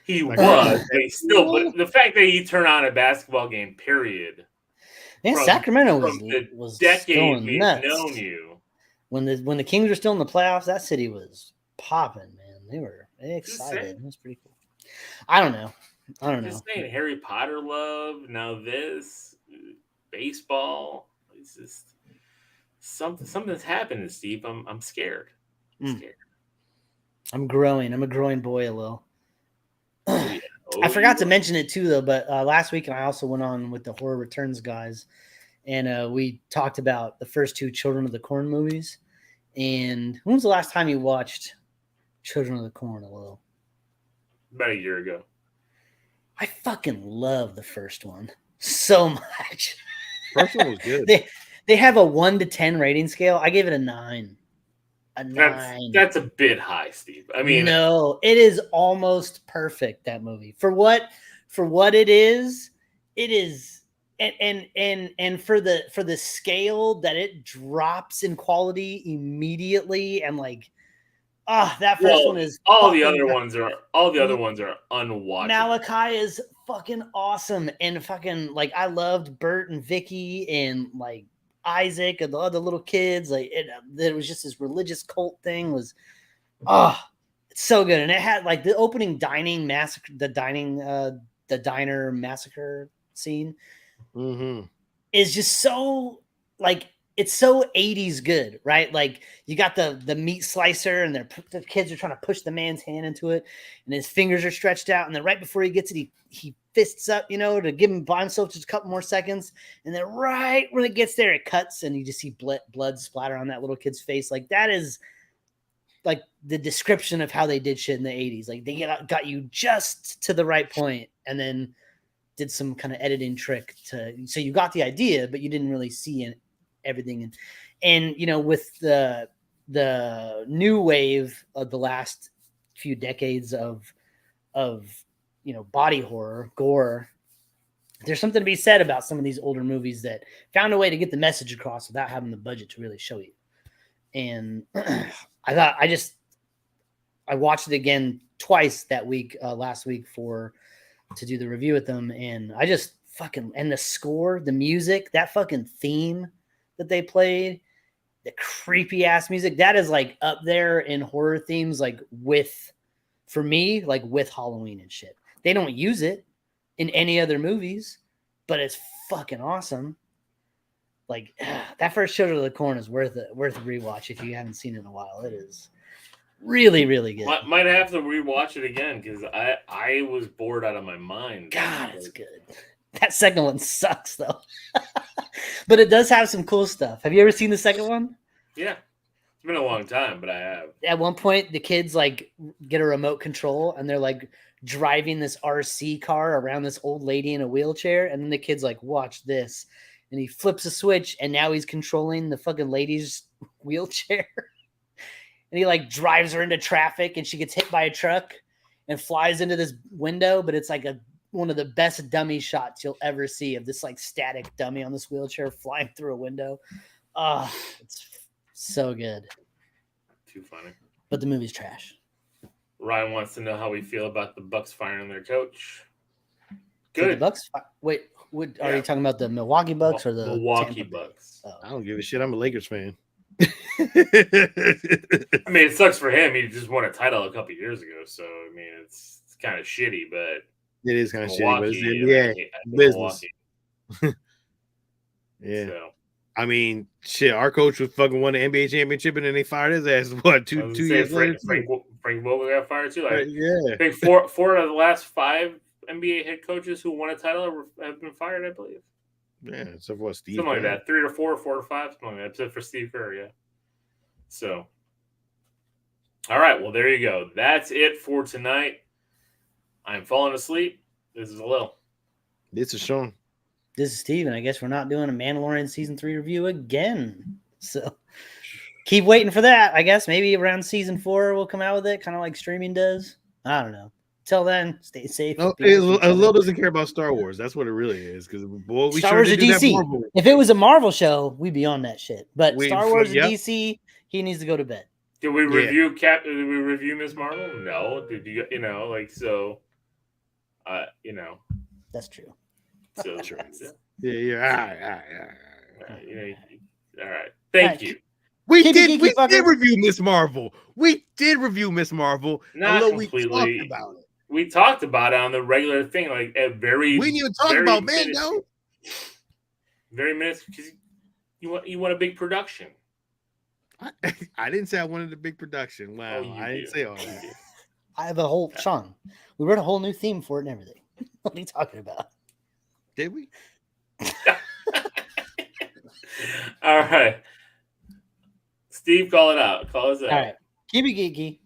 He was, but he still. But the fact that he turned on a basketball game, period. Yeah, Sacramento the was decade going we've nuts. known you. When the Kings were still in the playoffs, that city was popping, man. They were excited. It was pretty cool. I don't know. Just saying, Harry Potter love. Now this baseball. It's just something's happening, Steve. I'm scared. I'm scared. I'm growing. I'm a growing boy a little. Oh, yeah. I forgot to mention it too, though. But last week, I also went on with the Horror Returns guys, and we talked about the first two Children of the Corn movies. And when was the last time you watched Children of the Corn? A little. About a year ago. I fucking love the first one so much. First one was good. They have a 1 to 10 rating scale. I gave it a 9. That's a bit high, Steve. I mean, no, it is almost perfect. That movie for what it is, and for the scale that it drops in quality immediately, and like, that first one is all the other ones are unwatchable. Malachi is fucking awesome, and fucking like I loved Bert and Vicky and like Isaac and the other little kids. Like it was just this religious cult thing. Was it's so good, and it had like the opening dining massacre, the diner massacre scene is just so like. It's so 80s good, right? Like you got the meat slicer and the kids are trying to push the man's hand into it and his fingers are stretched out. And then right before he gets it, he fists up, to give him by himself just a couple more seconds. And then right when it gets there, it cuts and you just see blood splatter on that little kid's face. Like that is like the description of how they did shit in the 80s. Like they got you just to the right point and then did some kind of editing trick so you got the idea, but you didn't really see everything. And with the new wave of the last few decades of body horror, gore, there's something to be said about some of these older movies that found a way to get the message across without having the budget to really show you. And I watched it again twice that week, last week to do the review with them. And I just and the score, the music, that fucking theme that they played, the creepy ass music, that is like up there in horror themes, like for me, like with Halloween and shit. They don't use it in any other movies, but it's fucking awesome. Like that first Children of the Corn is worth a rewatch if you haven't seen it in a while. It is really, really good. Might have to rewatch it again because I was bored out of my mind. God, it's good. That second one sucks though. But it does have some cool stuff. Have you ever seen the second one? Yeah. It's been a long time, but I have. At one point, the kids like get a remote control and they're like driving this RC car around this old lady in a wheelchair. And then the kid's like, watch this. And he flips a switch and now he's controlling the fucking lady's wheelchair. And he like drives her into traffic and she gets hit by a truck and flies into this window. But it's like one of the best dummy shots you'll ever see of this like static dummy on this wheelchair flying through a window. It's so good. Too funny. But the movie's trash. Ryan wants to know how we feel about the Bucks firing their coach. Good. So the Bucks. Wait, are you talking about the Milwaukee Bucks or the Milwaukee Bucks? Oh. I don't give a shit. I'm a Lakers fan. I mean, it sucks for him. He just won a title a couple years ago, so I mean, it's kind of shitty, but. It is kind of shitty, but it's NBA business. Yeah. So. I mean, shit, our coach was fucking won the NBA championship and then they fired his ass, what, two years later? Frank Vogel got fired too. Like, yeah. I think four of the last 5 NBA head coaches who won a title have been fired, I believe. Yeah, except for Steve something like that. 3 or 4, 4 or 5, something like that, except for Steve Kerr, yeah. So, all right, well, there you go. That's it for tonight. I'm falling asleep. This is Lil. This is Sean. This is Steve, and I guess we're not doing a Mandalorian Season 3 review again. So keep waiting for that. I guess maybe around Season 4 we'll come out with it, kind of like streaming does. I don't know. Till then, stay safe. No, Lil doesn't care about Star Wars. That's what it really is. Because we Star Wars or DC. If it was a Marvel show, we'd be on that shit. But Star Wars and DC, he needs to go to bed. Did we review Did we review Ms. Marvel? No. Did you so? You know, That's true. so Sure. so, Yeah. you know, all right. Thank you. We Keep it did geeky, fuckers. review Miss Marvel. We did review Miss Marvel. Not Although we completely. talked about it. We talked about it on the regular thing, like at very. We didn't even talk very about minutes, Mando. Very minutes because you want a big production. I didn't say I wanted a big production. Wow, You I didn't do. say all You that. do. I have a whole Sean. We wrote a whole new theme for it and everything. What are you talking about? Did we? All right. Steve, call it out. Call us out. All right. Keep it geeky.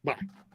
Bye.